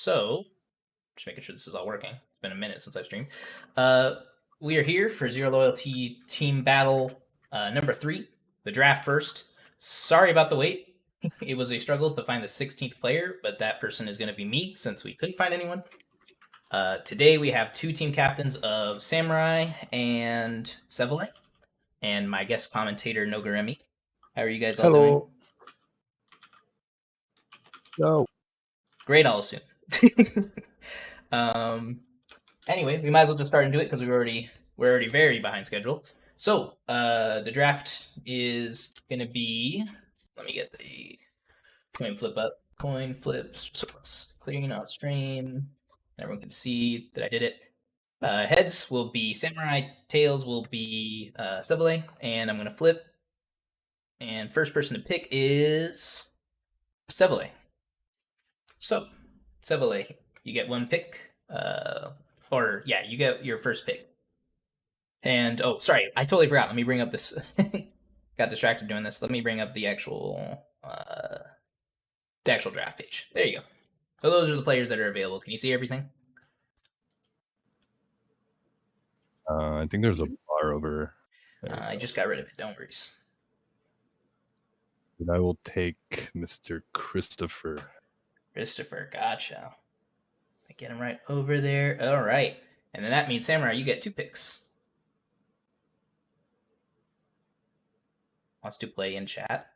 So, just making sure this is all working. It's been a minute since I've streamed. We are here for Zero Loyalty Team Battle number 3, the draft first. Sorry about the wait. It was a struggle to find the 16th player, but that person is going to be me since we couldn't find anyone. Today we have 2 team captains of Samurai and Sevele, and my guest commentator Noguremi. How are you guys all doing? No. Great, I'll assume. Anyway, we might as well just start and do it because we're already very behind schedule. So the draft is gonna be. Let me get the coin flip up. Coin flips. So clearing out stream. Everyone can see that I did it. Heads will be Samurai. Tails will be Sevele, and I'm gonna flip. And first person to pick is Sevele. So, Sevele, you get 1 pick. You get your first pick. And, oh, sorry, I totally forgot. Let me bring up this. Got distracted doing this. Let me bring up the actual draft page. There you go. So those are the players that are available. Can you see everything? I think there's a bar over there. I just got rid of it. Don't worry. And I will take Mr. Christopher. Christopher, gotcha. I get him right over there. All right. And then that means, Samurai, you get 2 picks. Wants to play in chat.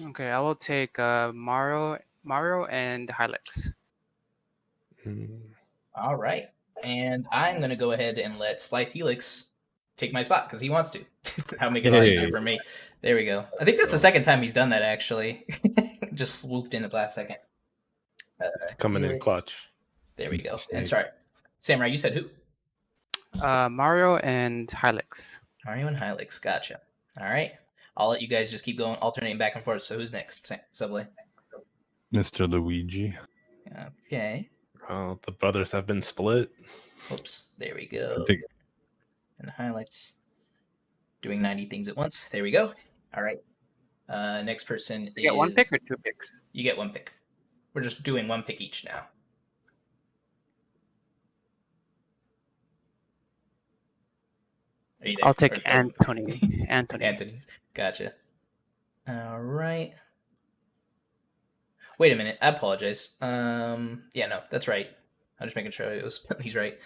Okay, I will take Mario and Hilux. All right. And I'm going to go ahead and let Splice Helix take my spot because he wants to. That'll make it a lot easier for me. There we go. I think that's the second time he's done that, actually. Just swooped in the last second. Coming in clutch. There we go. And sorry, Samurai, you said who? Mario and Hilux. Mario and Hilux. Gotcha. All right. I'll let you guys just keep going, alternating back and forth. So who's next, Sevele? Mr. Luigi. Okay. Oh, the brothers have been split. Oops. There we go. And Hilux doing 90 things at once. There we go. All right. Next person You get 1 pick or 2 picks? You get 1 pick. We're just doing 1 pick each now. Are you there? I'll take Anthony. Anthony's. Gotcha. All right. Wait a minute. I apologize. Yeah, no, that's right. I'm just making sure it was he's right.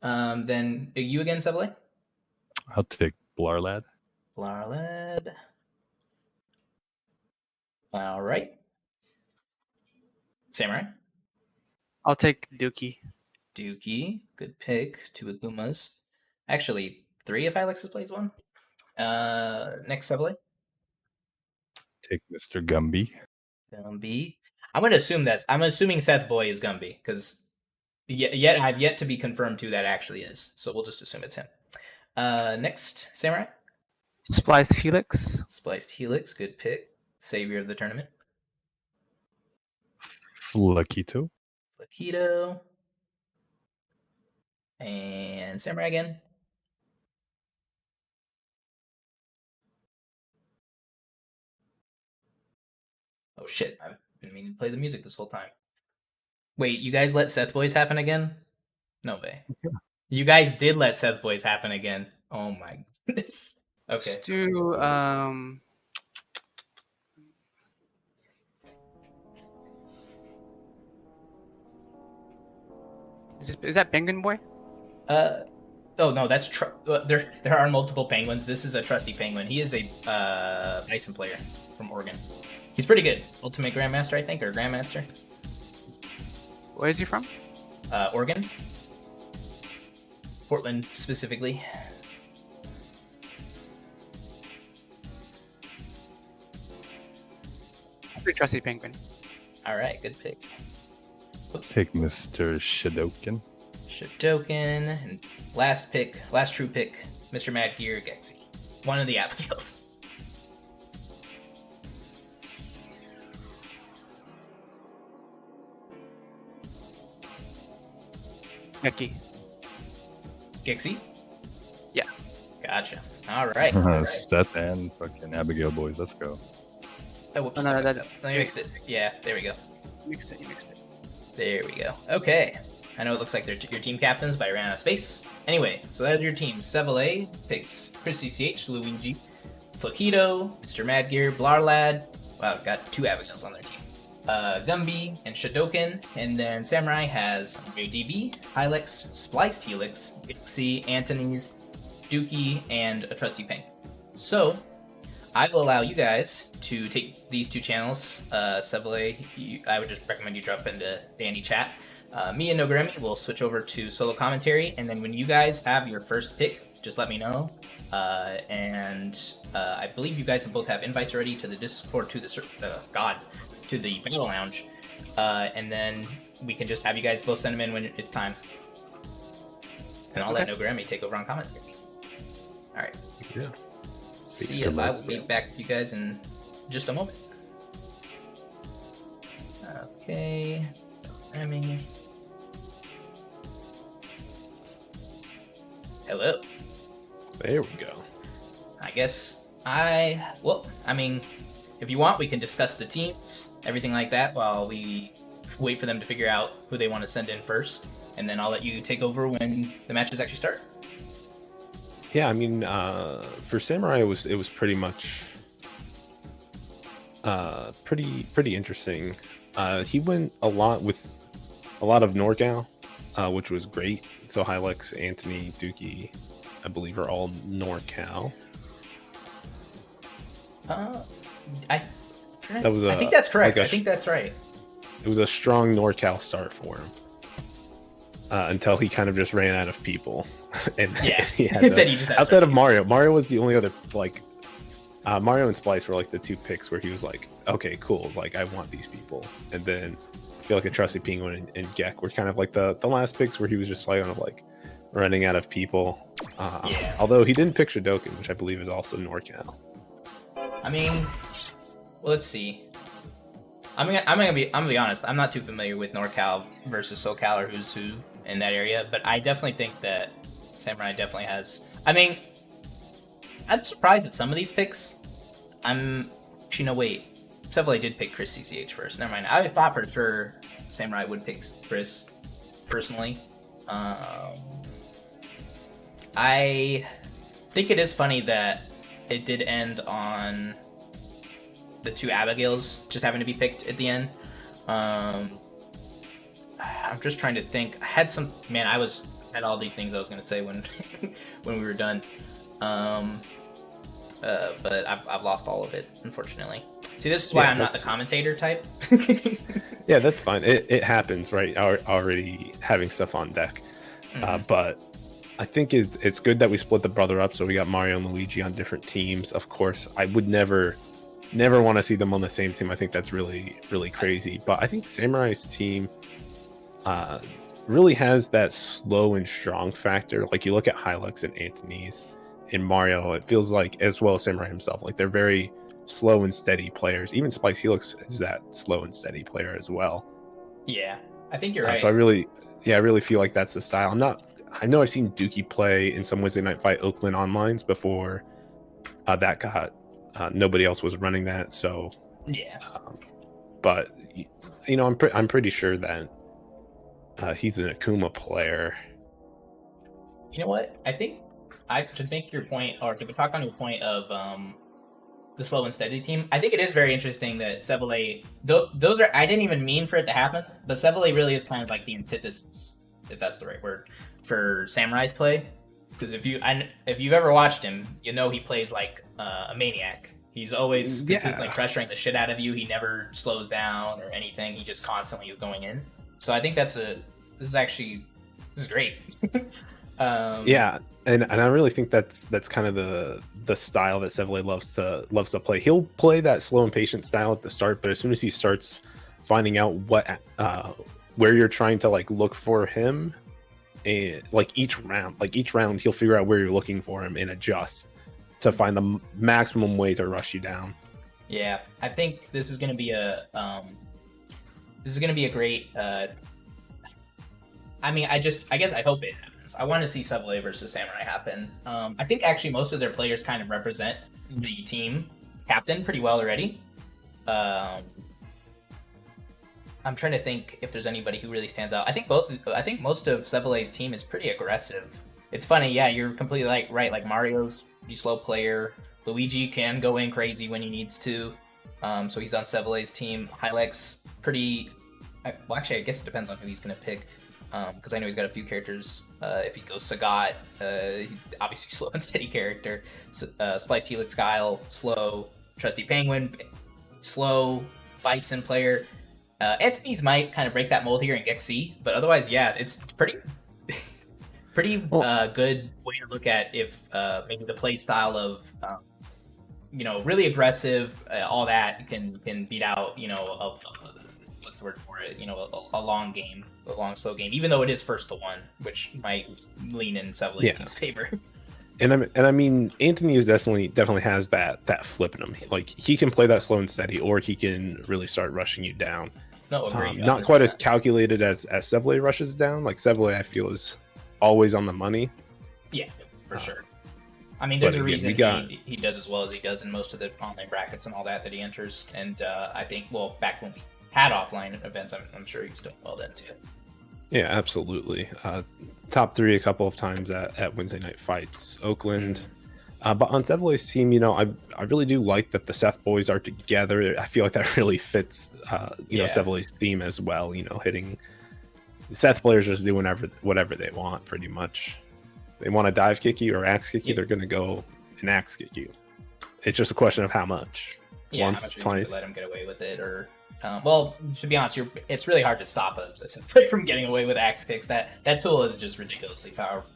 Then you again, Sevele? I'll take Blarlad. Blarlad. All right. Samurai? I'll take Dookie. Dookie. Good pick. 2 Agumas. Actually, 3 if Alexis plays 1. Next, Sevele? Take Mr. Gumby. Gumby. I'm assuming Seth Boy is Gumby, because yet I've yet to be confirmed who that actually is. So we'll just assume it's him. Next, Samurai? Spliced Helix. Spliced Helix. Good pick. Savior of the tournament. Flaquito. Flaquito. And Samurai again. Oh shit, I've been meaning to play the music this whole time. Wait, you guys let Seth Boys happen again? No way. You guys did let Seth Boys happen again. Oh my goodness. Okay. Let's do Is that Penguin Boy? Oh no, that's there are multiple penguins. This is a trusty penguin. He is a Bison player from Oregon. He's pretty good. Ultimate Grandmaster, I think, or Grandmaster. Where is he from? Oregon. Portland, specifically. Pretty trusty penguin. All right, good pick. Take Mr. Shadokin. Shadokin. And last true pick, Mr. Mad Gear Gexy. One of the Abigails. Geki. Gexy? Yeah. Gotcha. All right. Seth and fucking Abigail boys. Let's go. Oh, whoops. Oh, no, Let me mix it. Yeah, there we go. You mixed it. There we go. Okay. I know it looks like they're your team captains, but I ran out of space. Anyway, so that's your team. ZLTB picks Chris CCH, Luigi, Flaquito, Mr. Madgear, Blarlad. Wow, got 2 Abigails on their team. Gumby and Shadoken, and then Samurai has ZLTB, Hylex, Spliced Helix, Ixie, Antony's, Dookie, and a Trusty Pink. So, I will allow you guys to take these 2 channels. ZLTB, I would just recommend you drop into Danny chat. Me and Noguremi will switch over to solo commentary, and then when you guys have your first pick, just let me know. I believe you guys both have invites already to the Discord, to the Battle Lounge, and then we can just have you guys both send them in when it's time. And I'll let Noguremi take over on commentary. All right. Yeah. See you. I will be back with you guys in just a moment. Okay. Noguremi. Hello. There we go. I guess if you want, we can discuss the teams, everything like that, while we wait for them to figure out who they want to send in first, and then I'll let you take over when the matches actually start. Yeah, I mean, for Samurai, it was pretty much pretty interesting. He went a lot with a lot of NorCal, which was great. So Hylex, Antony, Dookie, I believe, are all NorCal. I think that's correct. I think that's right. It was a strong NorCal start for him until he kind of just ran out of people. And yeah, he had then he just outside of Mario. Mario was the only other Mario and Splice were like the 2 picks where he was like, okay, cool, like I want these people. And then I feel like a Trusty Penguin and Gek were kind of like the last picks where he was just like kind of like running out of people. Although he didn't pick Shadoken, which I believe is also NorCal. I mean, well, let's see. I'm gonna be honest. I'm not too familiar with NorCal versus SoCal or who's who in that area, but I definitely think that Samurai definitely has. I mean, I'm surprised at some of these picks. Actually, no, wait. ZLTB did pick Chris CCH first. Never mind. I thought for sure Samurai would pick Chris personally. I think it is funny that it did end on the 2 Abigails just having to be picked at the end. I'm just trying to think. I had all these things I was going to say when when we were done. But I've lost all of it, unfortunately. See, this is why I'm not the commentator type. Yeah, that's fine. It happens, right? Already having stuff on deck. But I think it's good that we split the brother up, so we got Mario and Luigi on different teams. Of course, I would never want to see them on the same team. I think that's really, really crazy. But I think Samurai's team really has that slow and strong factor. Like, you look at Hylex and Antony's in Mario, it feels like, as well as Samurai himself, like they're very slow and steady players. Even Splice Helix is that slow and steady player as well. Yeah, I think you're right. So I really feel like that's the style. I know I've seen Dookie play in some Wednesday Night Fight Oakland onlines before that got nobody else was running that. So yeah, but you know, I'm pretty sure that he's an Akuma player. You know what? I think to make your point, or to talk on your point of the slow and steady team, I think it is very interesting that ZLTB, those are, I didn't even mean for it to happen, but ZLTB really is kind of like the antithesis, if that's the right word, for Samurai's play. Because if you've ever watched him, you know he plays like a maniac. He's always consistently pressuring the shit out of you. He never slows down or anything. He just constantly is going in. So I think this is great. Yeah, and I really think that's kind of the style that ZLTB loves to play. He'll play that slow and patient style at the start, but as soon as he starts finding out where you're trying to like look for him, and like each round he'll figure out where you're looking for him and adjust to find the maximum way to rush you down. Yeah, I think this is going to be a great. I guess I hope it happens. I want to see ZLTB versus Samurai happen. I think actually most of their players kind of represent the team captain pretty well already. I'm trying to think if there's anybody who really stands out. I think most of ZLTB's team is pretty aggressive. It's funny, yeah, you're completely right. Like Mario's a slow player. Luigi can go in crazy when he needs to. So he's on ZLTB's team. Hylex pretty. Well, actually, I guess it depends on who he's gonna pick. Because I know he's got a few characters. If he goes Sagat, obviously slow and steady character. Spliced Helix Guile, slow. Trusty Penguin, slow. Bison player. Anthony's might kind of break that mold here and get C, but otherwise, yeah, it's pretty good way to look at if maybe the play style of really aggressive, all that can beat out what's the word for it? A long game, a long slow game, even though it is first to one, which might lean in ZLTB's team's favor. And I mean, Anthony is definitely has that flip in him. Like he can play that slow and steady, or he can really start rushing you down. No, agree. Not quite as calculated as ZLT rushes down. Like ZLT, I feel is always on the money. Yeah, for sure. I mean, there's a reason he does as well as he does in most of the online brackets and all that he enters. And I think, well, back when we had offline events, I'm sure he was doing well then too. Yeah, absolutely. Top 3 a couple of times at Wednesday Night Fights, Oakland. But on ZLT's team, I really do like that the Seth boys are together. I feel like that really fits, ZLT's theme as well. Hitting Seth players just do whatever they want, pretty much. They want to dive kick you or axe kick you, they're going to go and axe kick you. It's just a question of how much. Yeah, once, how much twice. You let them get away with it, or well, to be honest, it's really hard to stop a Seth player from getting away with axe kicks. That tool is just ridiculously powerful.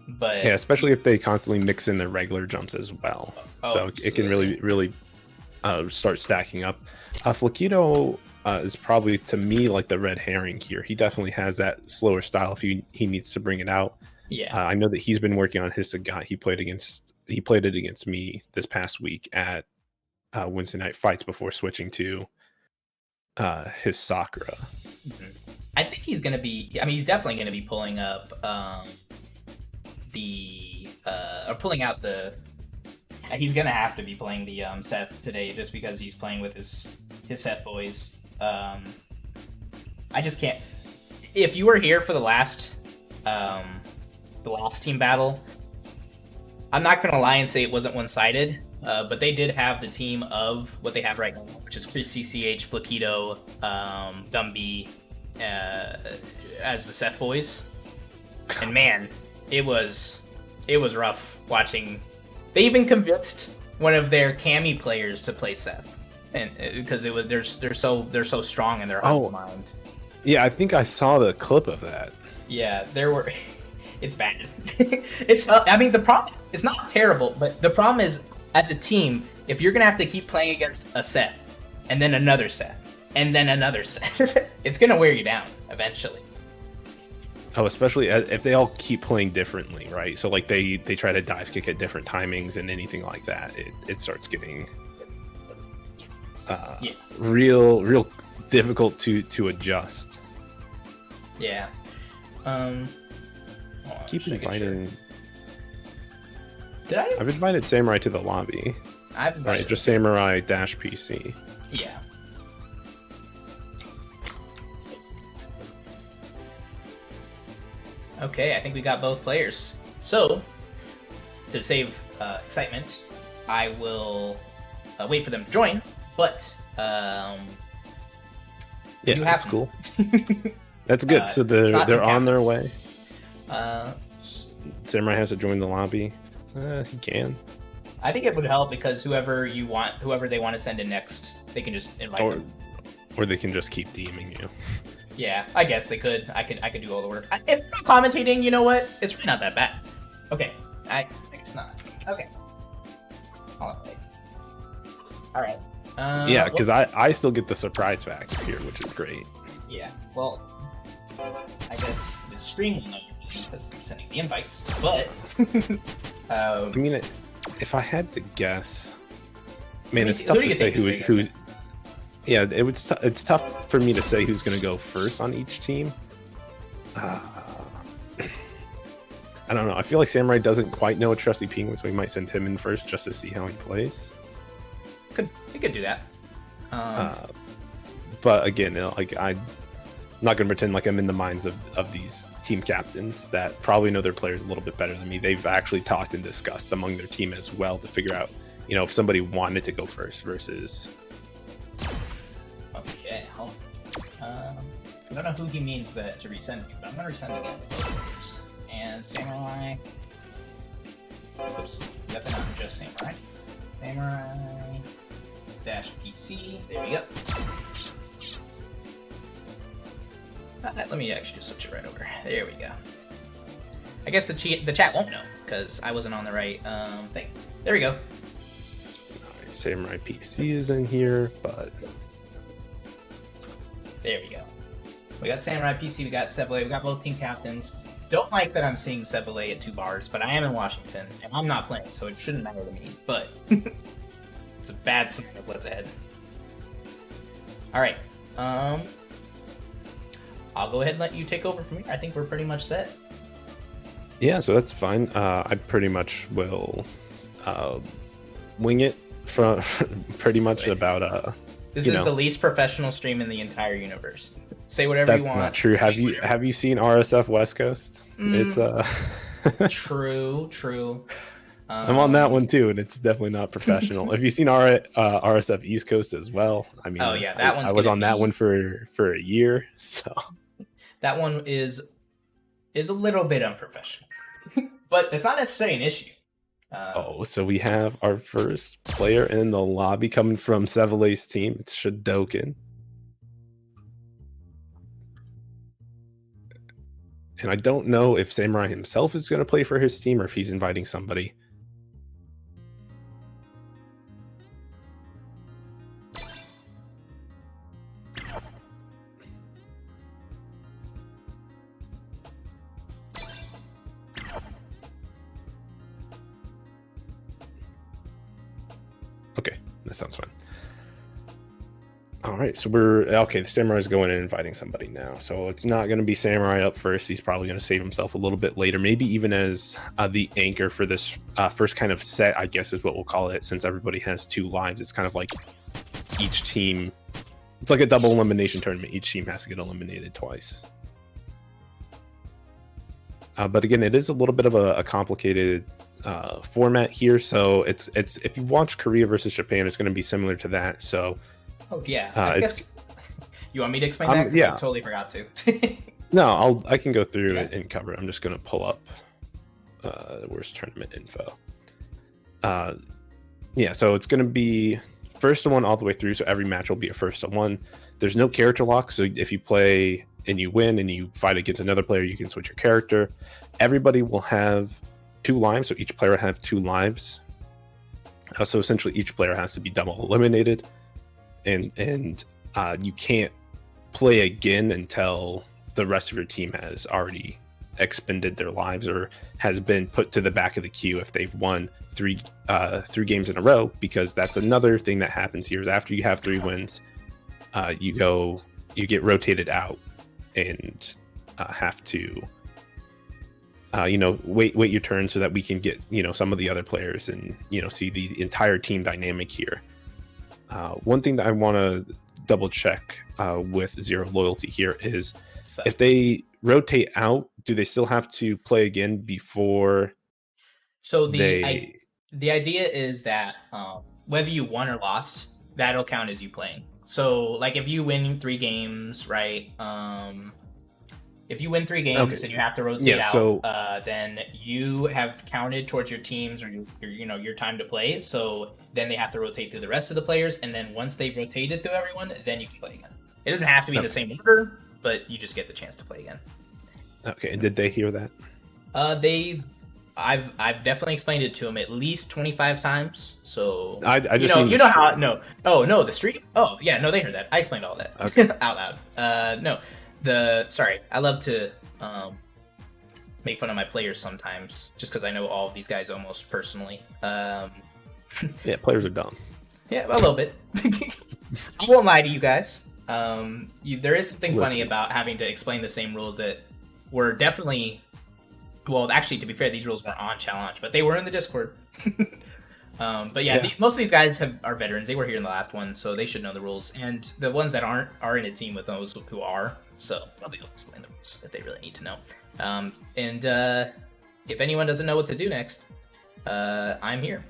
But yeah, especially if they constantly mix in their regular jumps as well. So absolutely. It can really start stacking up. Flaquito is probably, to me, like the red herring here. He definitely has that slower style if he needs to bring it out. Yeah, I know that he's been working on his Sagat. He played it against me this past week at Wednesday Night Fights before switching to his Sakura. Mm-hmm. I think he's going to be. I mean, he's definitely going to be pulling up pulling out the. He's going to have to be playing the Seth today, just because he's playing with his Seth boys. I just can't. If you were here for the last team battle, I'm not going to lie and say it wasn't one-sided, but they did have the team of what they have right now, which is Chris CCH, Flaquito, Dumby, as the Seth boys. And man, it was rough watching. They even convinced one of their Cammy players to play Seth, and because they're so strong in their own mind. Yeah, I think I saw the clip of that. Yeah, there were. It's bad. It's. I mean, the problem. It's not terrible, but the problem is, as a team, if you're gonna have to keep playing against a set, and then another set, and then another set, it's gonna wear you down eventually. Oh, especially if they all keep playing differently, right? So like they try to dive kick at different timings and anything like that, it starts getting real difficult to adjust. Yeah. Keep inviting. Did I? I've invited Samurai to the lobby. Right, just Samurai -PC. Yeah. Okay, I think we got both players. So, to save excitement, I will wait for them to join. But yeah, you have that's cool. That's good. So they're on their way. Samurai has to join the lobby. He can. I think it would help because whoever they want to send in next, they can just invite them. Or they can just keep DMing you. Yeah, I guess they could. I could do all the work. If I'm commentating, you know what? It's really not that bad. Okay, I think it's not. Okay. All right. Yeah, because I still get the surprise factor here, which is great. Yeah. Well, I guess the stream will know because I'm sending the invites. But I mean, if I had to guess, man, it's who tough to say who. Yeah, it's tough for me to say who's going to go first on each team. I don't know. I feel like Samurai doesn't quite know a Trusty Penguin, so we might send him in first just to see how he plays. We could do that. but again, like I'm not going to pretend like I'm in the minds of these team captains that probably know their players a little bit better than me. They've actually talked and discussed among their team as well to figure out, if somebody wanted to go first versus. Okay, hold on. I don't know who he means that to resend me, but I'm going to resend again. And Samurai. Oops, got the not just Samurai. Samurai dash PC. There we go. Let me actually just switch it right over. There we go. I guess the chat won't know because I wasn't on the right thing. There we go. Alright, Samurai PC is in here, but there we go. We got Samurai PC, we got Seville, we got both team captains. Don't like that I'm seeing Seville at 2 bars, but I am in Washington, and I'm not playing, so it shouldn't matter to me, but it's a bad sign of what's ahead. Alright, I'll go ahead and let you take over from here. I think we're pretty much set. Yeah, so that's fine. I pretty much will wing it from pretty much about This is the least professional stream in the entire universe. Say whatever you want. That's not true. Have you seen RSF West Coast? It's True. I'm on that one too, and it's definitely not professional. Have you seen RSF East Coast as well? I mean, oh yeah, that one's. I was on that one for a year, so that one is a little bit unprofessional, but it's not necessarily an issue. So we have our first player in the lobby coming from Seville's team. It's Shadokin. And I don't know if Samurai himself is going to play for his team or if he's inviting somebody. Okay, that sounds fine. All right, so the Samurai's going and inviting somebody now. So it's not going to be Samurai up first. He's probably going to save himself a little bit later, maybe even as the anchor for this first kind of set, I guess is what we'll call it, since everybody has 2 lives. It's kind of like each team, it's like a double elimination tournament. Each team has to get eliminated twice. But again, it is a little bit of a complicated format here. So it's if you watch Korea versus Japan, it's going to be similar to that. So. Oh yeah, I guess you want me to explain that? Yeah, I totally forgot to. No, I can go through it and cover it. I'm just gonna pull up where's tournament info. Yeah, so it's gonna be first to 1 all the way through. So every match will be a first to 1. There's no character lock. So if you play and you win and you fight against another player, you can switch your character. Everybody will have 2 lives, so each player will have 2 lives. So essentially, each player has to be double eliminated. And you can't play again until the rest of your team has already expended their lives or has been put to the back of the queue if they've won 3 games in a row, because that's another thing that happens here is after you have 3 wins, you get rotated out and have to wait your turn so that we can get some of the other players and see the entire team dynamic here. One thing that I want to double check with Zero Loyalty here is if they rotate out, do they still have to play again before? So the idea is that whether you won or lost, that'll count as you playing. So like if you win 3 games, right? If you win 3 games and you have to rotate out, then you have counted towards your teams or your time to play. So then they have to rotate through the rest of the players, and then once they've rotated through everyone, then you can play again. It doesn't have to be in the same order, but you just get the chance to play again. Okay, and did they hear that? I've definitely explained it to them at least 25 times. So I just the stream. Oh yeah, no, they heard that. I explained all that out loud. Sorry, I love to make fun of my players sometimes, just because I know all of these guys almost personally. Yeah, players are dumb. Yeah, a little bit. I won't lie to you guys. There is something funny about having to explain the same rules that were definitely. Well, actually, to be fair, these rules weren't on Challenge, but they were in the Discord. But yeah, most of these guys are veterans. They were here in the last one, so they should know the rules. And the ones that aren't are in a team with those who are. So they'll be able to explain the rules if they really need to know. And if anyone doesn't know what to do next, I'm here.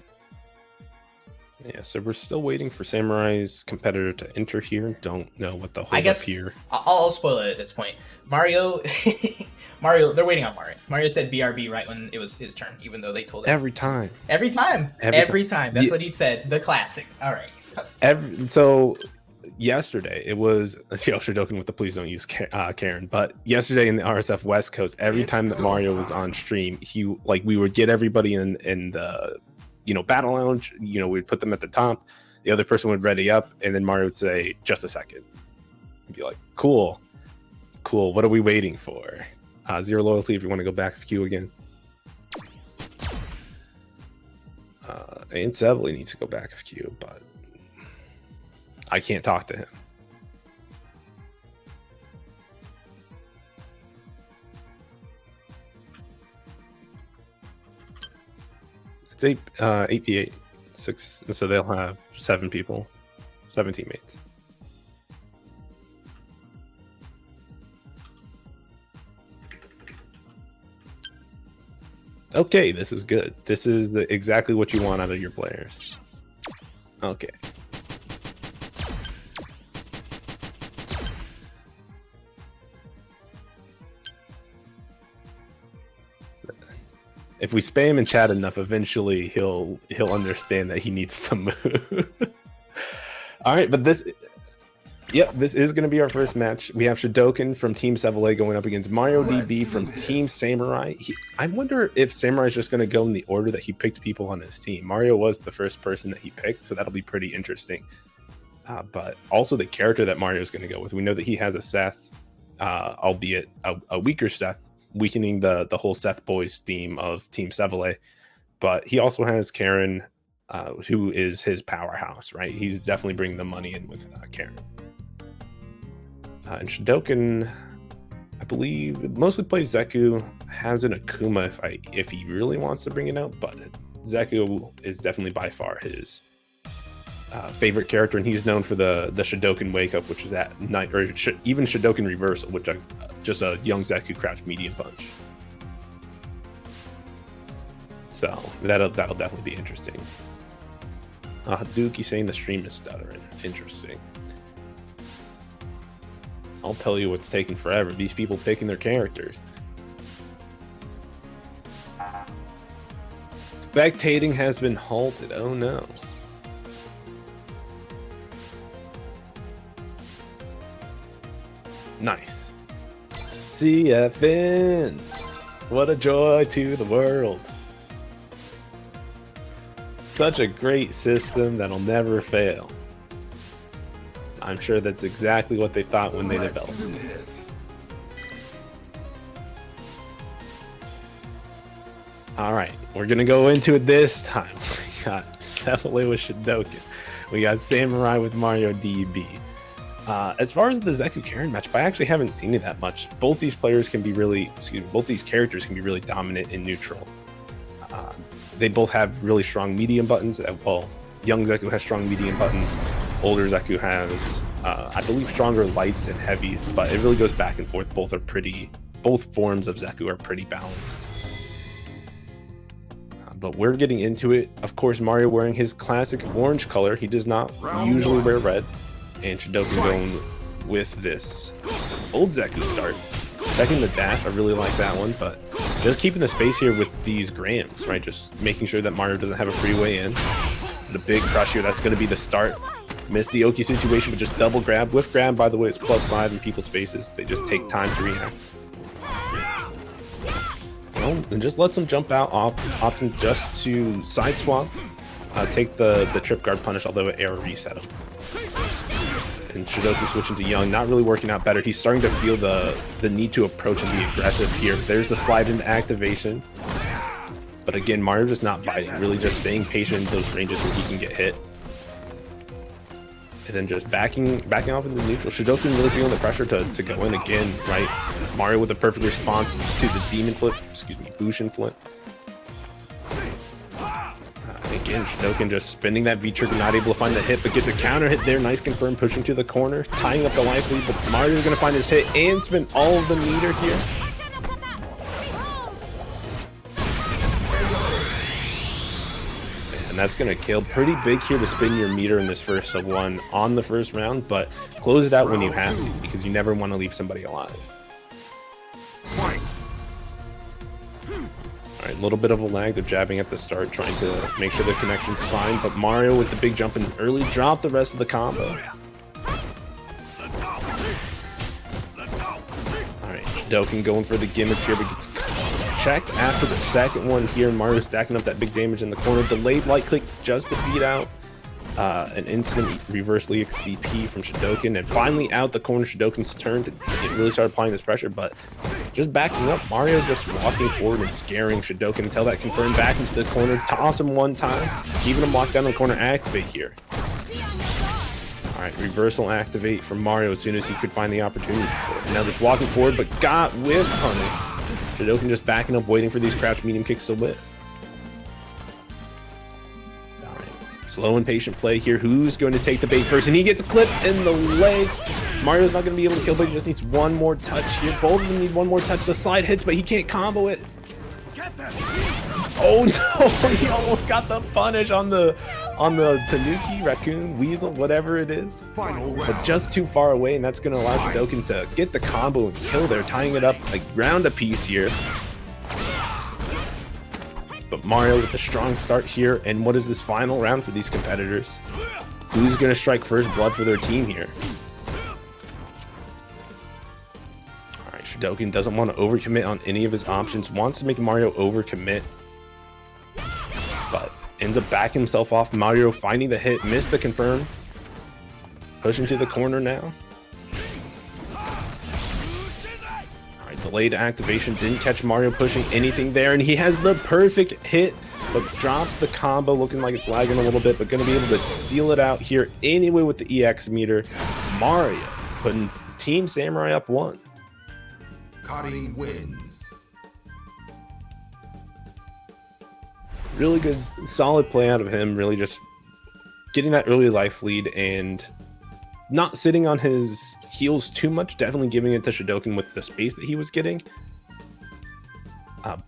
Yeah, so we're still waiting for Samurai's competitor to enter here. Don't know what the hold up here. I'll spoil it at this point. Mario, they're waiting on Mario. Mario said BRB right when it was his turn, even though they told him. Every time. Every time. That's what he said. The classic. All right. So yesterday, it was Shodoken with the please don't use Karen. But yesterday in the RSF West Coast, every time that Mario was on stream, we would get everybody in the battle lounge, we'd put them at the top, the other person would ready up, and then Mario would say, just a second. I'd be like, cool, what are we waiting for? Zero loyalty if you want to go back of queue again. And Sevely needs to go back of queue, but I can't talk to him. It's 8v8, 6, so they'll have 7 teammates. Okay, this is good. This is exactly what you want out of your players. Okay. If we spam in chat enough, eventually he'll understand that he needs to move. All right, but this is going to be our first match. We have Shodoken from Team SFV going up against Mario DB from Team Samurai. I wonder if Samurai is just going to go in the order that he picked people on his team. Mario was the first person that he picked, so that'll be pretty interesting. But also the character that Mario is going to go with. We know that he has a Seth, albeit a weaker Seth, weakening the whole Seth Boys theme of Team Sevele, but he also has Karen, who is his powerhouse, right? He's definitely bringing the money in with Karen. And Shodoken, I believe, mostly plays Zeku, has an Akuma if he really wants to bring it out, but Zeku is definitely by far his favorite character, and he's known for the Shodoken Wake Up, which is that night, or even Shodoken Reversal, which just a young Zeku crouch medium punch. So that'll definitely be interesting. Dookie saying the stream is stuttering. Interesting. I'll tell you what's taking forever. These people picking their characters. Spectating has been halted. Oh no. Nice. CFN. What a joy to the world. Such a great system that'll never fail. I'm sure that's exactly what they thought when they developed it. Alright, we're gonna go into it this time. We got Sevele with Shodoken. We got Samurai with Mario DB. As far as the Zeku Karen matchup, I actually haven't seen it that much. Both these characters can be really dominant in neutral. They both have really strong medium buttons. Well, young Zeku has strong medium buttons. Older Zeku has, I believe, stronger lights and heavies, but it really goes back and forth. Both forms of Zeku are pretty balanced. But we're getting into it. Of course, Mario wearing his classic orange color. He does not usually wear red. And Shodoken going with this old Zeku start. Second the dash, I really like that one, but just keeping the space here with these grams, right? Just making sure that Mario doesn't have a free way in. The big crush here, that's going to be the start. Missed the Oki situation, but just double grab. Whiff grab, by the way, it's +5 in people's faces. They just take time to react. Well, and just lets them jump out, opting just to side swap, take the trip guard punish, although it air reset him. And Shodoken switching to Young, not really working out better. He's starting to feel the need to approach and be aggressive here. There's the slide into activation. But again, Mario just not biting, really just staying patient in those ranges where he can get hit. And then just backing off into neutral. Shodoken really feeling the pressure to go in again, right? Mario with a perfect response to the demon flip, Bushin flip. Again, Shinoken just spinning that V-trigger, not able to find the hit, but gets a counter hit there. Nice confirm, pushing to the corner, tying up the life lead, but Mario's going to find his hit and spin all of the meter here. And that's going to kill. Pretty big here to spin your meter in this first of one on the first round, but close it out when you have to, because you never want to leave somebody alive. Alright, a little bit of a lag. They're jabbing at the start, trying to make sure the connection's fine, but Mario with the big jump in early dropped the rest of the combo. Alright, Shinoken going for the gimmicks here, but gets checked after the second one here. Mario stacking up that big damage in the corner. Delayed light click just to beat out an instant reversely XVP from Shinoken, and finally out the corner. Shidoken's turn to really start applying this pressure, but just backing up. Mario just walking forward and scaring Shinoken until that confirmed back into the corner. Toss him one time, even him lock down the corner. Activate here. Alright, reversal activate from Mario as soon as he could find the opportunity for it. Now just walking forward, but got whiff punish. Shinoken just backing up, waiting for these crouch medium kicks to whip. Slow and patient play here. Who's going to take the bait first? And he gets clipped in the legs. Mario's not going to be able to kill, but he just needs one more touch here. Both of them need one more touch. The slide hits, but he can't combo it. Oh no! He almost got the punish on the Tanuki, Raccoon, Weasel, whatever it is. But just too far away, and that's going to allow Shinoken to get the combo and kill there, tying it up like round a piece here. But Mario with a strong start here, and what is this final round for these competitors? Who's going to strike first blood for their team here? Alright, Shinoken doesn't want to overcommit on any of his options, wants to make Mario overcommit, but ends up backing himself off. Mario finding the hit, missed the confirm, pushing to the corner now. Delayed activation didn't catch Mario pushing anything there, and he has the perfect hit, but drops the combo, looking like it's lagging a little bit, but going to be able to seal it out here anyway with the EX meter. Mario putting Team Samurai up 1. Cutting wins. Really good, solid play out of him, really just getting that early life lead and not sitting on his heels too much, definitely giving it to Shinoken with the space that he was getting.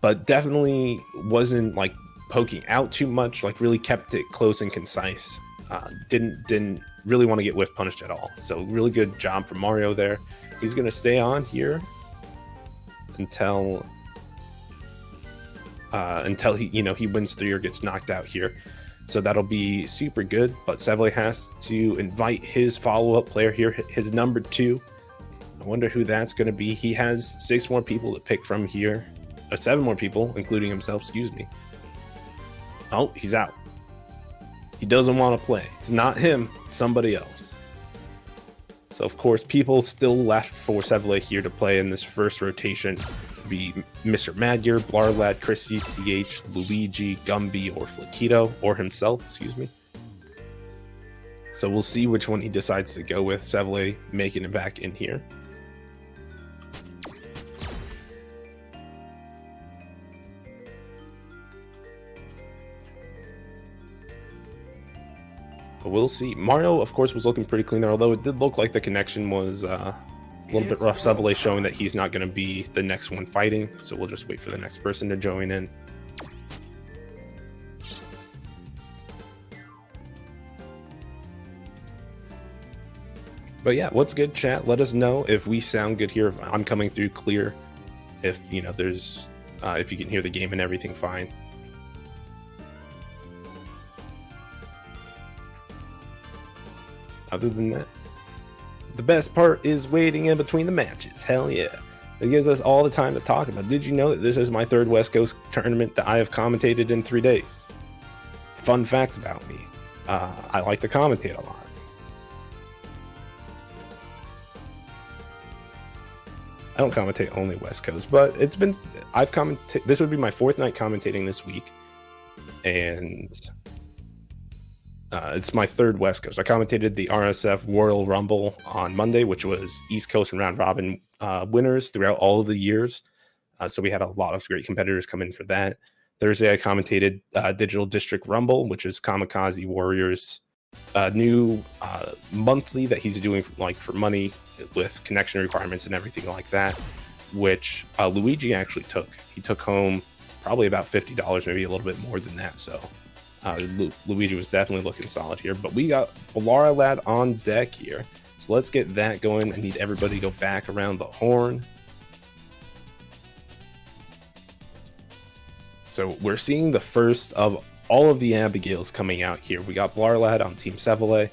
But definitely wasn't like poking out too much, like really kept it close and concise. Didn't really want to get whiff punished at all. So really good job from Mario there. He's going to stay on here until he, he wins 3 or gets knocked out here. So that'll be super good, but Seville has to invite his follow-up player here, his number 2. I wonder who that's going to be. He has 6 more people to pick from here. 7 more people, including himself, excuse me. Oh, he's out. He doesn't want to play. It's not him, it's somebody else. So, of course, people still left for Seville here to play in this first rotation. Be Mr. Madgear, Blarlad, Chrissy, CH, Luigi, Gumby, or Flaquito, or himself, excuse me. So we'll see which one he decides to go with. Seville making it back in here. But we'll see. Mario, of course, was looking pretty clean there, although it did look like the connection was a little bit rough. Seville showing that he's not going to be the next one fighting, so we'll just wait for the next person to join in. But yeah, what's good, chat? Let us know if we sound good here, if I'm coming through clear, if there's if you can hear the game and everything fine. Other than that, the best part is waiting in between the matches. Hell yeah. It gives us all the time to talk about. Did you know that this is my 3rd West Coast tournament that I have commentated in 3 days? Fun facts about me. I like to commentate a lot. I don't commentate only West Coast, but I've commentated. This would be my 4th night commentating this week. And it's my 3rd West Coast. I commentated the RSF Royal Rumble on Monday, which was East Coast and round robin winners throughout all of the years. So we had a lot of great competitors come in for that. Thursday, I commentated Digital District Rumble, which is Kamikaze Warriors' new monthly that he's doing for money with connection requirements and everything like that, which Luigi actually took. He took home probably about $50, maybe a little bit more than that. So Luigi was definitely looking solid here. But we got Balara Lad on deck here. So let's get that going. I need everybody to go back around the horn. So we're seeing the first of all of the Abigails coming out here. We got Blarlad on Team Sevele.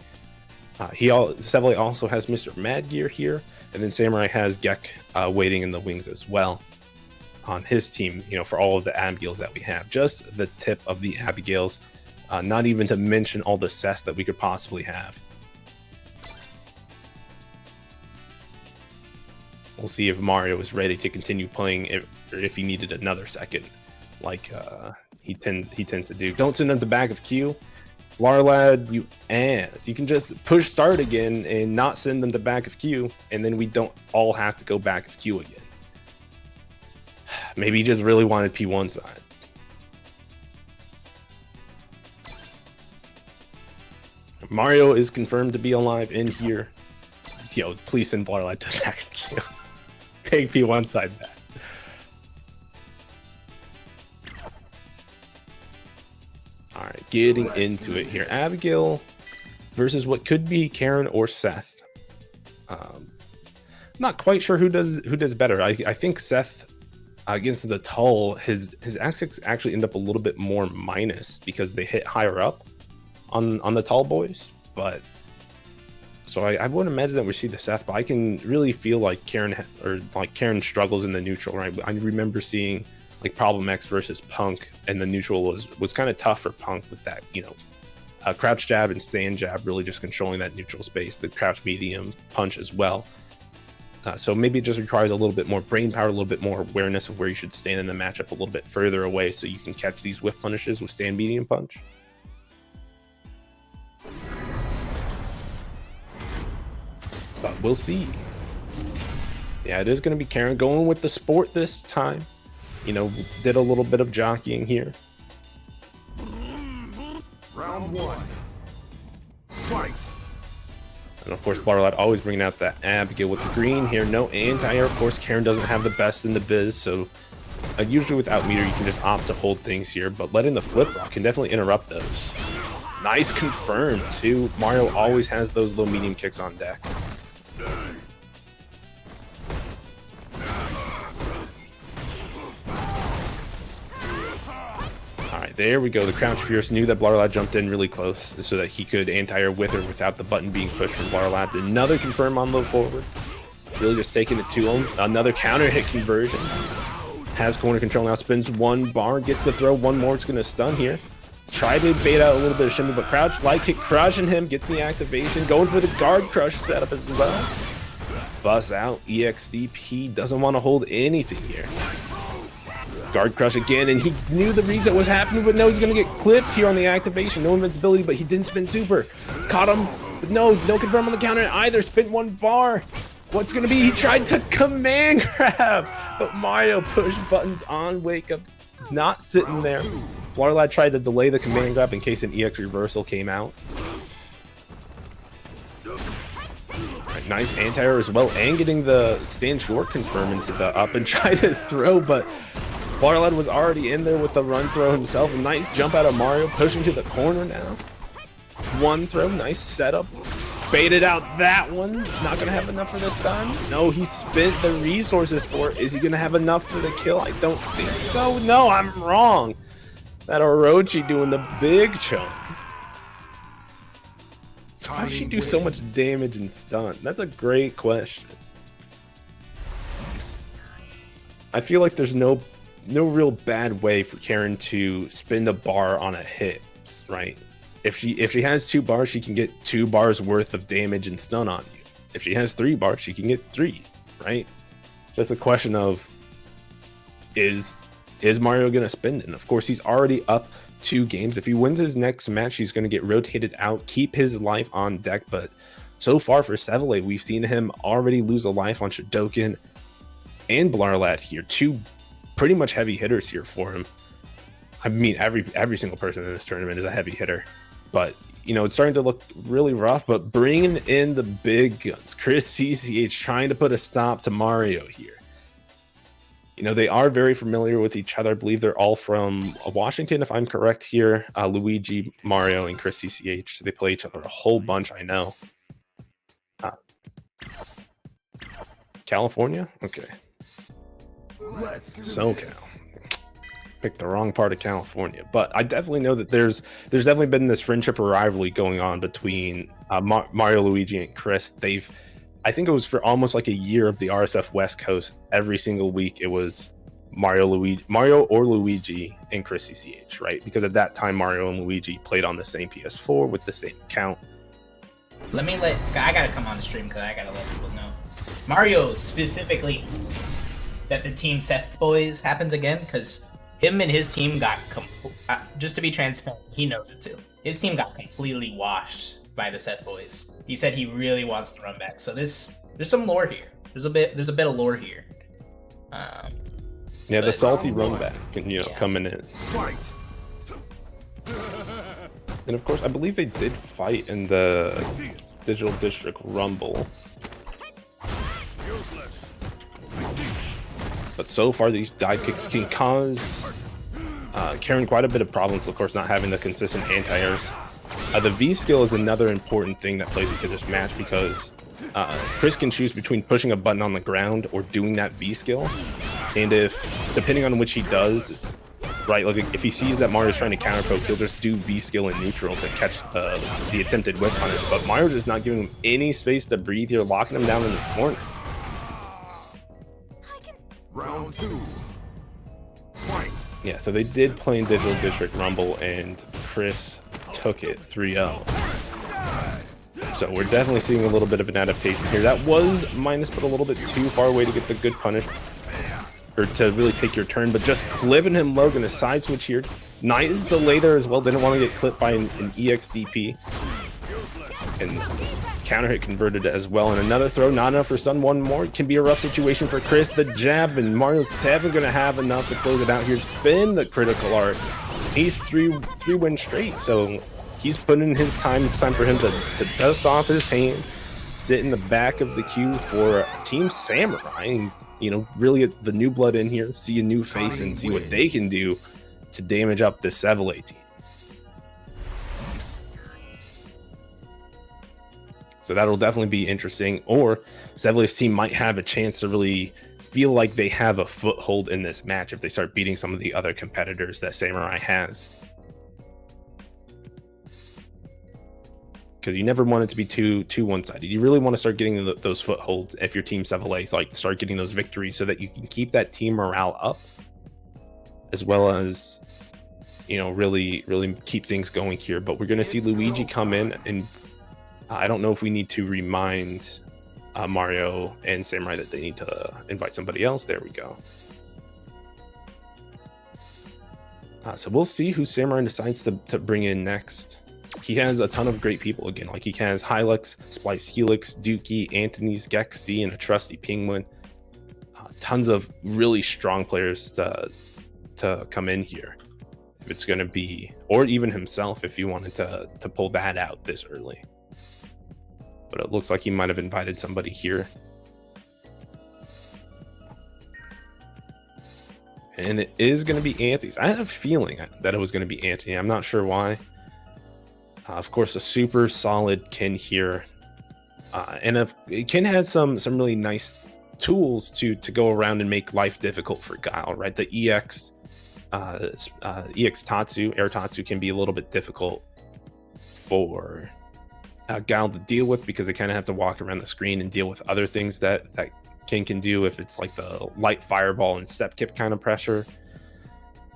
Sevele also has Mr. Madgear here, and then Samurai has Gek waiting in the wings as well on his team, for all of the Abigails that we have. Just the tip of the Abigails, not even to mention all the Seths that we could possibly have. We'll see if Mario is ready to continue playing, or if he needed another second, like he tends to do. Don't send him to back of queue. Larlad, you ass. You can just push start again and not send them to back of queue, and then we don't all have to go back of queue again. Maybe he just really wanted P1 side. Mario is confirmed to be alive in here. Please send Larlad to back of queue. Take P1 side back. All right, getting into it here. Abigail versus what could be Karen or Seth. Not quite sure who does better. I think Seth against the Tull, his axes actually end up a little bit more minus because they hit higher up on the Tull boys. But so I wouldn't imagine that we see the Seth, but I can really feel like Karen struggles in the neutral. Right, I remember seeing like Problem X versus Punk, and the neutral was kind of tough for Punk with that, crouch jab and stand jab, really just controlling that neutral space, the crouch medium punch as well. So maybe it just requires a little bit more brain power, a little bit more awareness of where you should stand in the matchup a little bit further away so you can catch these whiff punishes with stand medium punch. But we'll see. Yeah, it is going to be Karen going with the sport this time. Did a little bit of jockeying here. Round one. Fight. And of course, Barlad always bringing out that Abigail with the green here. No anti-air. Of course, Karen doesn't have the best in the biz, so usually without meter, you can just opt to hold things here, but letting the flip rock can definitely interrupt those. Nice confirmed, too. Mario always has those low medium kicks on deck. There we go. The Crouch Fierce knew that Blarlad jumped in really close so that he could anti-air with or without the button being pushed from Blarlad. Another confirm on low forward. Really just taking it to him. Another counter hit conversion. Has corner control now. Spins one bar. Gets the throw. One more. It's going to stun here. Tried to bait out a little bit of shimmy, but Crouch light kick crushing him. Gets the activation. Going for the guard crush setup as well. Bust out. EXDP doesn't want to hold anything here. Guard crush again, and he knew the reset was happening, but no, he's going to get clipped here on the activation. No invincibility, but he didn't spin super. Caught him, but no confirm on the counter either. Spin one bar. What's going to be? He tried to command grab, but Mario pushed buttons on wake up, not sitting there. Blarlad tried to delay the command grab in case an EX reversal came out. Right, nice anti-air as well, and getting the stand short confirm into the up and try to throw, but Blarlad was already in there with the run throw himself. Nice jump out of Mario, pushing to the corner now. One throw, nice setup. Baited out that one. Not going to have enough for the stun. No, he spent the resources for it. Is he going to have enough for the kill? I don't think so. No, I'm wrong. That Orochi doing the big chunk. So why does she do so much damage and stun? That's a great question. I feel like there's no real bad way for Karen to spin the bar on a hit, right? If she has 2 bars, she can get 2 bars worth of damage and stun on you. If she has 3 bars, she can get 3, right? Just a question of is Mario gonna spin it? And of course, he's already up 2 games. If he wins his next match, he's gonna get rotated out, keep his life on deck. But so far for Sevele, we've seen him already lose a life on Shadoken and Blarlad here. 2 pretty much heavy hitters here for him. I mean, every single person in this tournament is a heavy hitter, but you know, it's starting to look really rough. But bringing in the big guns, Chris CCH trying to put a stop to Mario here. You know, they are very familiar with each other. I believe they're all from Washington, if I'm correct here. Luigi, Mario, and Chris CCH. So they play each other a whole bunch, I know. California? Okay. SoCal. Picked the wrong part of California. But I definitely know that there's definitely been this friendship or rivalry going on between Mario, Luigi, and Chris. I think it was for almost like a year of the RSF West Coast. Every single week it was Mario or Luigi and Chris CCH, right? Because at that time Mario and Luigi played on the same PS4 with the same account. I gotta come on the stream because I gotta let people know. Mario specifically that the Team Seth Boys happens again, because him and his team got just to be transparent, he knows it too. His team got completely washed by the Seth Boys. He said he really wants to run back. So there's some lore here. There's a bit of lore here. Yeah, the salty run back and coming in. And of course, I believe they did fight in the Digital District Rumble. But so far, these dive kicks can cause Karen quite a bit of problems, of course, not having the consistent anti-airs. The V skill is another important thing that plays into this match, because Chris can choose between pushing a button on the ground or doing that V skill. And depending on which he does, right, like if he sees that Mario's trying to counter poke, he'll just do V skill in neutral to catch the attempted whip punish. But Mario is not giving him any space to breathe here, locking him down in this corner. Round 2. Fight. Yeah, so they did play in Digital District Rumble, and Chris took it 3-0. So we're definitely seeing a little bit of an adaptation here. That was minus, but a little bit too far away to get the good punish, or to really take your turn. But just clipping him low, gonna side switch here. Nice delay there as well. Didn't want to get clipped by an EXDP. And counter hit converted as well. And another throw, not enough for Sun. One more. Can be a rough situation for Chris. The jab, and Mario's definitely going to have enough to close it out here. Spin the critical art. He's three wins straight. So he's putting in his time. It's time for him to dust off his hands, sit in the back of the queue for Team Samurai. And, really get the new blood in here, see a new face, and see what they can do to damage up this ZLTB team. So that'll definitely be interesting. Or ZLTB's team might have a chance to really feel like they have a foothold in this match if they start beating some of the other competitors that Samurai has. Because you never want it to be too one-sided. You really want to start getting those footholds if your team ZLTB, like start getting those victories so that you can keep that team morale up, as well as really keep things going here. But we're going to see Luigi come in, and I don't know if we need to remind Mario and Samurai that they need to invite somebody else. There we go. So we'll see who Samurai decides to bring in next. He has a ton of great people again. Like he has Hylux, Splice Helix, Dookie, Anthony's, Gexy, and a trusty Penguin. Tons of really strong players to come in here. If it's going to be, or even himself if you wanted to pull that out this early. But it looks like he might have invited somebody here. And it is going to be Anthony's. I had a feeling that it was going to be Anthony. I'm not sure why. Of course, a super solid Ken here. And Ken has some really nice tools to go around and make life difficult for Guile, right? The EX Tatsu, Air Tatsu, can be a little bit difficult for Guile to deal with, because they kind of have to walk around the screen and deal with other things that Ken can do if it's like the light fireball and step kip kind of pressure.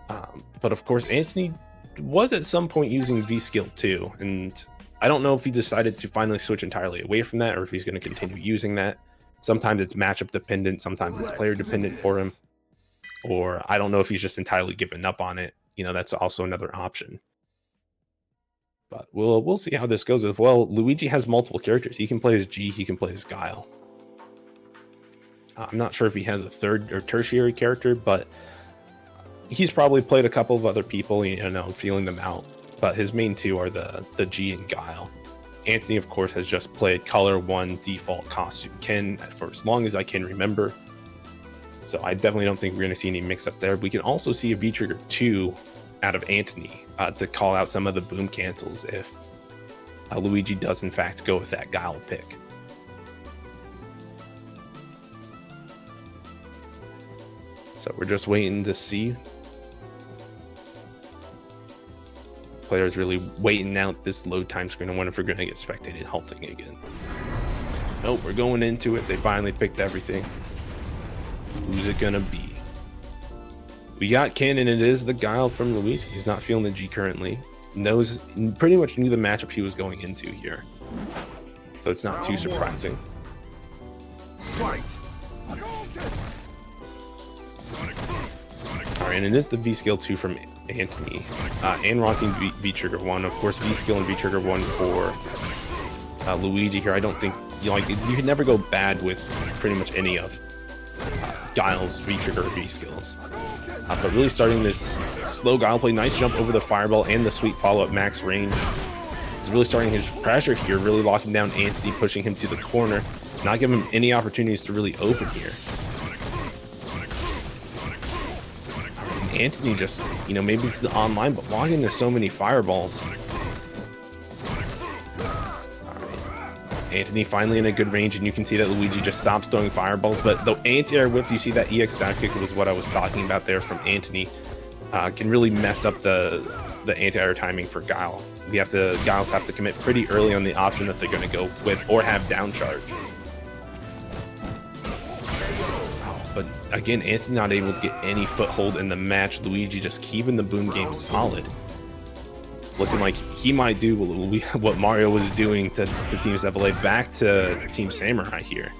But of course, Anthony was at some point using V skill too, and I don't know if he decided to finally switch entirely away from that or if he's going to continue using that. Sometimes it's matchup dependent, sometimes it's player dependent for him, or I don't know if he's just entirely given up on it. That's also another option. But we'll see how this goes as well. Luigi has multiple characters. He can play as G, he can play as Guile. I'm not sure if he has a third or tertiary character, but he's probably played a couple of other people, feeling them out. But his main two are the G and Guile. Anthony, of course, has just played Color 1 default costume Ken for as long as I can remember. So I definitely don't think we're going to see any mix-up there. We can also see a V-Trigger 2 out of Anthony to call out some of the boom cancels if Luigi does, in fact, go with that Guile pick. So we're just waiting to see. Players really waiting out this load time screen. I wonder if we're going to get spectated halting again. Nope, we're going into it. They finally picked everything. Who's it gonna be? We got Ken, and it is the Guile from Luigi. He's not feeling the G currently. Pretty much knew the matchup he was going into here. So it's not too surprising. Fight. Alright, and it is the V-Skill 2 from Anthony. And rocking V-Trigger 1. Of course, V-Skill and V-Trigger 1 for Luigi here. I don't think, you can never go bad with pretty much any of Guile's V-Trigger or V-Skills. But really starting this slow Guile play, nice jump over the Fireball and the sweet follow-up max range. He's really starting his pressure here, really locking down Anthony, pushing him to the corner, not giving him any opportunities to really open here. Anthony just, maybe it's the online, but logging into so many Fireballs. Anthony finally in a good range, and you can see that Luigi just stops throwing fireballs. But the anti-air whiff, you see that EX dive kick was what I was talking about there from Anthony. Can really mess up the anti-air timing for Guile. Guiles have to commit pretty early on the option that they're going to go with or have down charge. But again, Anthony not able to get any foothold in the match. Luigi just keeping the boom game solid. Looking like he might do what Mario was doing to Team ZLTB back to Team Samurai here.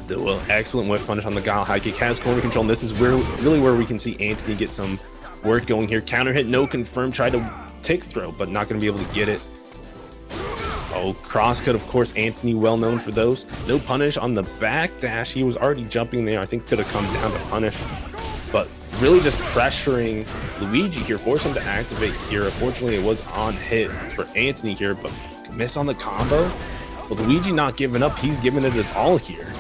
The excellent whiff punish on the Guile. High kick has corner control, and this is really where we can see Anthony get some work going here. Counter hit, no confirm. Tried to take throw, but not going to be able to get it. Oh, cross cut, of course. Anthony well known for those. No punish on the back dash. He was already jumping there. I think could have come down to punish, but really just pressuring Luigi here, force him to activate here. Unfortunately, it was on hit for Anthony here, but miss on the combo. But Luigi not giving up. He's giving it his all here.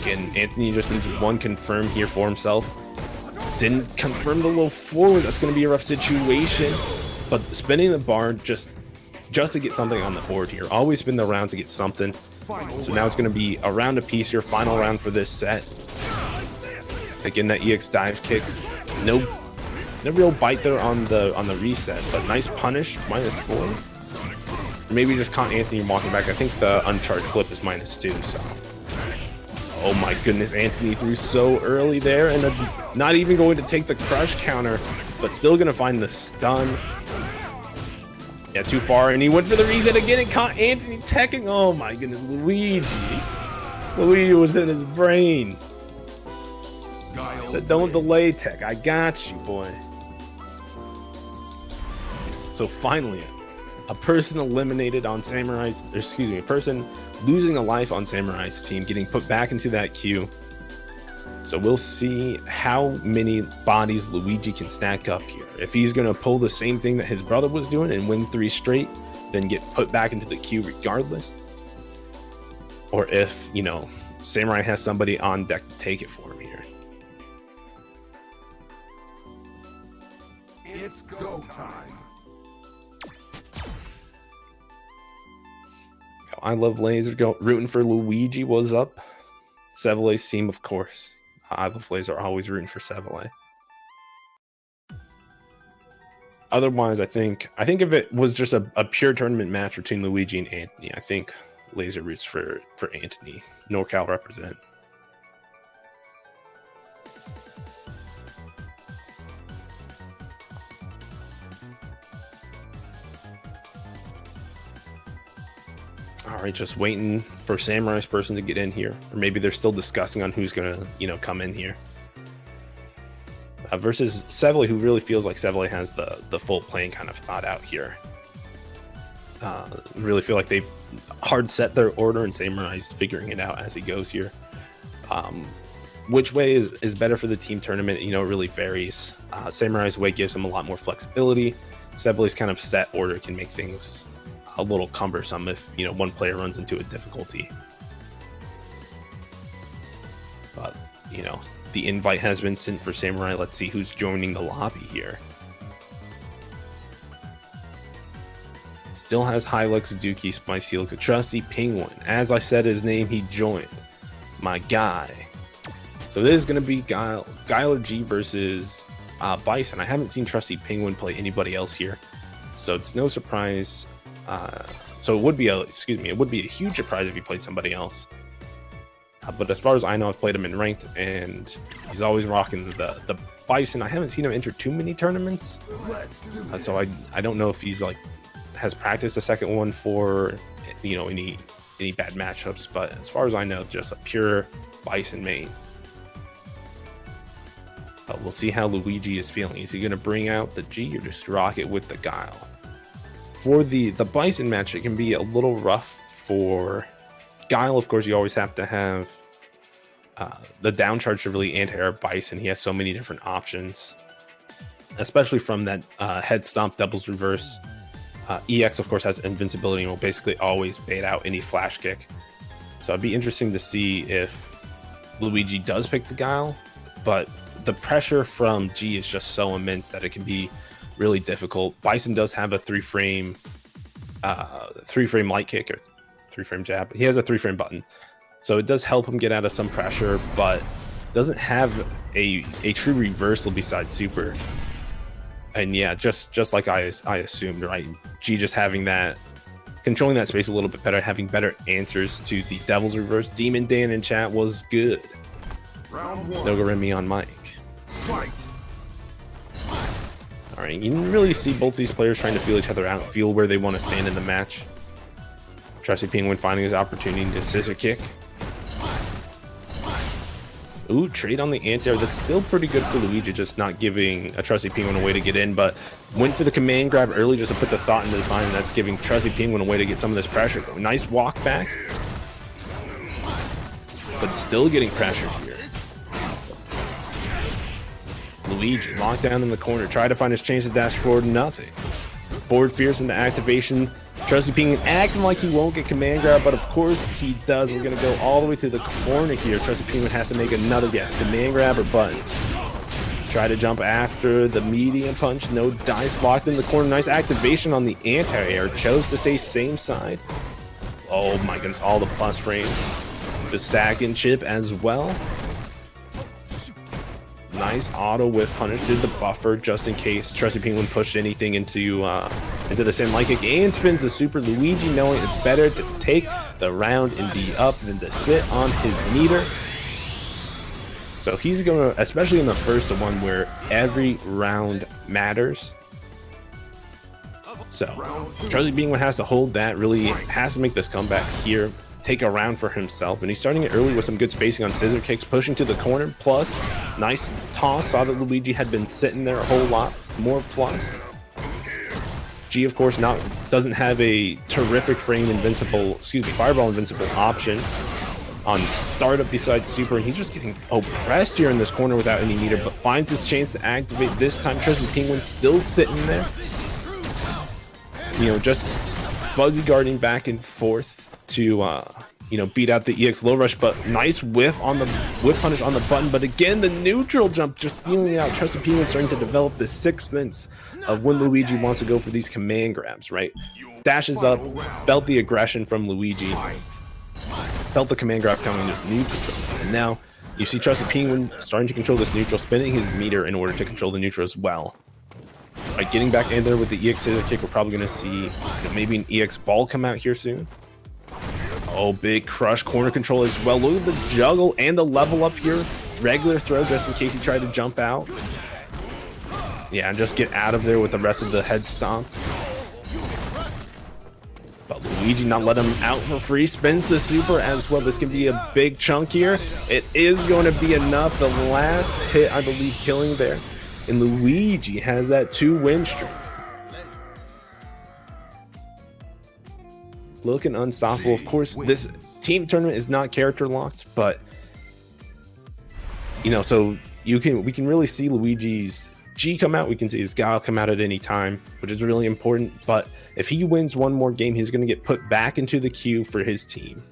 Again, Anthony just needs one confirm here for himself. Didn't confirm the low forward. That's going to be a rough situation. But spinning the bar just to get something on the board here. Always spin the round to get something. So now it's going to be a round apiece here, final round for this set. Again, that EX dive kick, no real bite there on the reset, but nice punish, -4. Or maybe just caught Anthony walking back. I think the uncharged flip is -2. So, oh my goodness, Anthony threw so early there, and not even going to take the crush counter, but still going to find the stun. Yeah, too far, and he went for the reset again and caught Anthony teching. Oh my goodness, Luigi was in his brain. Said, don't delay tech, I got you, boy. So finally, a person eliminated on Samurai's, a person losing a life on Samurai's team, getting put back into that queue. So we'll see how many bodies Luigi can stack up here. If he's going to pull the same thing that his brother was doing and win 3 straight, then get put back into the queue regardless. Or if, Samurai has somebody on deck to take it for him here. It's go time. I love Laser rooting for Luigi. Was up. ZLTB's team, of course. I love Laser, always rooting for ZLTB. Otherwise, I think if it was just a pure tournament match between Luigi and Anthony, I think Laser roots for Anthony. NorCal represent. All right, just waiting for Samurai's person to get in here, or maybe they're still discussing on who's gonna, come in here. Versus ZLTB, who really feels like ZLTB has the full plan kind of thought out here. Really feel like they've hard set their order, and Samurai's figuring it out as he goes here. Which way is better for the team tournament? You know, it really varies. Samurai's way gives him a lot more flexibility. SFV's kind of set order can make things a little cumbersome if, you know, one player runs into a difficulty. But, you know, the invite has been sent for Samurai. Let's see who's joining the lobby here. Still has Hilux, Dookie, Spicy, looks a trusty Penguin. As I said his name, he joined. My guy. So this is going to be Guiler G versus Bison. I haven't seen Trusty Penguin play anybody else here, so it's no surprise. So it would be a huge surprise if he played somebody else. But as far as I know, I've played him in ranked, and he's always rocking the Bison. I haven't seen him enter too many tournaments, so I don't know if he's like has practiced a second one for, you know, any bad matchups. But as far as I know, just a pure Bison main. But we'll see how Luigi is feeling. Is he going to bring out the G or just rock it with the Guile? For the Bison match, it can be a little rough for Guile. Of course, you always have to have the down charge to really anti-air Bison. He has so many different options, especially from that head stomp, doubles reverse. EX, of course, has invincibility and will basically always bait out any flash kick. So it'd be interesting to see if Luigi does pick the Guile, but the pressure from G is just so immense that it can be really difficult. Bison does have a three frame light kick or 3-frame jab. He has a 3-frame button, so it does help him get out of some pressure, but doesn't have a true reversal besides super. And yeah, just like I assumed, right? G just having that, controlling that space a little bit better, having better answers to the Devil's Reverse. Demon Dan in chat was good. Nogoremi on mic. Fight. All right, you can really see both these players trying to feel each other out, feel where they want to stand in the match. Trusty Penguin finding his opportunity to scissor kick. Ooh, trade on the anti-air. That's still pretty good for Luigi, just not giving a Trusty Penguin a way to get in, but went for the command grab early just to put the thought into his mind, and that's giving Trusty Penguin a way to get some of this pressure going. Nice walk back, but still getting pressured here. Luigi locked down in the corner, try to find his chance to dash forward, nothing. Forward fierce into activation. Trusty Penguin acting like he won't get command grab, but of course he does. We're going to go all the way to the corner here. Trusty Penguin has to make another guess. Command grab or button. Try to jump after the medium punch. No dice, locked in the corner. Nice activation on the anti-air. Chose to stay same side. Oh my goodness, all the plus frames. The stack and chip as well. Nice auto with punish. Did the buffer just in case Trusty Penguin pushed anything into the same light kick, and spins the super. Luigi knowing it's better to take the round and be up than to sit on his meter. So he's gonna, especially in the first one where every round matters. So Trusty Penguin has to hold that, really has to make this comeback here, take a round for himself, and he's starting it early with some good spacing on scissor kicks, pushing to the corner, plus nice toss. Saw that Luigi had been sitting there a whole lot more plus. G, of course, doesn't have a terrific fireball invincible option on startup besides super, and he's just getting oppressed here in this corner without any meter, but finds his chance to activate this time. Trusty Penguin still sitting there, you know, just fuzzy guarding back and forth to beat out the EX low rush, but nice whiff punish on the button. But again, the neutral jump just feeling out. Trusty Penguin starting to develop the sixth sense of when Luigi wants to go for these command grabs, right? Dashes up, felt the aggression from Luigi, felt the command grab coming, just neutral. And now you see Trusty Penguin starting to control this neutral, spinning his meter in order to control the neutral as well. Right, getting back in there with the EX scissor kick, we're probably going to see maybe an EX ball come out here soon. Oh, big crush, corner control as well. Look at the juggle and the level up here. Regular throw just in case he tried to jump out. Yeah, and just get out of there with the rest of the head stomp. But Luigi not let him out for free. Spins the super as well. This can be a big chunk here. It is going to be enough. The last hit, I believe, killing there. And Luigi has that 2-win streak. looking unstoppable. Of course, this team tournament is not character locked, but you know, so we can really see Luigi's G come out. We can see his Guile come out at any time, which is really important. But if he wins one more game, he's going to get put back into the queue for his team.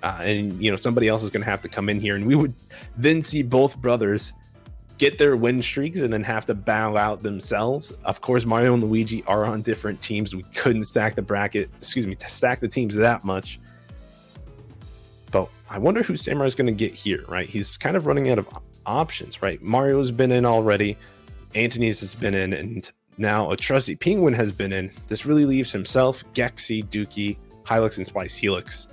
And, you know, somebody else is going to have to come in here. And we would then see both brothers get their win streaks and then have to bow out themselves. Of course, Mario and Luigi are on different teams. We couldn't stack the teams that much. But I wonder who Samurai's going to get here, right? He's kind of running out of options, right? Mario's been in already. Antony's has been in. And now a trusty Penguin has been in. This really leaves himself, Gexy, Dookie, Hylix, and Splice Helix.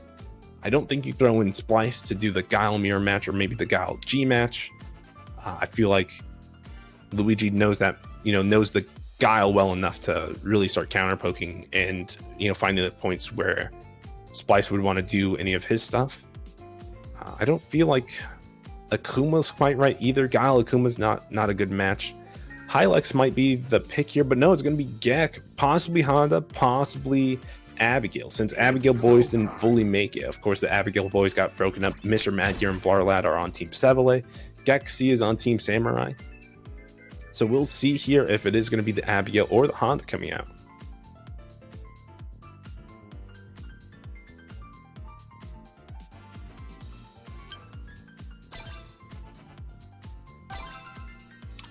I don't think you throw in Splice to do the Guile mirror match or maybe the Guile G match. I feel like Luigi knows that, you know, knows the Guile well enough to really start counter poking and, you know, finding the points where Splice would want to do any of his stuff. I don't feel like Akuma's quite right either. Guile Akuma's not a good match. Hylix might be the pick here, but no, it's going to be Gek, possibly Honda, possibly Abigail, since Abigail boys didn't fully make it. Of course, the Abigail boys got broken up. Mr. Madgear and Blarlad are on Team Sevele. Gexy is on Team Samurai. So we'll see here if it is going to be the Abigail or the Honda coming out.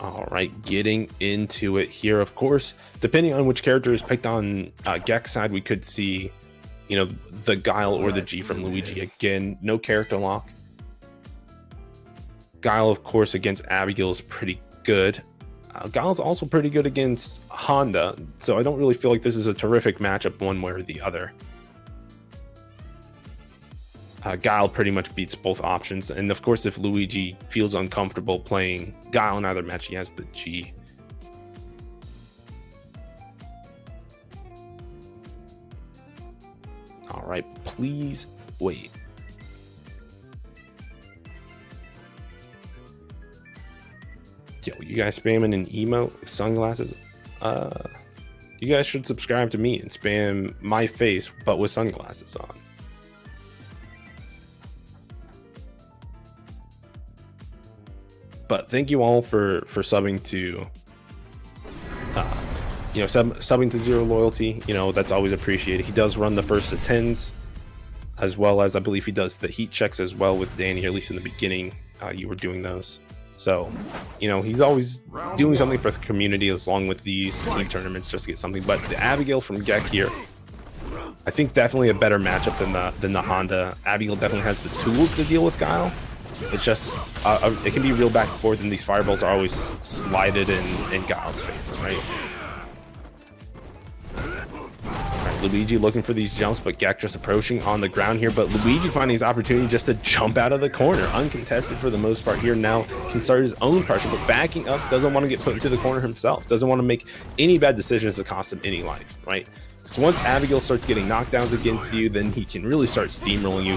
All right, getting into it here. Of course, depending on which character is picked on Gek's side, we could see, you know, the Guile or the G from Luigi. Again, no character lock. Guile, of course, against Abigail is pretty good. Guile's also pretty good against Honda, so I don't really feel like this is a terrific matchup one way or the other. Guile pretty much beats both options, and of course, if Luigi feels uncomfortable playing Guile in either match, he has the G. All right, please wait. Yo, you guys spamming an emote with sunglasses? You guys should subscribe to me and spam my face, but with sunglasses on. But thank you all for subbing to, you know, subbing to Zero Loyalty. You know, that's always appreciated. He does run the first to 10s, as well as I believe he does the heat checks as well with Danny, or at least in the beginning, you were doing those. So, you know, he's always doing something for the community along with these team tournaments just to get something. But the Abigail from Gek here, I think definitely a better matchup than the Honda. Abigail definitely has the tools to deal with Guile. It's just, it can be real back and forth, and these fireballs are always slided in Guile's favor, right? Luigi looking for these jumps, but Gek just approaching on the ground here. But Luigi finding his opportunity just to jump out of the corner, uncontested for the most part here. Now can start his own pressure, but backing up, doesn't want to get put into the corner himself. Doesn't want to make any bad decisions that cost him any life, right? So once Abigail starts getting knockdowns against you, then he can really start steamrolling you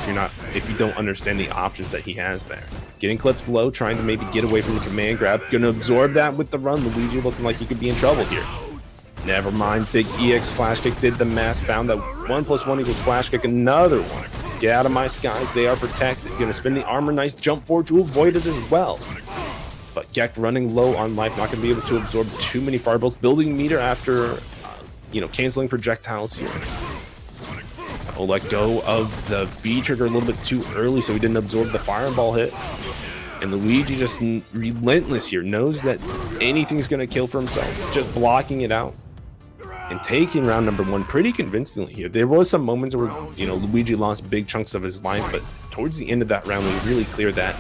if you don't understand the options that he has there. Getting clipped low, trying to maybe get away from the command grab, gonna absorb that with the run. Luigi looking like he could be in trouble here. Never mind, big EX flash kick did the math, found that 1 + 1 = flash kick, another one. Get out of my skies, they are protected. Gonna spin the armor, nice jump forward to avoid it as well. But Gek running low on life, not gonna be able to absorb too many fireballs, building meter after, you know, canceling projectiles here. Oh, let go of the V trigger a little bit too early, so he didn't absorb the fireball hit. And Luigi just relentless here, knows that anything's gonna kill for himself, just blocking it out. And taking round number 1 pretty convincingly here. There was some moments where, you know, Luigi lost big chunks of his life, but towards the end of that round, we really cleared that.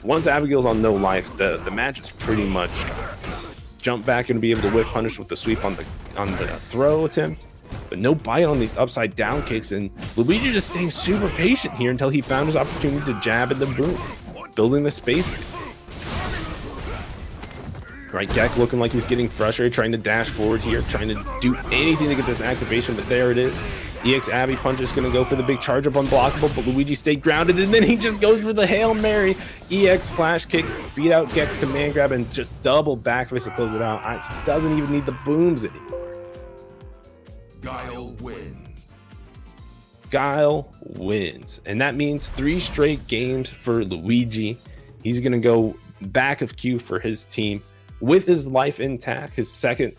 Once Abigail's on no life, the match is pretty much jump back and be able to whip punish with the sweep on the throw attempt, but no bite on these upside down kicks. And Luigi just staying super patient here until he found his opportunity to jab at the boom, building the space. Right, Gek looking like he's getting frustrated, trying to dash forward here, trying to do anything to get this activation, but there it is. EX Abby punch is going to go for the big charge up unblockable, but Luigi stayed grounded, and then he just goes for the Hail Mary. EX flash kick, beat out Gek's command grab, and just double backface to close it out. He doesn't even need the booms anymore. Guile wins. Guile wins. And that means 3 straight games for Luigi. He's going to go back of Q for his team with his life intact, his 2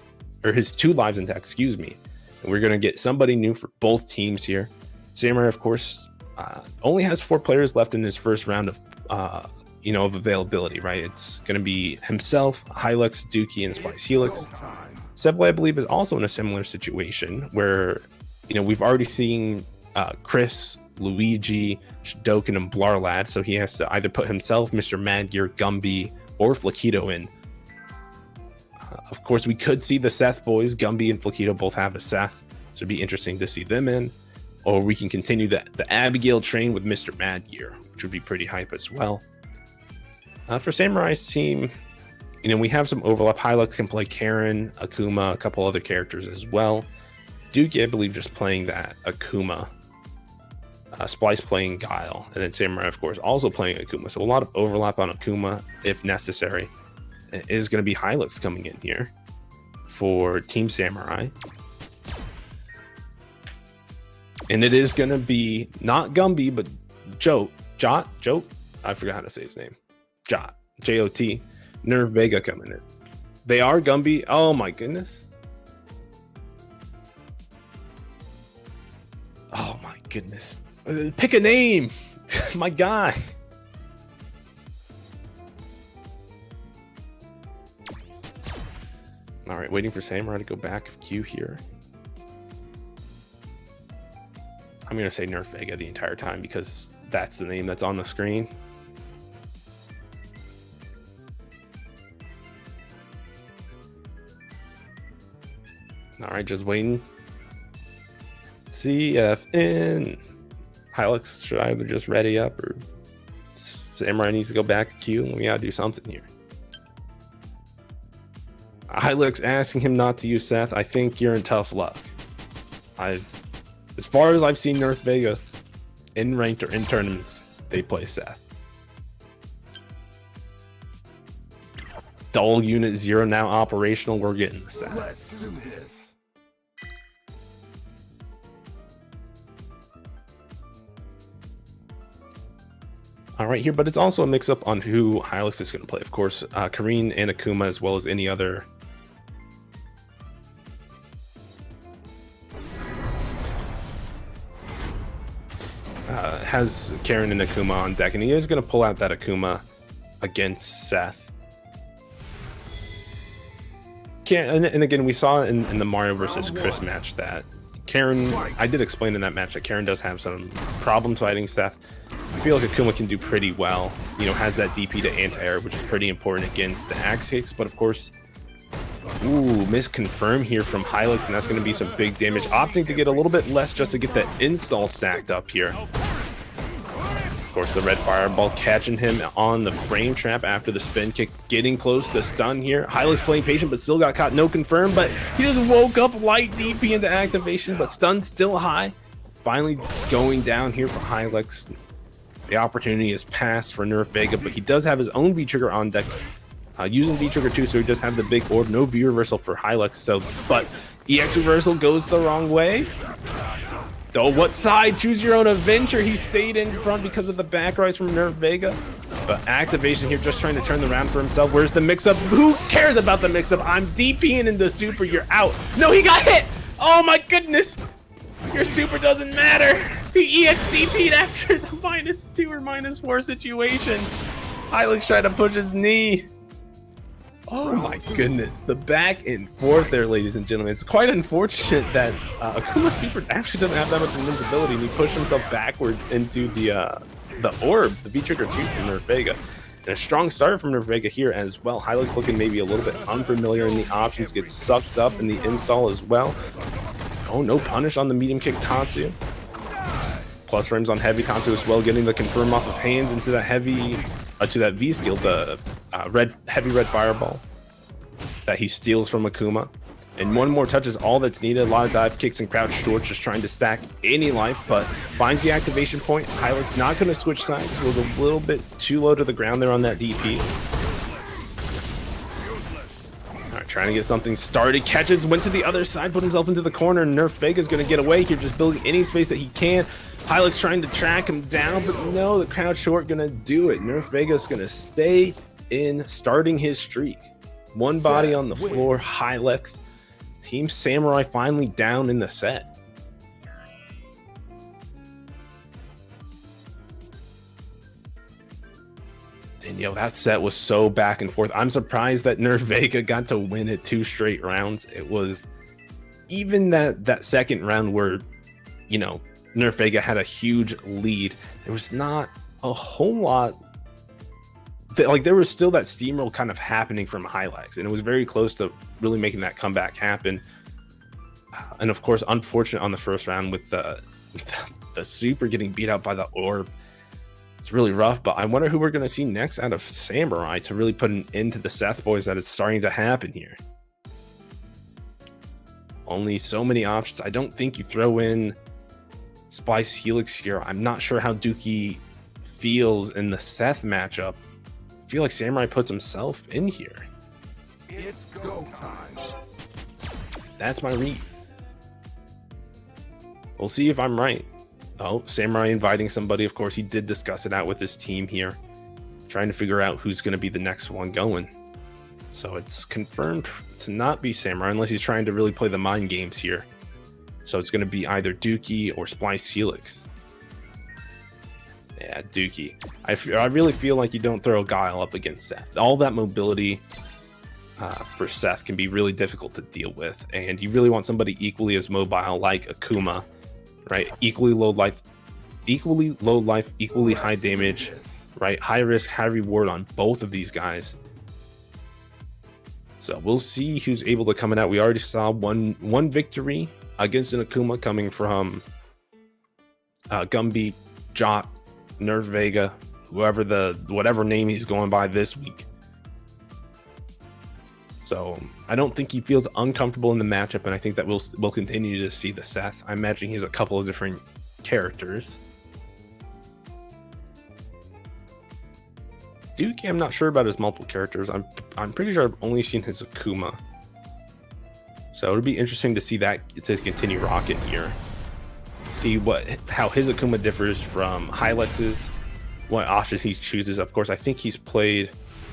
lives intact, excuse me. And we're going to get somebody new for both teams here. Samurai, of course, only has 4 players left in his first round of of availability, right? It's going to be himself, Hylux, Dookie, and Spice Helix. SFV, I believe, is also in a similar situation where, we've already seen Chris, Luigi, Doken, and Blarlad, so he has to either put himself, Mr. Madgear, Gumby, or Flaquito in. Of course, we could see the Seth boys. Gumby and Flaquito both have a Seth, so it'd be interesting to see them in. Or we can continue the Abigail train with Mr. Madgear, which would be pretty hype as well. For Samurai's team, we have some overlap. Hylux can play Karen, Akuma, a couple other characters as well. Dookie, I believe, just playing that Akuma. Splice playing Guile, and then Samurai, of course, also playing Akuma. So a lot of overlap on Akuma if necessary. It is going to be Hylux coming in here for Team Samurai. And it is going to be not Gumby, but Jot, I forgot how to say his name. Jot, J-O-T, Nerve Vega coming in. They are Gumby. Oh my goodness. Oh my goodness. Pick a name. My guy. All right, waiting for Samurai to go back of Q here. I'm going to say Nerf Vega the entire time because that's the name that's on the screen. All right, just waiting. CFN. Hylux should either just ready up or Samurai needs to go back Q and we got to do something here. Hylux asking him not to use Seth. I think you're in tough luck. As far as I've seen Nerf Vega in ranked or in tournaments, they play Seth. Dull Unit 0 now operational. We're getting the Seth. Let's do this. All right here, but it's also a mix-up on who Hylux is going to play. Of course, Kareen and Akuma, as well as any other has Karen and Akuma on deck, and he is going to pull out that Akuma against Seth. And again, we saw in the Mario versus Chris match that Karen, I did explain in that match that Karen does have some problems fighting Seth. I feel like Akuma can do pretty well, has that DP to anti-air, which is pretty important against the axe kicks, but of course, misconfirm here from Hylux, and that's going to be some big damage, opting to get a little bit less just to get that install stacked up here. Of course, the red fireball catching him on the frame trap after the spin kick, getting close to stun here. Hylux playing patient, but still got caught, no confirm, but he just woke up light DP into activation, but stun still high. Finally going down here for Hylux. The opportunity is passed for Nerf Vega, but he does have his own V-Trigger on deck. Using V-Trigger too, so he does have the big orb. No V-Reversal for Hylux, but EX Reversal goes the wrong way. So what side? Choose your own adventure. He stayed in front because of the back rise from Nerf Vega. But activation here, just trying to turn the round for himself. Where's the mix-up? Who cares about the mix-up? I'm DPing into super. You're out. No, he got hit. Oh my goodness. Your super doesn't matter. He EX DP'd after the -2 or -4 situation. Hylux tried to push his knee. Oh my goodness. The back and forth there, ladies and gentlemen. It's quite unfortunate that Akuma Super actually doesn't have that much invincibility, and he pushed himself backwards into the orb, the V-Trigger 2 from Nerf Vega. And a strong start from Nerf Vega here as well. Hylux looking maybe a little bit unfamiliar in the options, gets sucked up in the install as well. Oh, no punish on the medium kick Tatsu. Plus frames on heavy Tatsu as well, getting the confirm off of hands into that heavy, to that V skill, the heavy red fireball that he steals from Akuma. And one more touch is all that's needed. A lot of dive kicks and crouch shorts, just trying to stack any life, but finds the activation point. Hylux not going to switch sides, was a little bit too low to the ground there on that DP. All right, trying to get something started. Catches, went to the other side, put himself into the corner. Nerf Vega's going to get away here, just building any space that he can. Hylix trying to track him down, but no, the crowd short going to do it. Nerf Vega's going to stay in, starting his streak. One body on the floor, Hylix. Team Samurai finally down in the set. And that set was so back and forth. I'm surprised that Nerf Vega got to win it 2 straight rounds. It was even that second round where, Nerf Vega had a huge lead. There was not a whole lot. There was still that steamroll kind of happening from Hylix, and it was very close to really making that comeback happen. And of course, unfortunate on the first round with the super getting beat out by the orb. It's really rough, but I wonder who we're going to see next out of Samurai to really put an end to the Seth boys that is starting to happen here. Only so many options. I don't think you throw in Splice Helix here. I'm not sure how Dookie feels in the Seth matchup. I feel like Samurai puts himself in here. It's go time. That's my read. We'll see if I'm right. Oh, Samurai inviting somebody. Of course, he did discuss it out with his team here, trying to figure out who's going to be the next one going. So it's confirmed to not be Samurai unless he's trying to really play the mind games here. So it's going to be either Dookie or Splice Helix. Yeah, Dookie. I really feel like you don't throw Guile up against Seth. All that mobility for Seth can be really difficult to deal with, and you really want somebody equally as mobile like Akuma. Right, equally low life, equally high damage, right? High risk, high reward on both of these guys. So we'll see who's able to come out. We already saw one victory against an Akuma coming from Gumby, Jot, Nerf Vega, whatever name he's going by this week. So I don't think he feels uncomfortable in the matchup, and I think that we'll continue to see the Seth. I imagine he's a couple of different characters. Dookie, I'm not sure about his multiple characters. I'm pretty sure I've only seen his Akuma. So it'll be interesting to see that to continue rocking here. See how his Akuma differs from Hylix's, what options he chooses. Of course, I think he's played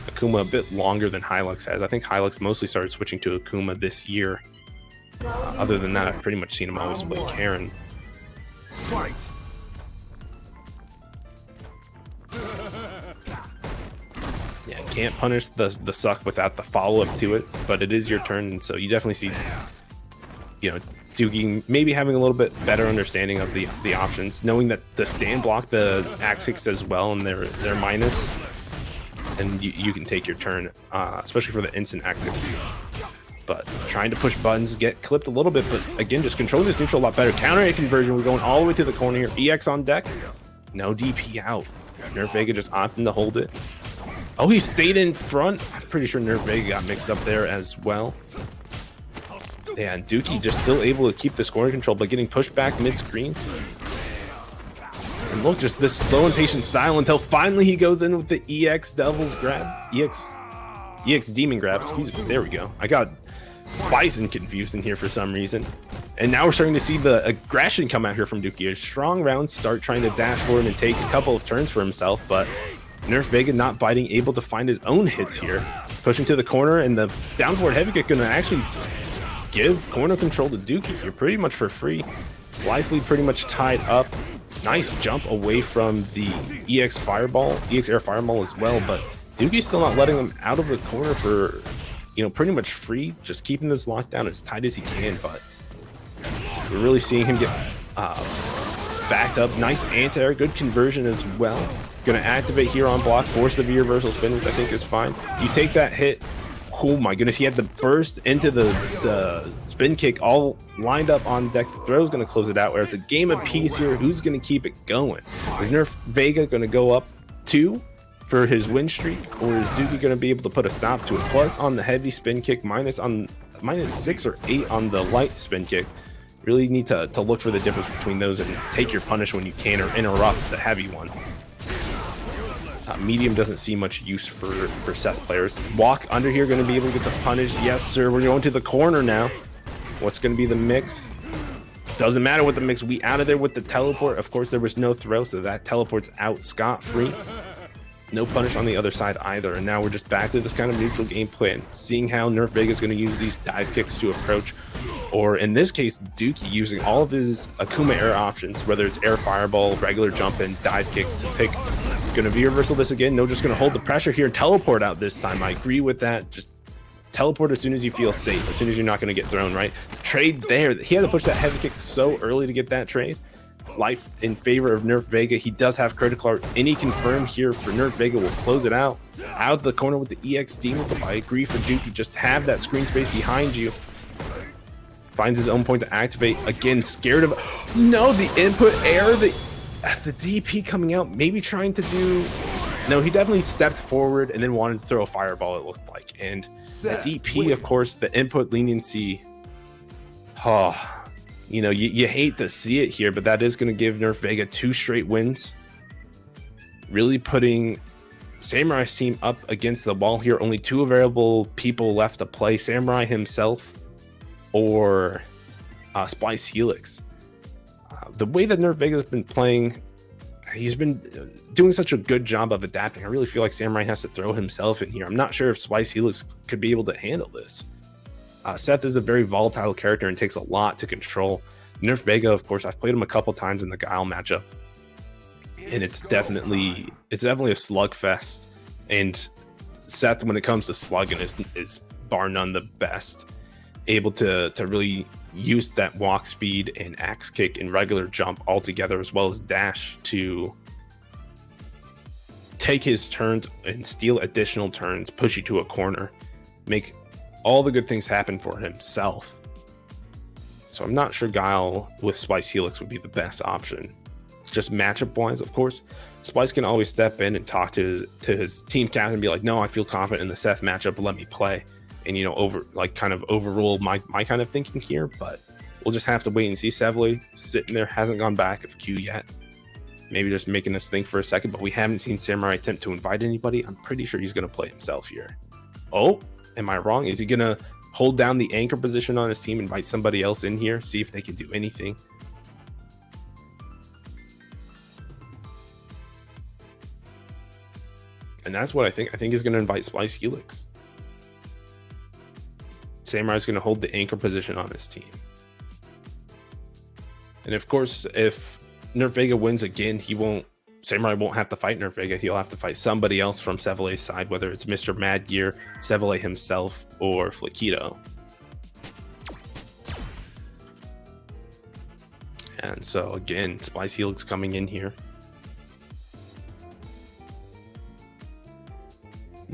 Akuma a bit longer than Hylix has. I think Hylix mostly started switching to Akuma this year. Other than that, I've pretty much seen him always play Karen. Fight. Yeah, can't punish the suck without the follow-up to it, but it is your turn, and so you definitely see, Dookie maybe having a little bit better understanding of the options, knowing that the stand block the axe kicks as well, and they're minus. And you can take your turn, especially for the instant exits. But trying to push buttons, get clipped a little bit, but again, just controlling this neutral a lot better. Counter A conversion, we're going all the way to the corner here. EX on deck, no DP out. Nerf Vega just opting to hold it. Oh, he stayed in front. I'm pretty sure Nerf Vega got mixed up there as well. Yeah, and Dookie just still able to keep the scoring control, but getting pushed back mid-screen. And look, just this slow and patient style until finally he goes in with the EX Devil's grab. EX Demon grab, excuse me. There we go. I got Bison confused in here for some reason. And now we're starting to see the aggression come out here from Dookie. A strong round start, trying to dash forward and take a couple of turns for himself, but Nerf Vega not biting, able to find his own hits here. Pushing to the corner, and the down forward heavy kick going to actually give corner control to Dookie here pretty much for free. Life lead pretty much tied up. Nice jump away from the EX Air Fireball as well, but Dookie's still not letting him out of the corner for, pretty much free, just keeping this lockdown as tight as he can, but we're really seeing him get backed up. Nice anti-air, good conversion as well. Going to activate here on block, force the V-reversal spin, which I think is fine. You take that hit. Oh my goodness, he had the burst into the spin kick all lined up on deck. The throw is going to close it out, where it's a game of peace here. Who's going to keep it going? Is Nerf Vega going to go up 2 for his win streak, or is Dookie going to be able to put a stop to it? Plus on the heavy spin kick, minus 6 or 8 on the light spin kick. Really need to look for the difference between those and take your punish when you can, or interrupt the heavy one. medium doesn't see much use for Seth players. Walk under here, going to be able to get the punish. Yes, sir. We're going to the corner now. What's going to be the mix? Doesn't matter what the mix. We out of there with the teleport. Of course, there was no throw, so that teleport's out scot-free. No punish on the other side either. And now we're just back to this kind of neutral game plan. Seeing how Nerf Vega is going to use these dive kicks to approach. Or in this case, Dookie using all of his Akuma air options, whether it's air fireball, regular jump in, dive kick to pick. Going to be reversal this again. No, just going to hold the pressure here and teleport out this time. I agree with that. Just teleport as soon as you feel safe, as soon as you're not going to get thrown, right? Trade there. He had to push that heavy kick so early to get that trade. Life in favor of Nerf Vega. He does have critical art. Any confirm here for Nerf Vega will close it out. Out the corner with the EX Demon Flip. I agree for Dookie. Just have that screen space behind you. Finds his own point to activate. Again, scared of... No, the input air. The DP coming out. Maybe trying to do... No, he definitely stepped forward and then wanted to throw a fireball, it looked like. And the DP, of course, the input leniency. Oh, you know, you hate to see it here, but that is going to give Nerf Vega 2 straight wins. Really putting Samurai's team up against the wall here. Only 2 available people left to play. Samurai himself or Splice Helix. The way that Nerf Vega has been playing, he's been doing such a good job of adapting. I really feel like Samurai has to throw himself in here. I'm not sure if Splice Helix could be able to handle this. Seth is a very volatile character and takes a lot to control. Nerf Vega, of course, I've played him a couple times in the Guile matchup, and it's definitely a slugfest. And Seth, when it comes to slugging, is bar none the best. Able to really use that walk speed and axe kick and regular jump all together, as well as dash to take his turns and steal additional turns, push you to a corner, make all the good things happen for himself. So I'm not sure Guile with Splice Helix would be the best option. Just matchup wise, of course, Splice can always step in and talk to his team captain and be like, no, I feel confident in the Seth matchup, let me play. And, you know, overrule my kind of thinking here, but we'll just have to wait and see. Sevely sitting there, hasn't gone back of Q yet. Maybe just making us think for a second, but we haven't seen Samurai attempt to invite anybody. I'm pretty sure he's going to play himself here. Oh, am I wrong? Is he going to hold down the anchor position on his team, invite somebody else in here, see if they can do anything? And that's what I think. I think he's going to invite Splice Helix. Samurai's going to hold the anchor position on his team. And of course, if Nerf Vega wins again, Samurai won't have to fight Nerf Vega. He'll have to fight somebody else from Sevele's side, whether it's Mr. Mad Gear, Sevele himself, or Flaquito. And so again, Splice Helix coming in here.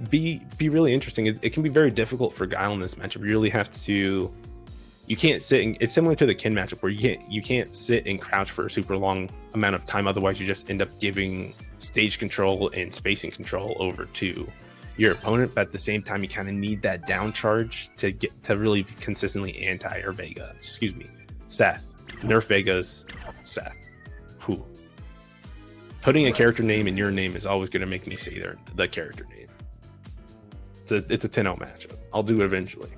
Be really interesting. It can be very difficult for Guile in this matchup. You really have to. You can't sit. It's similar to the Kin matchup where you can't sit and crouch for a super long amount of time. Otherwise, you just end up giving stage control and spacing control over to your opponent. But at the same time, you kind of need that down charge to get to really consistently anti-Air Vega. Excuse me, Seth. Nerf Vega's Seth. Who? Putting a character name in your name is always going to make me say the character name. It's a 10-0 matchup. I'll do it eventually.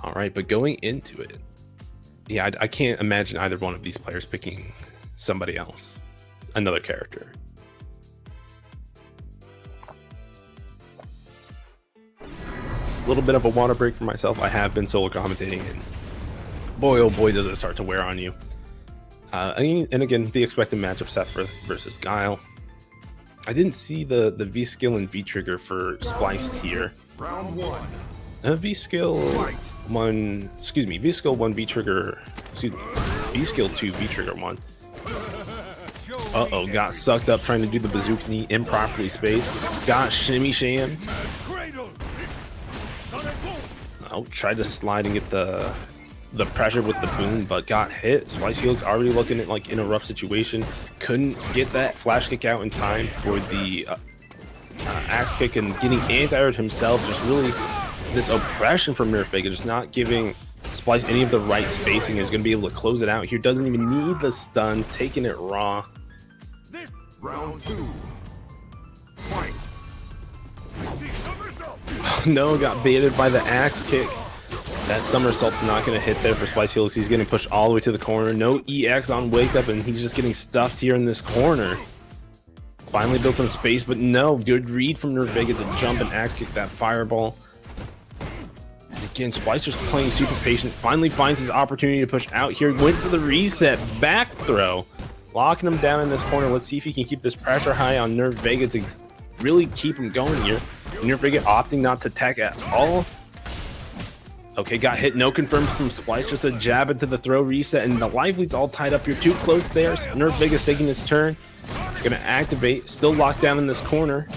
All right, but going into it, yeah, I can't imagine either one of these players picking somebody else, another character. A little bit of a water break for myself. I have been solo commentating, and boy, oh boy, does it start to wear on you. And again, the expected matchup, Seth versus Guile. I didn't see the V skill and V trigger for Spliced here. Round 1. V skill 1, excuse me, V skill 1, V trigger, excuse me, V skill 2, V trigger 1. Uh-oh, got sucked up trying to do the bazooka knee, improperly spaced. Got shimmy sham. Oh, tried to slide and get the pressure with the boom, but got hit. Splice Helix already looking at like in a rough situation. Couldn't get that flash kick out in time for the axe kick, and getting anti-aired himself. Just really this oppression from Nerf Vega, just not giving Splice any of the right spacing, is going to be able to close it out here. Doesn't even need the stun, taking it raw. Round 2. Fight. I see somersault. No, got baited by the axe kick. That somersault's not going to hit there for Spice Helix. He's getting pushed all the way to the corner. No EX on Wake Up, and he's just getting stuffed here in this corner. Finally built some space, but no. Good read from Nerf Vega to jump and axe kick that fireball. And again, Spice just playing super patient. Finally finds his opportunity to push out here. Went for the reset. Back throw. Locking him down in this corner. Let's see if he can keep this pressure high on Nerf Vega to really keep him going here. Nerf Vega opting not to tech at all. Okay, got hit. No confirms from Splice. Just a jab into the throw reset, and the life lead's all tied up. You're too close there. Nerf Vega's taking his turn. Gonna activate. Still locked down in this corner.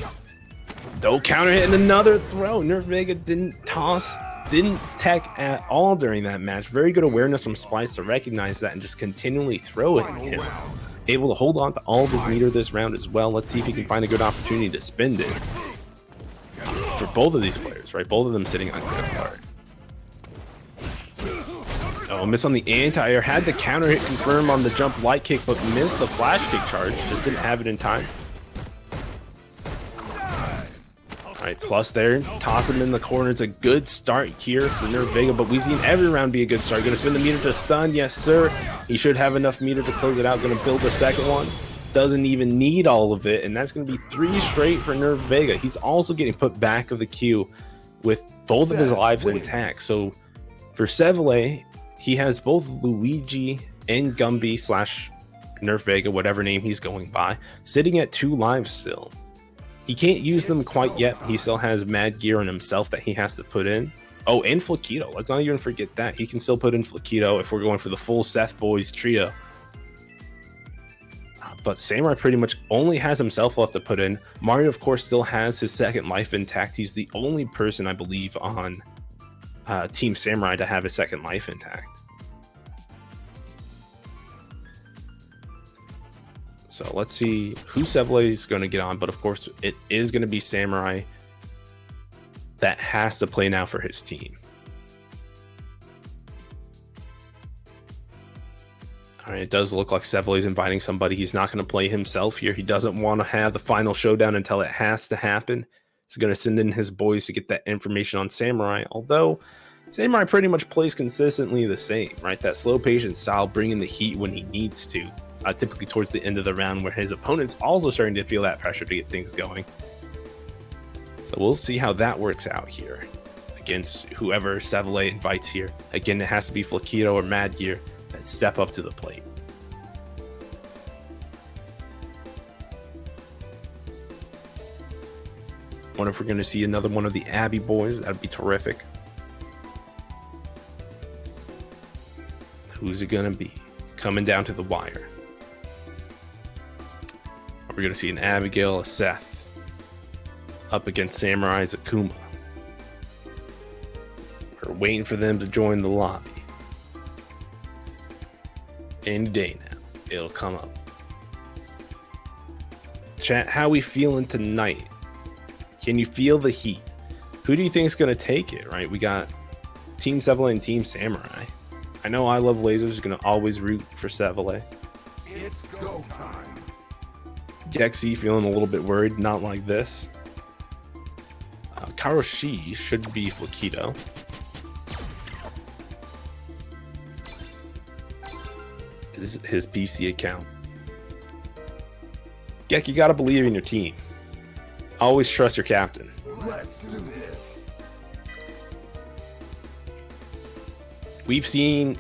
Though counter hit and another throw. Nerf Vega didn't toss, didn't tech at all during that match. Very good awareness from Splice to recognize that and just continually throw it at him. Able to hold on to all of his meter this round as well. Let's see if he can find a good opportunity to spend it. For both of these players, right? Both of them sitting on good card. Oh, miss on the anti-air. Had the counter hit confirm on the jump light kick, but missed the flash kick charge. Just didn't have it in time. Alright, plus there. Toss him in the corner. It's a good start here for Nerf Vega, but we've seen every round be a good start. Gonna spin the meter to stun. Yes, sir. He should have enough meter to close it out. Gonna build the second one. Doesn't even need all of it, and that's gonna be 3 straight for Nerf Vega. He's also getting put back of the queue with both of his lives intact. So for Sevele, he has both Luigi and Gumby / Nerf Vega, whatever name he's going by, sitting at 2 lives still. He can't use them quite yet. He still has Mad Gear on himself that he has to put in. Oh, and Flaquito. Let's not even forget that. He can still put in Flaquito if we're going for the full Seth Boys trio. But Samurai pretty much only has himself left to put in. Mario, of course, still has his second life intact. He's the only person, I believe, on Team Samurai to have his second life intact. So let's see who Sevele is going to get on, but of course it is going to be Samurai that has to play now for his team. All right, it does look like Sevele is inviting somebody. He's not going to play himself here. He doesn't want to have the final showdown until it has to happen. He's going to send in his boys to get that information on Samurai, although Samurai pretty much plays consistently the same, right? That slow patient style, bringing the heat when he needs to, typically towards the end of the round where his opponent's also starting to feel that pressure to get things going. So we'll see how that works out here against whoever Sevele invites here. Again, it has to be Flaquito or Mad Gear that step up to the plate. Wonder if we're going to see another one of the Abby boys. That'd be terrific. Who's it going to be? Coming down to the wire. We're going to see an Abigail, a Seth, up against Samurai's Akuma. We're waiting for them to join the lobby. Any day now, it'll come up. Chat, how we feeling tonight? Can you feel the heat? Who do you think is going to take it, right? We got Team Sevele and Team Samurai. I know I Love Lasers is going to always root for Sevele. It's go time. Gexy feeling a little bit worried, not like this. Karoshi should be Flaquito. His PC account. Gek, you gotta believe in your team. Always trust your captain. Let's do this. We've seen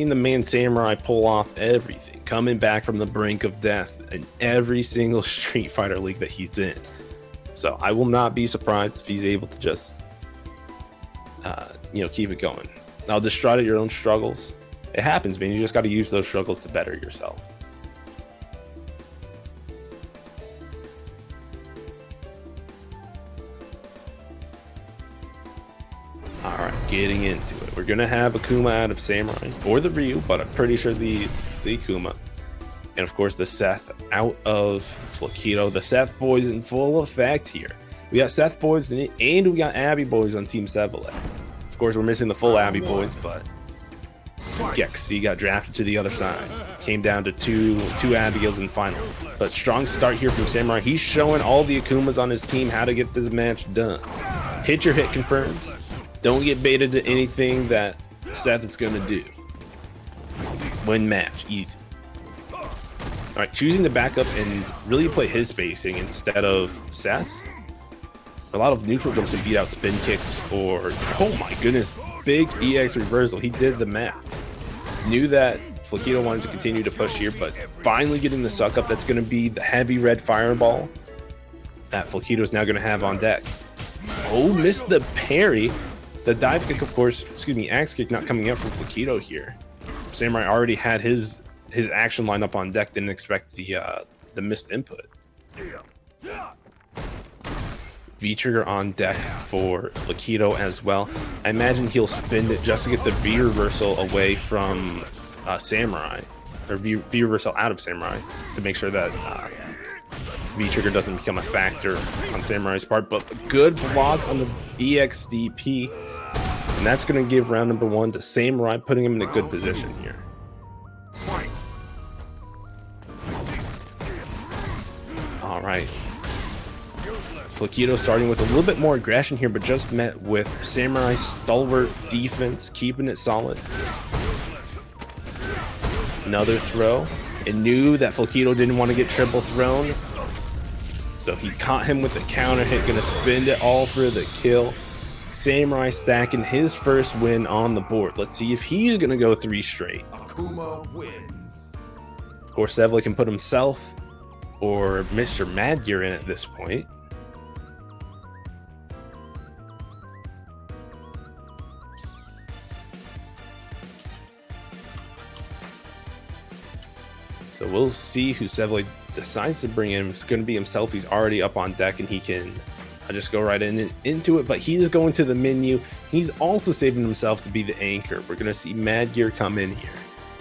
the man Samurai pull off everything, coming back from the brink of death in every single Street Fighter league that he's in. So I will not be surprised if he's able to just, keep it going. Now, distraught at your own struggles. It happens, man. You just got to use those struggles to better yourself. Alright, getting into it. We're going to have Akuma out of Samurai, or the Ryu, but I'm pretty sure the Akuma. And of course the Seth out of Flaquito. The Seth boys in full effect here. We got Seth boys and we got Abby boys on Team Sevele. Of course we're missing the full Abby boys, but Gexy got drafted to the other side. Came down to two Abigails in final. But strong start here from Samurai. He's showing all the Akumas on his team how to get this match done. Hit your hit confirms. Don't get baited to anything that Seth is going to do. Win match, easy. Alright, choosing to back up and really play his spacing instead of Seth. A lot of neutral jumps and beat out spin kicks, or, oh my goodness, big EX reversal. He did the math. Knew that Flaquito wanted to continue to push here, but finally getting the suck up. That's going to be the heavy red fireball that Flaquito is now going to have on deck. Oh, missed the parry. The dive kick, of course, axe kick not coming out from Flaquito here. Samurai already had his action line up on deck, didn't expect the missed input. V-trigger on deck for Flaquito as well. I imagine he'll spin it just to get the V-reversal away from Samurai, or V-reversal out of Samurai, to make sure that V-trigger doesn't become a factor on Samurai's part. But good block on the EXDP, and that's going to give round number 1 to Samurai, putting him in a good position here. All right. Flaquito starting with a little bit more aggression here, but just met with Samurai's stalwart defense, keeping it solid. Another throw. And knew that Flaquito didn't want to get triple thrown. So he caught him with the counter hit, gonna spin it all for the kill. Samurai stacking his first win on the board. Let's see if he's gonna go 3 straight. Akuma wins. Of course, Sevilla can put himself or Mr. Madgear in at this point. So we'll see who Sevilla decides to bring in. It's going to be himself. He's already up on deck and he can just go right into it. But he's going to the menu. He's also saving himself to be the anchor. We're going to see Madgear come in here,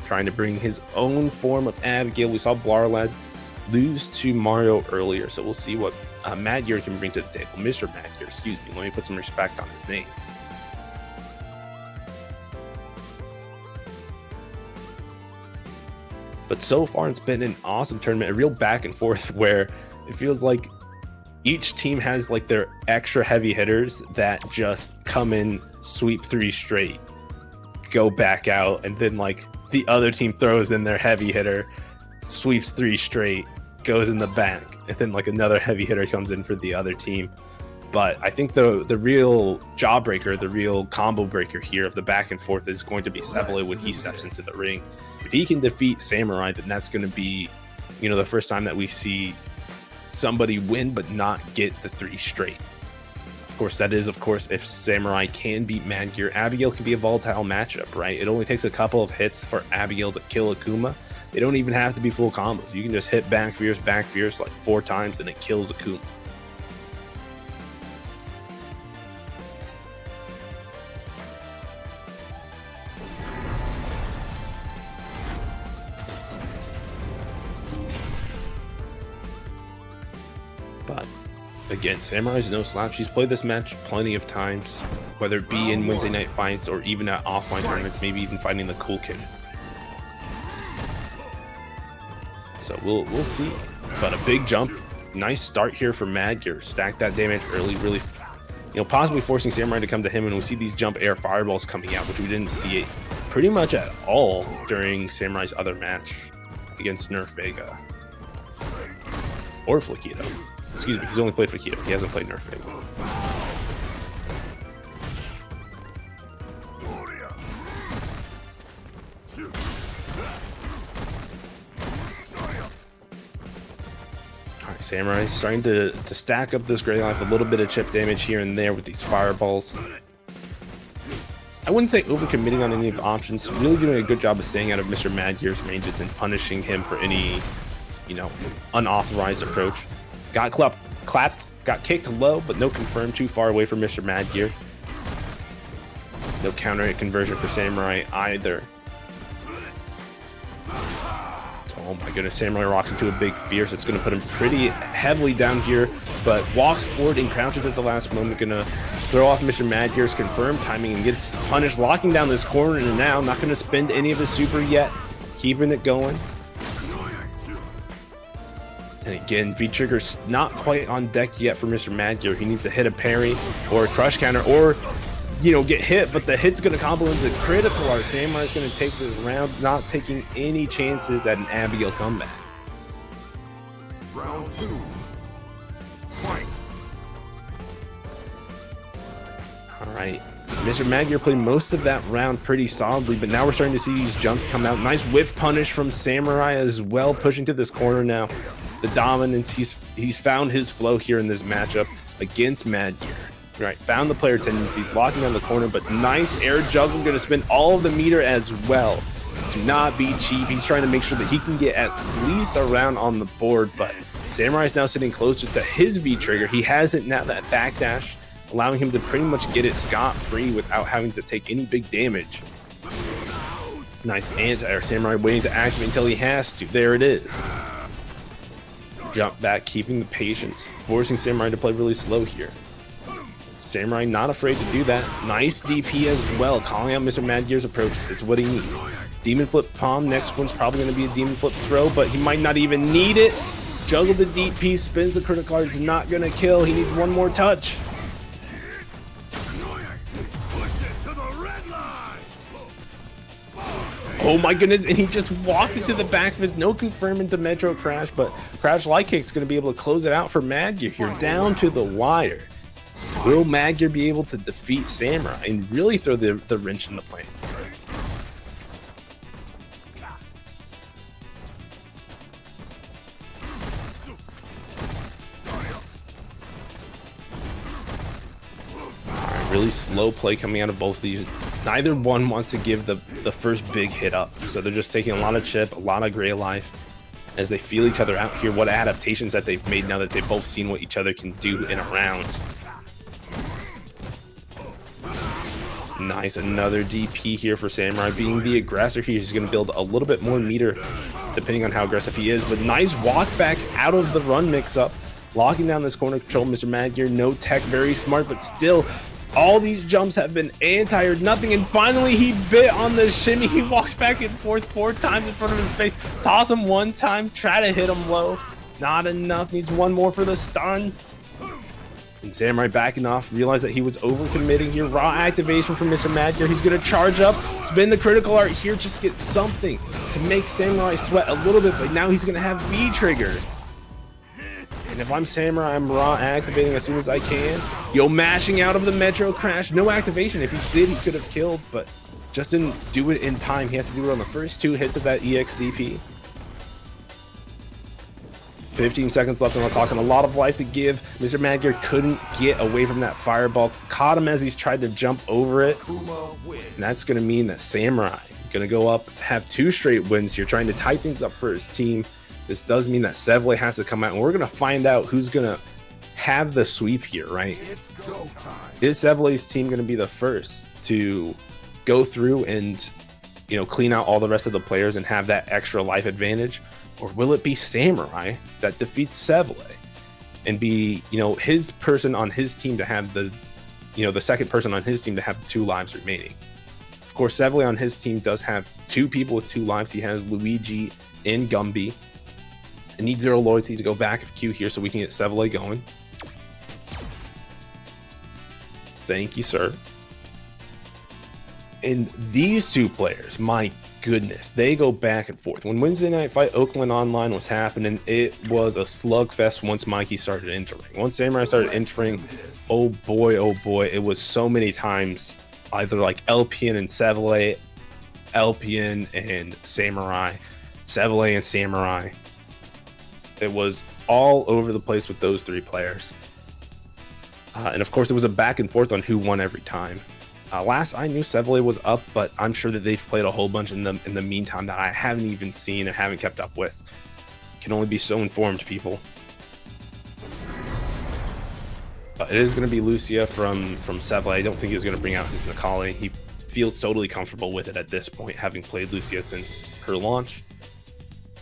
trying to bring his own form of Abigail. We saw Blarlad lose to Mario earlier. So we'll see what Madgear can bring to the table. Mr. Madgear, excuse me. Let me put some respect on his name. But so far, it's been an awesome tournament, a real back and forth where it feels like each team has like their extra heavy hitters that just come in, sweep 3 straight, go back out, and then like the other team throws in their heavy hitter, sweeps 3 straight, goes in the back, and then like another heavy hitter comes in for the other team. But I think the real jawbreaker, the real combo breaker here of the back and forth is going to be Sevilla when he steps into the ring. If he can defeat Samurai, then that's going to be, you know, the first time that we see somebody win but not get the 3 straight. Of course, that is, if Samurai can beat Madgear. Abigail can be a volatile matchup, right? It only takes a couple of hits for Abigail to kill Akuma. They don't even have to be full combos. You can just hit back fierce like 4 times and it kills Akuma. But again, Samurai's no slouch. She's played this match plenty of times, whether it be in Wednesday night fights or even at offline tournaments, maybe even fighting the Cool Kid. So we'll see. But a big jump, nice start here for Madgear. Stack that damage early, really, possibly forcing Samurai to come to him, and we see these jump air fireballs coming out, which we didn't see it pretty much at all during Samurai's other match against Nerf Vega or Flaquito. Excuse me, he's only played Flaquito. He hasn't played Nerf Vega. Alright, Samurai's starting to stack up this Grey Life, a little bit of chip damage here and there with these fireballs. I wouldn't say overcommitting on any of the options, really doing a good job of staying out of Mr. Madgear's ranges and punishing him for any, unauthorized approach. Got got kicked low, but no confirm, too far away from Mr. Madgear. No counter hit conversion for Samurai either. Oh my goodness, Samurai rocks into a big fierce. It's going to put him pretty heavily down here, but walks forward and crouches at the last moment. Going to Throw off Mr. Mad Gear is confirmed. Timing and gets punished, locking down this corner, and now not going to spend any of his super yet. Keeping it going. And again, V-Trigger's not quite on deck yet for Mr. Mad Gear. He needs to hit a parry or a crush counter or, you know, get hit, but the hit's going to combo into the critical art. Samurai's going to take this round, not taking any chances at an Abigail comeback. Round 2. Fight. All right. Mr. Mad Gear played most of that round pretty solidly, but now we're starting to see these jumps come out. Nice whiff punish from Samurai as well, pushing to this corner now. The dominance, he's found his flow here in this matchup against Mad Gear. Right, found the player tendencies, locking down the corner, but nice air juggle, going to spend all of the meter as well. Do not be cheap. He's trying to make sure that he can get at least a round on the board, but Samurai's now sitting closer to his V-Trigger. He hasn't now that backdash, allowing him to pretty much get it scot-free without having to take any big damage. Nice anti-air. Samurai waiting to activate until he has to. There it is. Jump back, keeping the patience, forcing Samurai to play really slow here. Samurai not afraid to do that. Nice DP as well, calling out Mr. Mad Gear's approaches. It's what he needs. Demon Flip Palm, next one's probably going to be a Demon Flip Throw, but he might not even need it. Juggle the DP, spins the critical card, it's not going to kill. He needs one more touch. Oh my goodness, and he just walks into the back of his, no confirm into Metro Crash, but Crash Light Kick's going to be able to close it out for Mad Gear here, down to the wire. Will Mad Gear be able to defeat Samurai and really throw the wrench in the plane? Alright, really slow play coming out of both of these. Neither one wants to give the first big hit up, so they're just taking a lot of chip, a lot of gray life as they feel each other out here. What adaptations that they've made now that they've both seen what each other can do in a round. Nice, another DP here for Samurai. Being the aggressor here, he's going to build a little bit more meter depending on how aggressive he is. But nice walk back out of the run mix-up. Locking down this corner control, Mr. Mad Gear. No tech, very smart, but still, all these jumps have been anti-aired, nothing. And finally, he bit on the shimmy. He walks back and forth 4 times in front of his face. Toss him 1 time, try to hit him low. Not enough, needs 1 more for the stun. And Samurai backing off, realized that he was overcommitting here. Raw activation from Mr. Mad Gear. He's going to charge up, spin the critical art here, just get something to make Samurai sweat a little bit, but now he's going to have V-Trigger. And if I'm Samurai, I'm raw activating as soon as I can. Yo, mashing out of the Metro Crash. No activation. If he did, he could have killed, but just didn't do it in time. He has to do it on the first 2 hits of that EXDP. 15 seconds left on the clock and a lot of life to give. Mr. Mad Gear couldn't get away from that fireball. Caught him as he's tried to jump over it. And that's going to mean that Samurai going to go up, have 2 straight wins here, trying to tie things up for his team. This does mean that Sevle has to come out, and we're going to find out who's going to have the sweep here, right? Is Sevle's team going to be the first to go through and, you know, clean out all the rest of the players and have that extra life advantage? Or will it be Samurai that defeats Sevle and be, you know, his person on his team to have the, you know, the second person on his team to have 2 lives remaining? Of course, Sevle on his team does have 2 people with 2 lives. He has Luigi and Gumby. I need 0 loyalty to go back of Q here so we can get Sevle going. Thank you, sir. And these 2 players, my goodness, they go back and forth. When Wednesday Night Fight Oakland Online was happening, it was a slugfest once Mikey started entering. Once Samurai started entering, oh boy, it was so many times either like LPN and Sevle, LPN and Samurai, Sevle and Samurai. It was all over the place with those 3 players. And of course, it was a back and forth on who won every time. Last I knew, Sevle was up, but I'm sure that they've played a whole bunch in the meantime that I haven't even seen and haven't kept up with. Can only be so informed, people. It is going to be Lucia from Sevle. I don't think he's going to bring out his Nakali. He feels totally comfortable with it at this point, having played Lucia since her launch.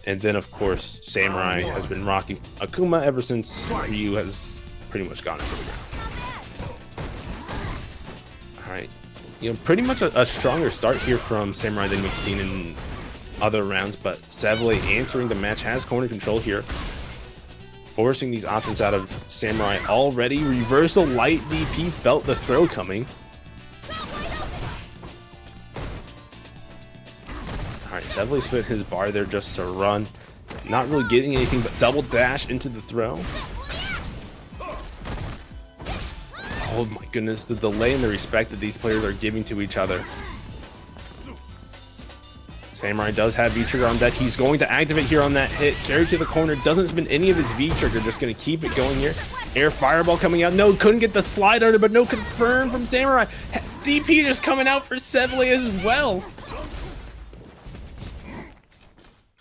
And then, of course, Samurai has been rocking Akuma ever since Ryu has pretty much gone into the ground. All right, you know, pretty much a stronger start here from Samurai than we've seen in other rounds, but Seville answering the match, has corner control here, forcing these options out of Samurai already. Reversal light DP, felt the throw coming. All right, Seville's put his bar there just to run, not really getting anything but double dash into the throw. Oh my goodness, the delay and the respect that these players are giving to each other. Samurai does have V-Trigger on deck. He's going to activate here on that hit. Carry to the corner. Doesn't spend any of his V-Trigger. Just going to keep it going here. Air Fireball coming out. No, couldn't get the slide under, but no confirm from Samurai. DP just coming out for Seville as well.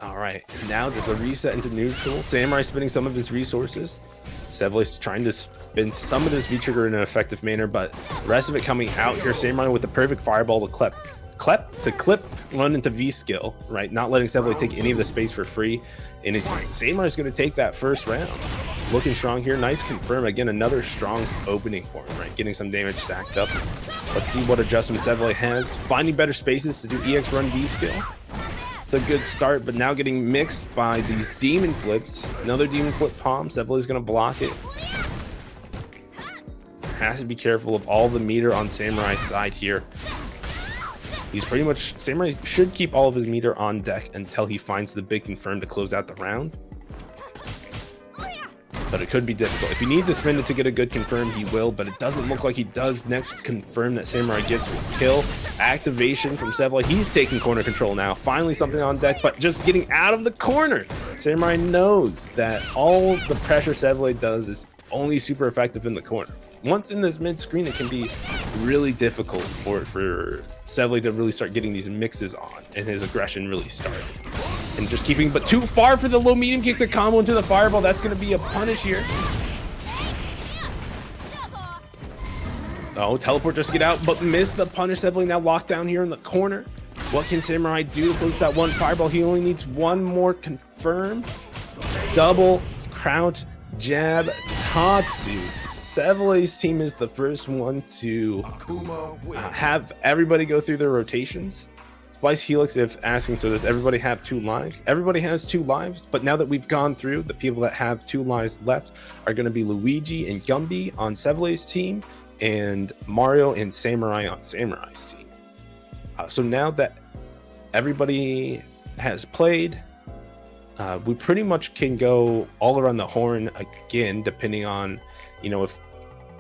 All right, now just a reset into neutral. Samurai spending some of his resources. Seville's trying to spend some of this V-Trigger in an effective manner, but the rest of it coming out here. Samurai with the perfect Fireball to clip, run into V-skill, right? Not letting Seville take any of the space for free. And Samurai is going to take that first round. Looking strong here. Nice confirm. Again, another strong opening for him, right? Getting some damage stacked up. Let's see what adjustment Seville has. Finding better spaces to do EX run V-skill. It's a good start, but now getting mixed by these demon flips. Another demon flip palm. Seville is going to block it. Has to be careful of all the meter on Samurai's side here. He's pretty much, Samurai should keep all of his meter on deck until he finds the big confirm to close out the round. But it could be difficult. If he needs to spend it to get a good confirm, he will, but it doesn't look like he does. Next confirm that Samurai gets will kill. Activation from Seville. He's taking corner control now. Finally something on deck, but just getting out of the corner. Samurai knows that all the pressure Seville does is only super effective in the corner. Once in this mid screen, it can be really difficult for Seville to really start getting these mixes on and his aggression really start. And just keeping, but too far for the low medium kick to combo into the Fireball. That's going to be a punish here. Oh, teleport just to get out, but missed the punish. Seville now locked down here in the corner. What can Samurai do to close that one Fireball? He only needs one more confirm. Double crouch jab Tatsu. Seville's team is the first one to have everybody go through their rotations. Splice Helix, if asking, so does everybody have 2 lives? Everybody has 2 lives, but now that we've gone through, the people that have 2 lives left are going to be Luigi and Gumby on Seville's team, and Mario and Samurai on Samurai's team. So now that everybody has played, we pretty much can go all around the horn again, depending on, you know, if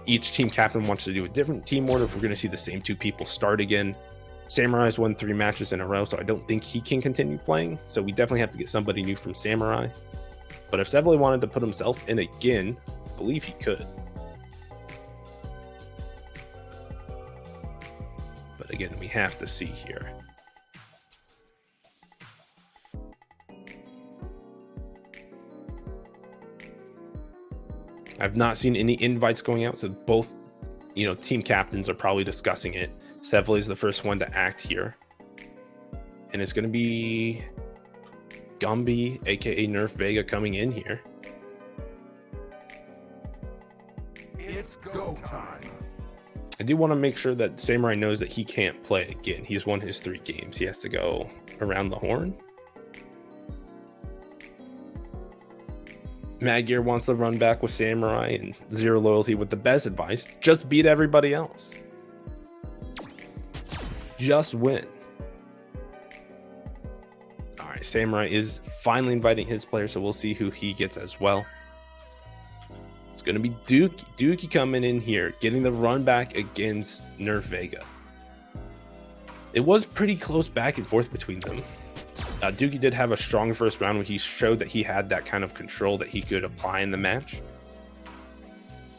each team captain wants to do a different team order, if we're going to see the same 2 people start again. Samurai's won 3 matches in a row, so I don't think he can continue playing. So we definitely have to get somebody new from Samurai. But if Seville wanted to put himself in again, I believe he could. But again, we have to see here. I've not seen any invites going out, so both, you know, team captains are probably discussing it. Seville is the first one to act here. And it's going to be Gumby, aka Nerf Vega, coming in here. It's go time. I do want to make sure that Samurai knows that he can't play again. He's won his 3 games. He has to go around the horn. Mad Gear wants to run back with Samurai, and Zero Loyalty with the best advice: just beat everybody else. Just win. All right, Samurai is finally inviting his player, so we'll see who he gets as well. It's going to be Dookie. Dookie coming in here, getting the run back against Nerf Vega. It was pretty close back and forth between them. Dookie did have a strong first round when he showed that he had that kind of control that he could apply in the match.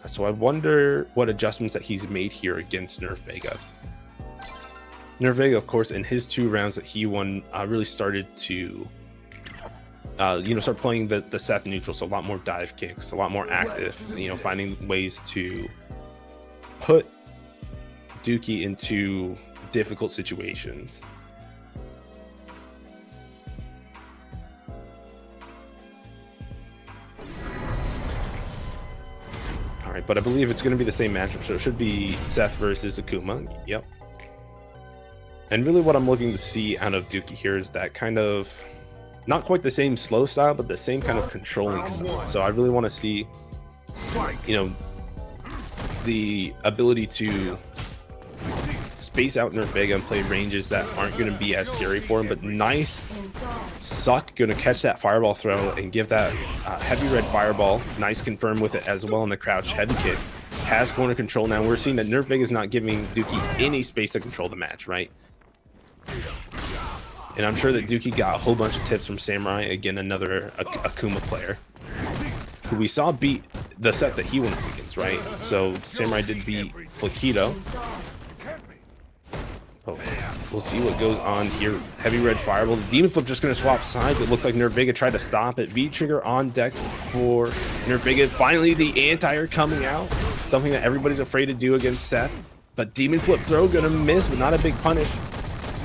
So I wonder what adjustments that he's made here against Nerf Vega. Nerf Vega, of course, in his 2 rounds that he won, really started to, start playing the Seth neutral, so a lot more dive kicks, a lot more active, finding ways to put Dookie into difficult situations. All right, but I believe it's going to be the same matchup, so it should be Seth versus Akuma. Yep. And really what I'm looking to see out of Dookie here is that kind of, not quite the same slow style, but the same kind of controlling style. So I really want to see, you know, the ability to space out Nerf Vega and play ranges that aren't going to be as scary for him, but nice Suck going to catch that fireball throw and give that heavy red fireball. Nice confirm with it as well in the crouch heavy kick. Has corner control now. We're seeing that Nerf Vega is not giving Dookie any space to control the match, right? And I'm sure that Dookie got a whole bunch of tips from Samurai, again, another Akuma player, who we saw beat the set that he went up against, right? So Samurai did beat Flaquito. Oh, we'll see what goes on here. Heavy red fireball. The Demon Flip just going to swap sides. It looks like Nerf Vega tried to stop it. V-Trigger on deck for Nerf Vega. Finally, the anti-air coming out. Something that everybody's afraid to do against Seth. But Demon Flip throw going to miss, but not a big punish.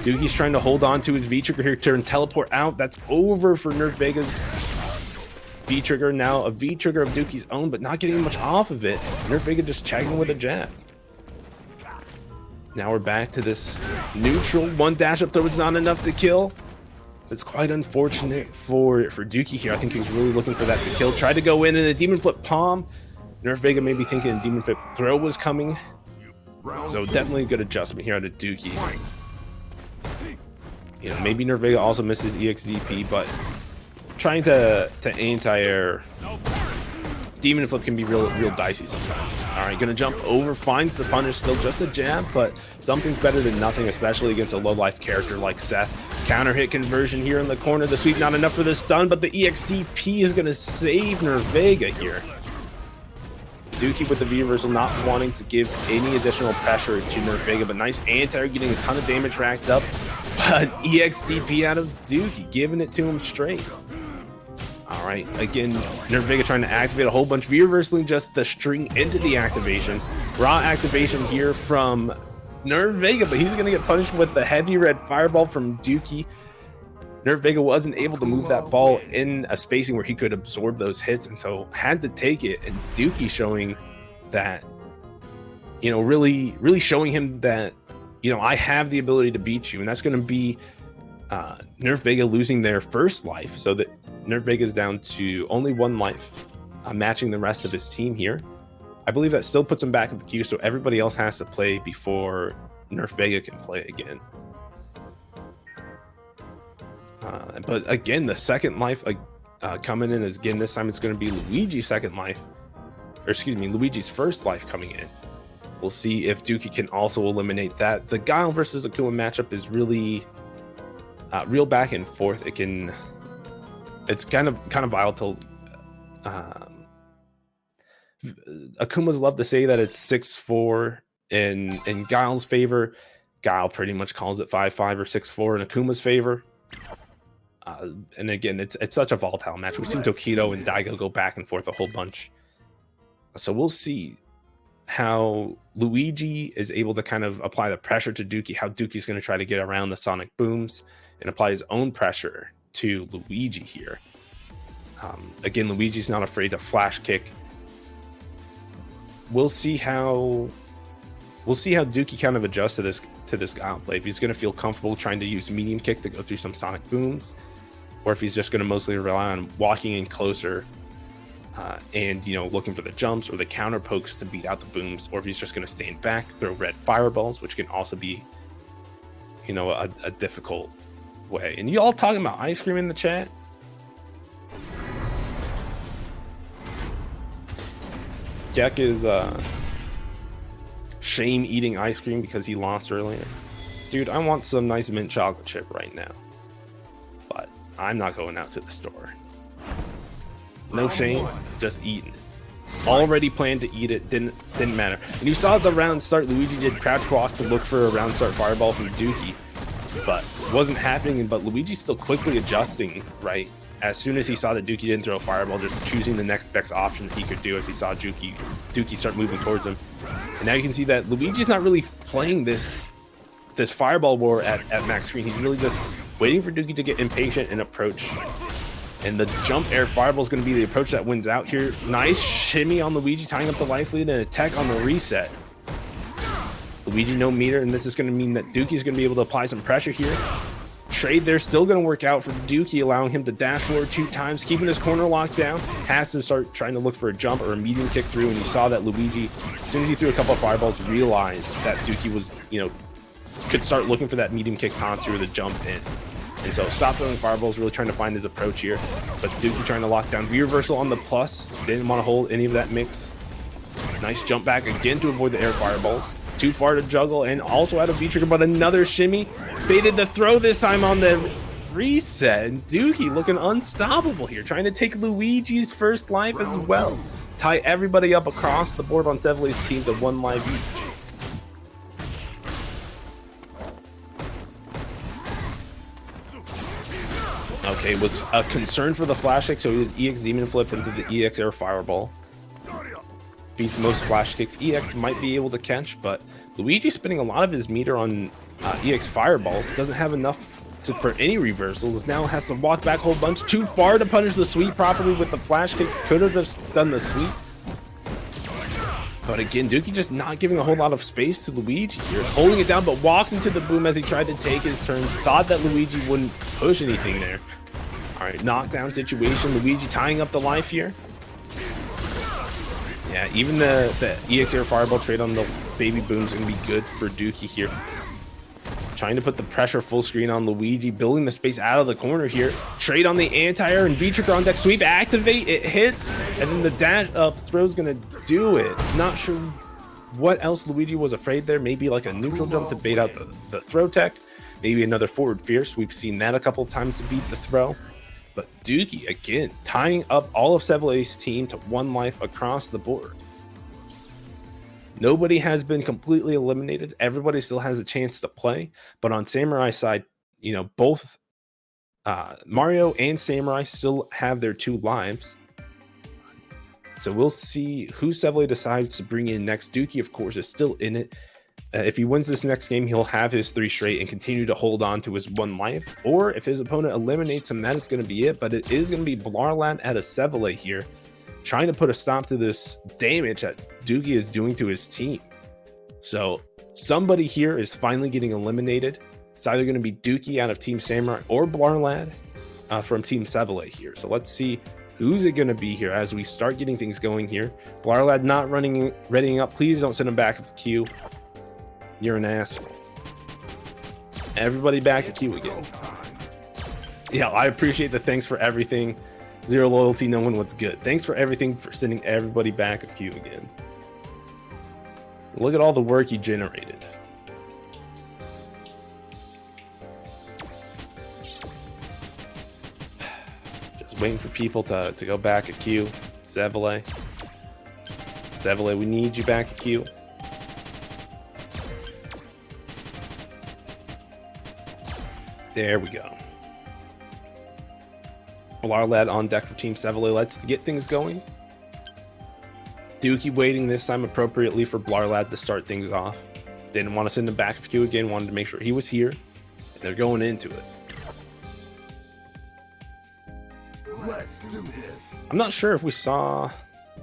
Dookie's trying to hold on to his V-Trigger here, turn teleport out. That's over for Nerf Vega's V-Trigger. Now a V-Trigger of Dookie's own, but not getting much off of it. Nerf Vega just checking with a jab. Now we're back to this neutral. One dash up throw is not enough to kill. It's quite unfortunate for Dookie here. I think he was really looking for that to kill. Tried to go in and a Demon Flip palm. Nerf Vega may be thinking Demon Flip throw was coming. So definitely a good adjustment here out of Dookie. You know, maybe Nerf Vega also misses EXDP, but trying to anti-air Demon Flip can be real dicey sometimes. All right, gonna jump over, finds the punish, still just a jab, but something's better than nothing, especially against a low-life character like Seth. Counter hit conversion here in the corner. The sweep not enough for the stun, but the EXDP is gonna save Nerf Vega here. Dookie with the V-reversal, not wanting to give any additional pressure to Nerf Vega, but nice anti-air, getting a ton of damage racked up. But EXDP out of Dookie, giving it to him straight. All right, again, Nerf Vega trying to activate a whole bunch, V-reversing just the string into the activation. Raw activation here from Nerf Vega, but he's going to get punished with the heavy red fireball from Dookie. Nerf Vega wasn't able to move that ball in a spacing where he could absorb those hits, and so had to take it. And Dookie showing that, you know, really showing him that, you know, I have the ability to beat you, and that's going to be Nerf Vega losing their first life, so that Nerf Vega is down to only one life, matching the rest of his team here. I believe that still puts him back in the queue, so everybody else has to play before Nerf Vega can play again. But again, the second life coming in is, again, this time it's going to be Luigi's second life, or excuse me, Luigi's first life coming in. We'll see if Dookie can also eliminate that. The Guile versus Akuma matchup is really real back and forth. It's kind of volatile. Akuma's love to say that it's 6-4 in Guile's favor. Guile pretty much calls it 5-5 or 6-4 in Akuma's favor. And again, it's such a volatile match. We've seen Tokido and Daigo go back and forth a whole bunch. So we'll see how Luigi is able to kind of apply the pressure to Dookie, how Dookie's going to try to get around the sonic booms and apply his own pressure to Luigi here. Again, Luigi's not afraid to flash kick. We'll see how Dookie kind of adjusts to this Guile play. If he's going to feel comfortable trying to use medium kick to go through some sonic booms, or if he's just going to mostly rely on walking in closer and, you know, looking for the jumps or the counter pokes to beat out the booms, or if he's just going to stand back, throw red fireballs, which can also be, you know, a difficult way. And you all talking about ice cream in the chat? Jack is shame eating ice cream because he lost earlier. Dude, I want some nice mint chocolate chip right now, but I'm not going out to the store. No shame, just eating. Already planned to eat it, didn't matter. And you saw the round start, Luigi did crouch walk to look for a round start fireball from Dookie, but it wasn't happening. But Luigi's still quickly adjusting, right? As soon as he saw that Dookie didn't throw a fireball, just choosing the next best option that he could do as he saw Dookie start moving towards him. And now you can see that Luigi's not really playing this fireball war at max screen. He's really just waiting for Dookie to get impatient and approach. And the jump air fireball is going to be the approach that wins out here. Nice shimmy on Luigi, tying up the life lead, and a tech on the reset. Luigi no meter, and this is going to mean that Dookie is going to be able to apply some pressure here. Trade there still going to work out for Dookie, allowing him to dash forward 2 times, keeping his corner locked down. Has to start trying to look for a jump or a medium kick through, and you saw that Luigi, as soon as he threw a couple of fireballs, realized that Dookie was, could start looking for that medium kick taunt through the jump in. And so stop throwing fireballs, really trying to find his approach here. But Dookie trying to lock down V-reversal on the plus. Didn't want to hold any of that mix. Nice jump back again to avoid the air fireballs. Too far to juggle, and also out of V-trigger, but another shimmy. Baited the throw this time on the reset. And Dookie looking unstoppable here, trying to take Luigi's first life as well. Tie everybody up across the board on Seville's team to 1 life each. Okay, was a concern for the flash kick, so he did EX Demon Flip into the EX Air Fireball. Beats most flash kicks. EX might be able to catch, but Luigi spending a lot of his meter on EX Fireballs. Doesn't have enough for any reversals. Now has to walk back a whole bunch. Too far to punish the sweep properly with the flash kick. Could have just done the sweep. But again, Dookie just not giving a whole lot of space to Luigi here. Holding it down, but walks into the boom as he tried to take his turn. Thought that Luigi wouldn't push anything there. Alright, knockdown situation. Luigi tying up the life here. Yeah, even the EX Air Fireball trade on the baby boom is going to be good for Dookie here. Trying to put the pressure full screen on Luigi, building the space out of the corner here. Trade on the anti-air and V-trigger on deck. Sweep, activate, it hits, and then the dash up throw's going to do it. Not sure what else Luigi was afraid there. Maybe like a neutral jump to bait out the throw tech. Maybe another forward fierce. We've seen that a couple of times to beat the throw. But Dookie, again, tying up all of Seville's team to 1 life across the board. Nobody has been completely eliminated. Everybody still has a chance to play. But on Samurai's side, both Mario and Samurai still have their 2 lives. So we'll see who Seville decides to bring in next. Dookie, of course, is still in it. If he wins this next game, he'll have his 3 straight and continue to hold on to his 1 life. Or if his opponent eliminates him, that is going to be it. But it is going to be Blarlad out of Seville here, trying to put a stop to this damage that Dookie is doing to his team. So somebody here is finally getting eliminated. It's either going to be Dookie out of Team Samurai or Blarlad from Team Seville here. So let's see who's it going to be here as we start getting things going here. Blarlad not readying up. Please don't send him back at the queue. You're an asshole. Everybody back at queue again. Yeah, I appreciate the thanks for everything. 0 loyalty, no one what's good. Thanks for everything, for sending everybody back at queue again. Look at all the work you generated. Just waiting for people to go back at queue. Seville, we need you back at queue. There we go. Blarlad on deck for Team Seville. Let's get things going. Dookie waiting this time appropriately for Blarlad to start things off. Didn't want to send him back for queue again. Wanted to make sure he was here. And they're going into it. Let's do this. I'm not sure if we saw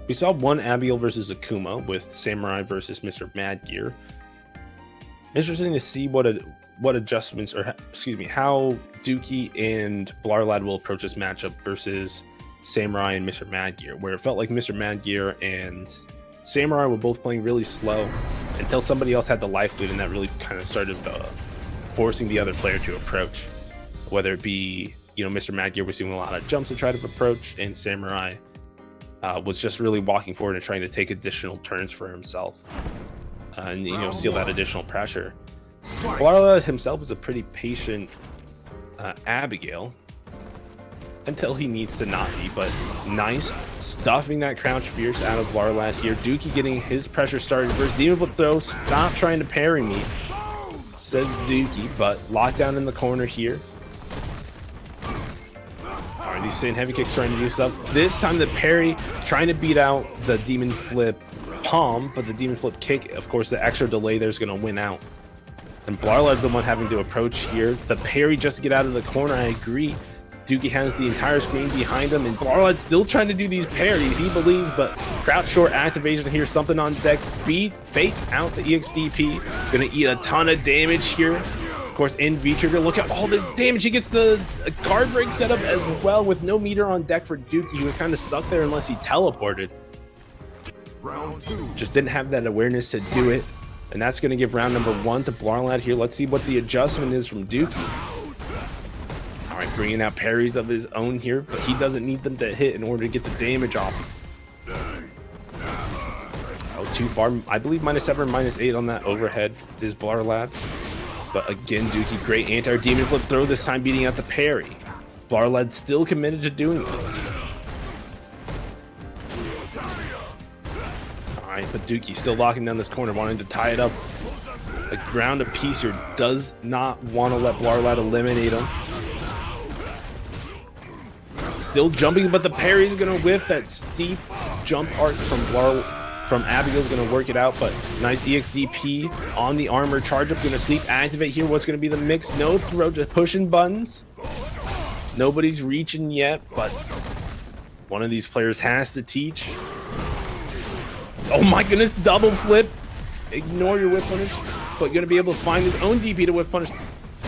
one Abiel versus Akuma with Samurai versus Mr. Mad Gear. Interesting to see what adjustments, or excuse me, how Dookie and Blarlad will approach this matchup versus Samurai and Mr. Mad Gear, where it felt like Mr. Mad Gear and Samurai were both playing really slow until somebody else had the life lead, and that really kind of started forcing the other player to approach. Whether it be, Mr. Mad Gear was doing a lot of jumps to try to approach, and Samurai was just really walking forward and trying to take additional turns for himself, and steal that additional pressure. Blarlad himself is a pretty patient Abigail until he needs to not be, but nice stuffing that crouch fierce out of Blarlad here. Dookie getting his pressure started first. Demon flip throw, stop trying to parry me, says Dookie, but lockdown in the corner here. Alright, these same heavy kicks trying to do stuff. This time the parry, trying to beat out the demon flip palm, but the demon flip kick, of course, the extra delay there's going to win out. And Blarlad's the one having to approach here. The parry just to get out of the corner, I agree. Dookie has the entire screen behind him, and Blarlad's still trying to do these parries, he believes, but crouch short activation here, something on deck, baits out the EXDP, gonna eat a ton of damage here. Of course, in V-Trigger, look at all this damage, he gets the guard break set up as well with no meter on deck for Dookie. He was kind of stuck there unless he teleported. Round 2. Just didn't have that awareness to do it, and that's gonna give round number 1 to Blarlad here. Let's see what the adjustment is from Dookie. All right, bringing out parries of his own here, but he doesn't need them to hit in order to get the damage off. Oh, too far. I believe -7, -8 on that overhead is Blarlad. But again, Dookie, great anti demon flip throw this time, beating out the parry. Blarlad still committed to doing this. All right, but Dookie still locking down this corner, wanting to tie it up. The ground of peace here does not want to let Blarlad eliminate him. Still jumping, but the parry's gonna whiff. That steep jump arc from Abigail's gonna work it out, but nice EXDP on the armor. Charge up, gonna sleep activate here. What's gonna be the mix? No throw, just pushing buttons. Nobody's reaching yet, but one of these players has to teach. Oh my goodness, double flip. Ignore your whip punish, but gonna be able to find his own DP to whip punish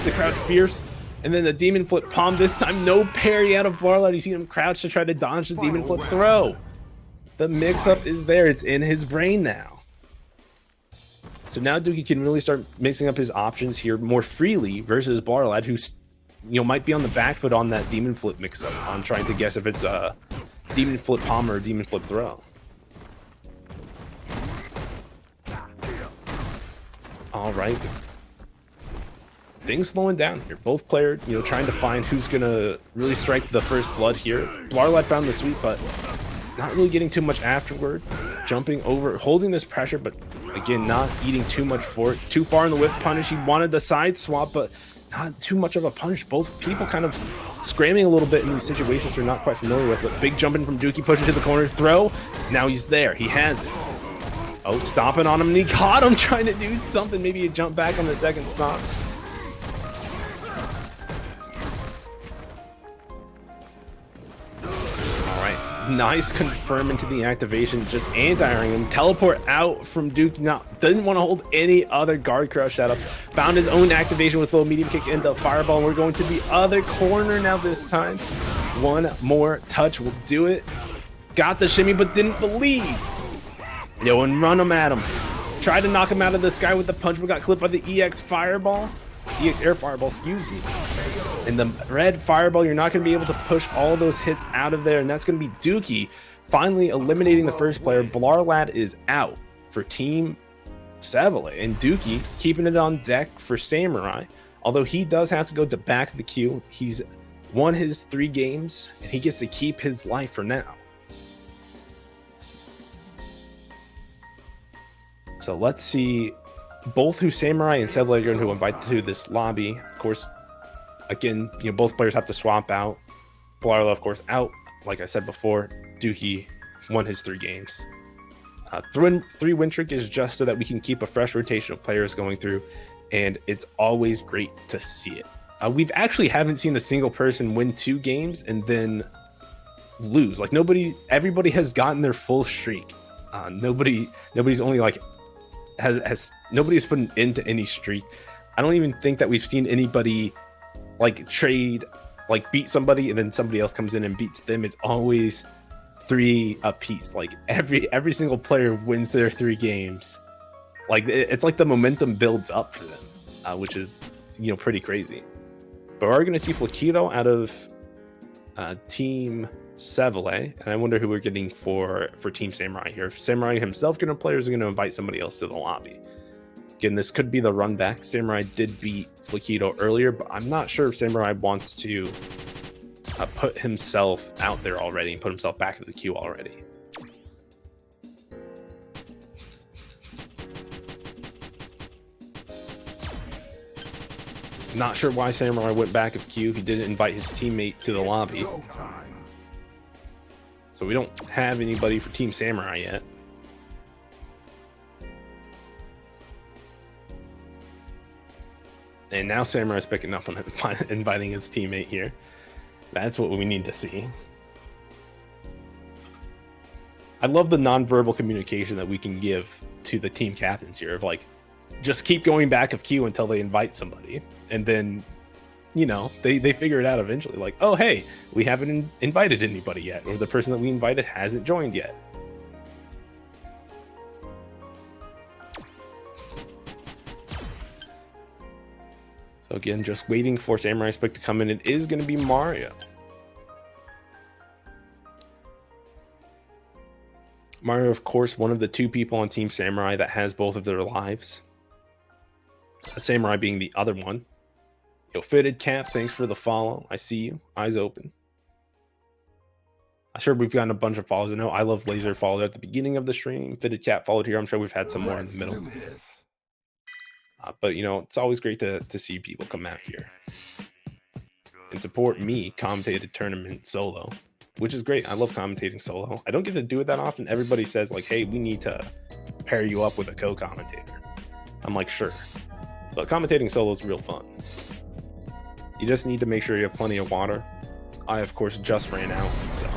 the crouch fierce. And then the demon flip palm this time, no parry out of Blarlad. You see him crouch to try to dodge the demon flip throw. The mix-up is there. It's in his brain now. So now Dookie can really start mixing up his options here more freely versus Blarlad, who's might be on the back foot on that demon flip mix-up. I'm trying to guess if it's a demon flip palm or a demon flip throw. All right. Things slowing down here. Both players, trying to find who's gonna really strike the first blood here. Blarlad found the sweep, but not really getting too much afterward. Jumping over, holding this pressure, but again, not eating too much for it. Too far in the whiff punish. He wanted the side swap, but not too much of a punish. Both people kind of scrambling a little bit in these situations they're not quite familiar with. But big jumping from Dookie, pushing to the corner, throw. Now he's there. He has it. Oh, stomping on him, and he caught him trying to do something. Maybe a jump back on the second stop. Nice confirm into the activation, just anti-airing him. Teleport out from Duke. Now didn't want to hold any other guard crush setup. Found his own activation with low medium kick into fireball. And we're going to the other corner now this time. One more touch will do it. Got the shimmy, but didn't believe. And run him at him. Tried to knock him out of the sky with the punch, but got clipped by the EX fireball. EX air fireball, excuse me. And the red fireball, you're not going to be able to push all those hits out of there, and that's going to be Dookie finally eliminating the first player. Blarlad is out for Team Chevrolet, and Dookie keeping it on deck for Samurai. Although he does have to go to back of the queue, he's won his 3 games, and he gets to keep his life for now. So let's see both who Samurai and Chevrolet are going to invite to this lobby. Of course, again, both players have to swap out. Blarlad, of course, out. Like I said before, Dookie won his 3 games. 3 win streak is just so that we can keep a fresh rotation of players going through, and it's always great to see it. We've actually haven't seen a single person win 2 games and then lose. Like everybody has gotten their full streak. Nobody's only nobody's put an end to any streak. I don't even think that we've seen anybody beat somebody and then somebody else comes in and beats them. It's always 3 apiece. Like every single player wins their 3 games. It's like the momentum builds up for them, which is pretty crazy. But we're going to see Flaquito out of Team Chevrolet, and I wonder who we're getting for Team Samurai here. If Samurai himself going to play, or is going to invite somebody else to the lobby? Again, this could be the run back. Samurai did beat Flaquito earlier, but I'm not sure if Samurai wants to put himself out there already and put himself back in the queue already. Not sure why Samurai went back of queue. He didn't invite his teammate to the lobby. So we don't have anybody for Team Samurai yet. And now Samurai's picking up on it, inviting his teammate here. That's what we need to see. I love the nonverbal communication that we can give to the team captains here of like, just keep going back of queue until they invite somebody. And then, you know, they figure it out eventually. Like, oh, hey, we haven't invited anybody yet. Or the person that we invited hasn't joined yet. So again, just waiting for Samurai Spike to come in. It is going to be Mario. Mario, of course, one of the 2 people on Team Samurai that has both of their lives. Samurai being the other one. Yo, Fitted Cap, thanks for the follow. I see you. Eyes open. I'm sure we've gotten a bunch of follows. I know I Love Laser followed at the beginning of the stream. Fitted Cap followed here. I'm sure we've had some more in the middle. But, you know, it's always great to see people come out here and support me commentated tournament solo, which is great. I love commentating solo. I don't get to do it that often. Everybody says, like, hey, we need to pair you up with a co-commentator. I'm like, sure. But commentating solo is real fun. You just need to make sure you have plenty of water. I, of course, just ran out, so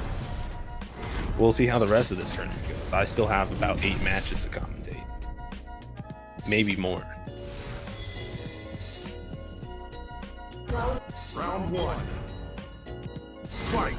we'll see how the rest of this tournament goes. I still have about 8 matches to commentate. Maybe more. Round 1. Fight.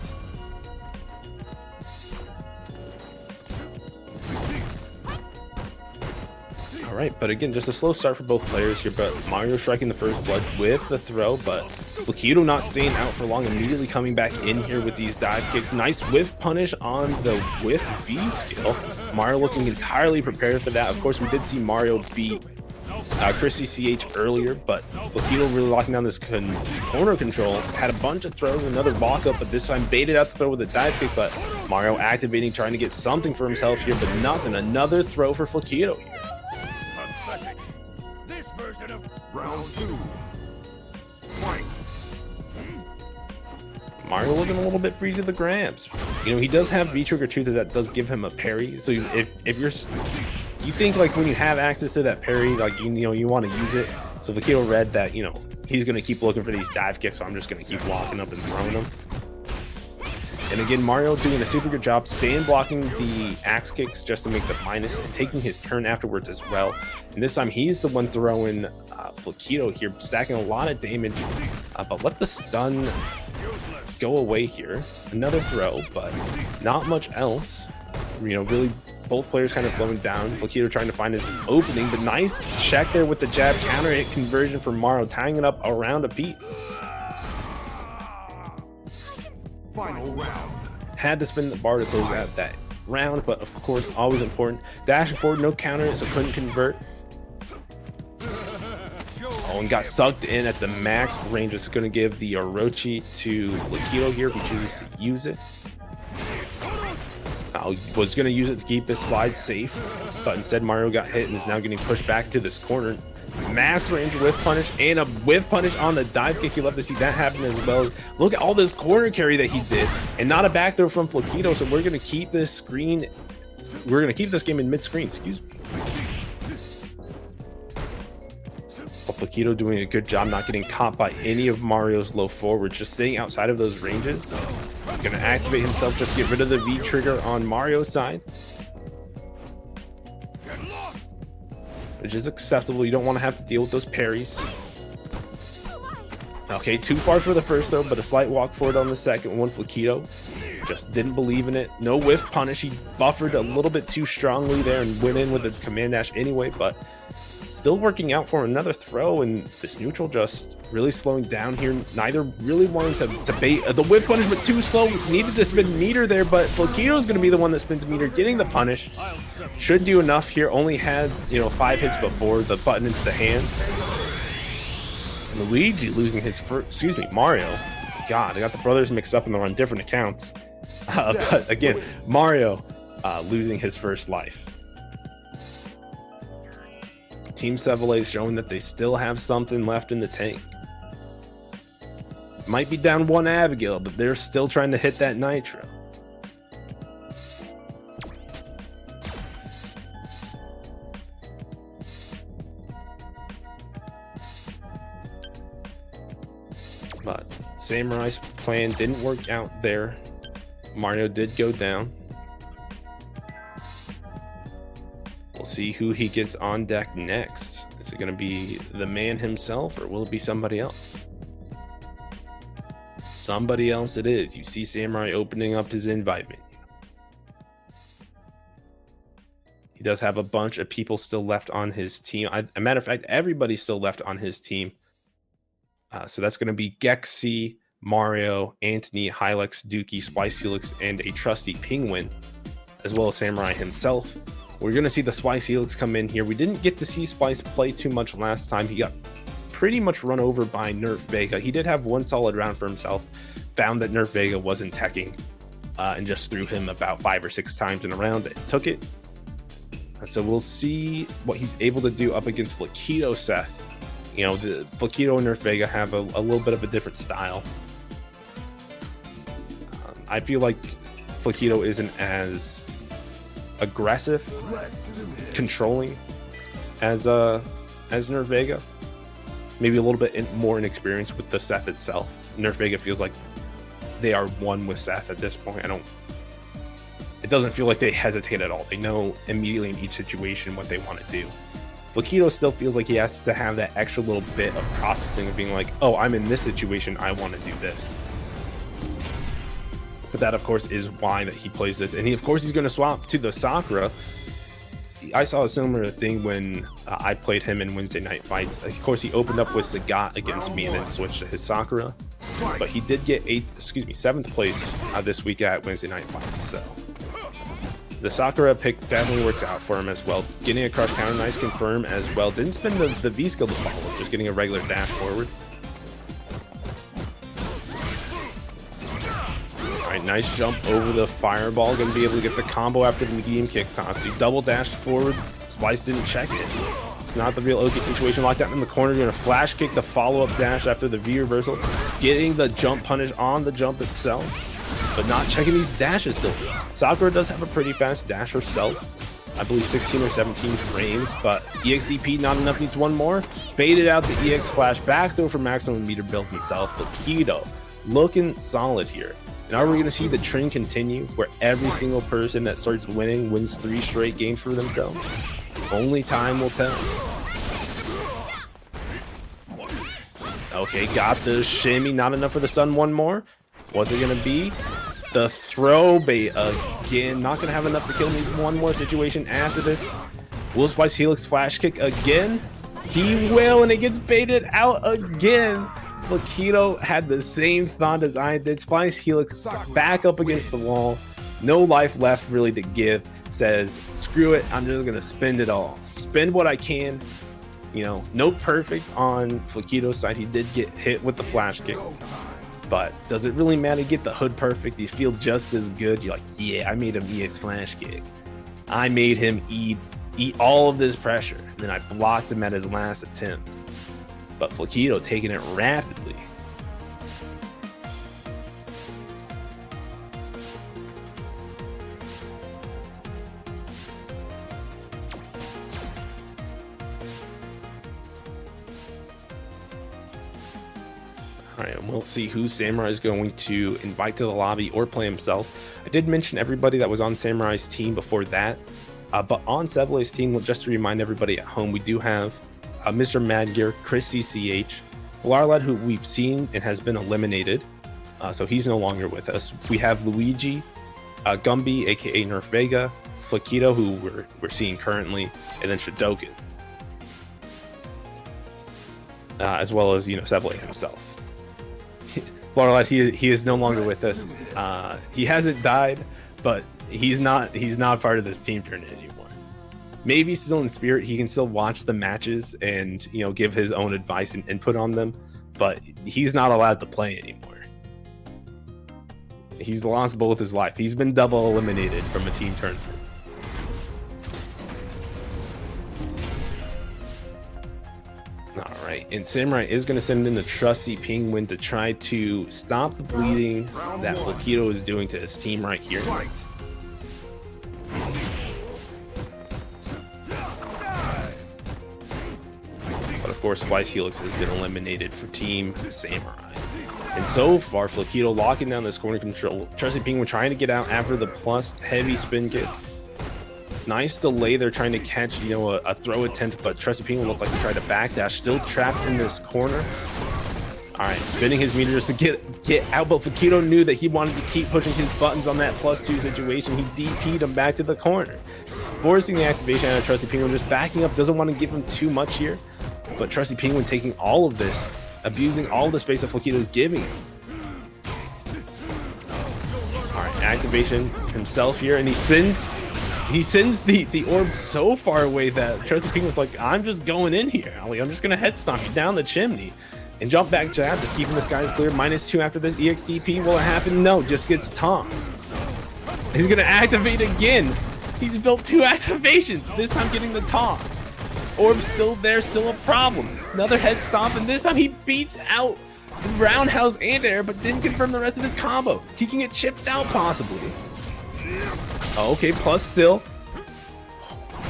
All right, but again, just a slow start for both players here, but Mario striking the first blood with the throw, but Flakido not staying out for long, immediately coming back in here with these dive kicks. Nice whiff punish on the whiff V skill. Mario looking entirely prepared for that. Of course, we did see Mario beat Chrissy CH earlier, but Flakido really locking down this corner control. Had a bunch of throws, another lock up, but this time baited out the throw with a dive kick, but Mario activating, trying to get something for himself here, but nothing. Another throw for Flakido here. This version of round 2. Fight. Mario looking a little bit free to the grabs. You know, he does have V-Trigger too, that does give him a parry. So if you think like when you have access to that parry, like you know you want to use it. So Flakido read that, you know, he's gonna keep looking for these dive kicks, so I'm just gonna keep walking up and throwing them. And again, Mario doing a super good job staying blocking the axe kicks just to make the minus and taking his turn afterwards as well. And this time he's the one throwing Flakido here, stacking a lot of damage, but let the stun go away here. Another throw, but not much else. You know, really both players kind of slowing down. Flakido trying to find his opening, but nice check there with the jab counter hit conversion for Mario, tying it up around a piece. Final round. Had to spin the bar to close out that round, but of course, always important. Dashing forward, no counter, so couldn't convert. Oh, and got sucked in at the max range. It's going to give the Orochi to Flakido here if he chooses to use it. Was going to use it to keep his slide safe, but instead Mario got hit and is now getting pushed back into this corner. Max range whiff punish and a whiff punish on the dive kick. You love to see that happen as well. Look at all this corner carry that he did, and not a back throw from Flakido. So we're going to keep this screen. We're going to keep this game in mid-screen. Excuse me. But Flakido doing a good job not getting caught by any of Mario's low forwards, just staying outside of those ranges. Going to activate himself, just get rid of the V trigger on Mario's side, which is acceptable. You don't want to have to deal with those parries. Okay, too far for the first throw, but a slight walk forward on the second one. Flakido just didn't believe in it. No whiff punish. He buffered a little bit too strongly there and went in with a command dash anyway, but still working out for another throw, and this neutral just really slowing down here. Neither really wanting to bait the whiff punish, but too slow. Needed to spin meter there, but Flakido's going to be the one that spins meter, getting the punish. Should do enough here. Only had, you know, 5 hits before the button into the hands. Luigi losing his first, excuse me, Mario. God, I got the brothers mixed up and they're on different accounts. But again, Mario losing his first life. Team SFV showing that they still have something left in the tank. Might be down 1 Abigail, but they're still trying to hit that nitro. But Samurai's plan didn't work out there. Mario did go down. We'll see who he gets on deck next. Is it going to be the man himself, or will it be somebody else? Somebody else it is. You see Samurai opening up his invite menu. He does have a bunch of people still left on his team. A matter of fact, everybody's still left on his team. So that's going to be Gexy, Mario, Anthony, Hylex, Dookie, Spice Helix, and a trusty Penguin, as well as Samurai himself. We're going to see the Spice Helix come in here. We didn't get to see Spice play too much last time. He got pretty much run over by Nerf Vega. He did have one solid round for himself, found that Nerf Vega wasn't teching, and just threw him about 5 or 6 times in a round and took it. So we'll see what he's able to do up against Flaquito Seth. You know, the Flaquito and Nerf Vega have a little bit of a different style. I feel like Flaquito isn't as aggressive, controlling as Nerf Vega. Maybe a little bit more inexperienced with the Seth itself. Nerf Vega feels like they are one with Seth at this point. It doesn't feel like they hesitate at all. They know immediately in each situation what they want to do. Flaquito still feels like he has to have that extra little bit of processing of being like, oh, I'm in this situation, I want to do this. But that, of course, is why that he plays this. And of course, he's going to swap to the Sakura. I saw a similar thing when I played him in Wednesday Night Fights. Of course, he opened up with Sagat against me and then switched to his Sakura. But he did get 7th place this week at Wednesday Night Fights. So the Sakura pick definitely works out for him as well. Getting a crush counter, nice confirm as well. Didn't spend the V skill to follow, just getting a regular dash forward. Alright, nice jump over the fireball. Gonna be able to get the combo after the medium kick. Tatsu double dashed forward. Spice didn't check it. It's not the real Oki situation like that in the corner. Gonna flash kick the follow-up dash after the V reversal. Getting the jump punish on the jump itself, but not checking these dashes still. Sakura does have a pretty fast dash herself. I believe 16 or 17 frames, but EXCP not enough, needs one more. Baited out the EX flash back throw for maximum meter build himself. Flaquito looking solid here. And are we going to see the trend continue where every single person that starts winning wins 3 straight games for themselves? Only time will tell. Okay, got the shimmy, not enough for the stun, one more. What's it going to be? The throw bait again. Not going to have enough to kill me. One more situation after this. Will Spice Helix flash kick again? He will, and it gets baited out again. Flaquito had the same thought as I did. Spice Helix back up against the wall. No life left really to give. Says, screw it, I'm just going to spend it all. Spend what I can. You know, no perfect on Flaquito's side. He did get hit with the flash kick. But does it really matter? Get the hood perfect. You feel just as good. You're like, yeah, I made him EX flash kick. I made him eat all of this pressure. And then I blocked him at his last attempt. But Flaquito taking it rapidly. Alright, and we'll see who Samurai is going to invite to the lobby or play himself. I did mention everybody that was on Samurai's team before that. But on Seville's team, just to remind everybody at home, we do have Mr. Madgear, Chris CCH, Blarlad, who we've seen and has been eliminated. So he's no longer with us. We have Luigi, Gumby, aka Nerf Vega, Flaquito, who we're seeing currently, and then Shadoken. As well as, Seville himself. Blarlad, he is no longer with us. He hasn't died, but he's not part of this team tournament anymore. Maybe still in spirit, he can still watch the matches and give his own advice and input on them, but he's not allowed to play anymore. He's lost both his life. He's been double eliminated from a team tournament. Alright, and Samurai is going to send in a trusty Penguin to try to stop the bleeding that Flaquito is doing to his team right here. But of course, Spice Helix has been eliminated for Team Samurai. And so far, Flaquito locking down this corner control. Trusty Penguin trying to get out after the plus heavy spin kick. Nice delay. They're trying to catch, you know, a throw attempt, but Trusty Penguin looked like he tried to backdash. Still trapped in this corner. All right, spinning his meter just to get out, but Flaquito knew that he wanted to keep pushing his buttons on that +2 situation. He DP'd him back to the corner, forcing the activation out of Trusty Penguin, just backing up, doesn't want to give him too much here, but Trusty Penguin taking all of this, abusing all the space that Flaquito is giving him. All right, activation himself here, and he spins. He sends the orb so far away that Trusty Penguin's like, I'm just going in here. I'm just going to head stomp you down the chimney. And jump back jab, just keeping this guy clear. -2 after this EXTP. Will it happen? No, just gets tossed. He's going to activate again. He's built 2 activations. This time getting the toss. Orb's still there, still a problem. Another head stomp, and this time he beats out roundhouse and air, but didn't confirm the rest of his combo. He can get chipped out possibly. Oh, okay, plus still.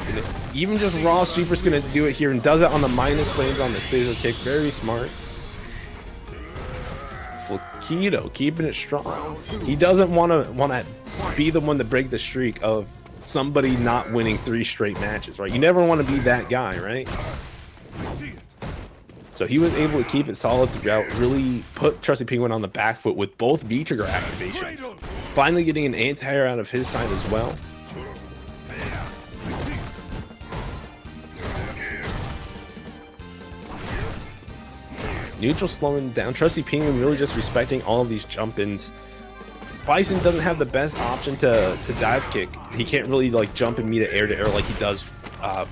Goodness. Even just raw super's gonna do it here and does it on the minus flames on the scissor kick. Very smart. Flaquito keeping it strong. He doesn't want to be the one to break the streak of somebody not winning 3 straight matches, right? You never want to be that guy, right? So he was able to keep it solid throughout, really put Trusty Penguin on the back foot with both V-trigger activations. Finally getting an anti-air out of his side as well. Neutral slowing down. Trusty Penguin really just respecting all of these jump-ins. Bison doesn't have the best option to dive kick. He can't really like jump and meet it air to air like he does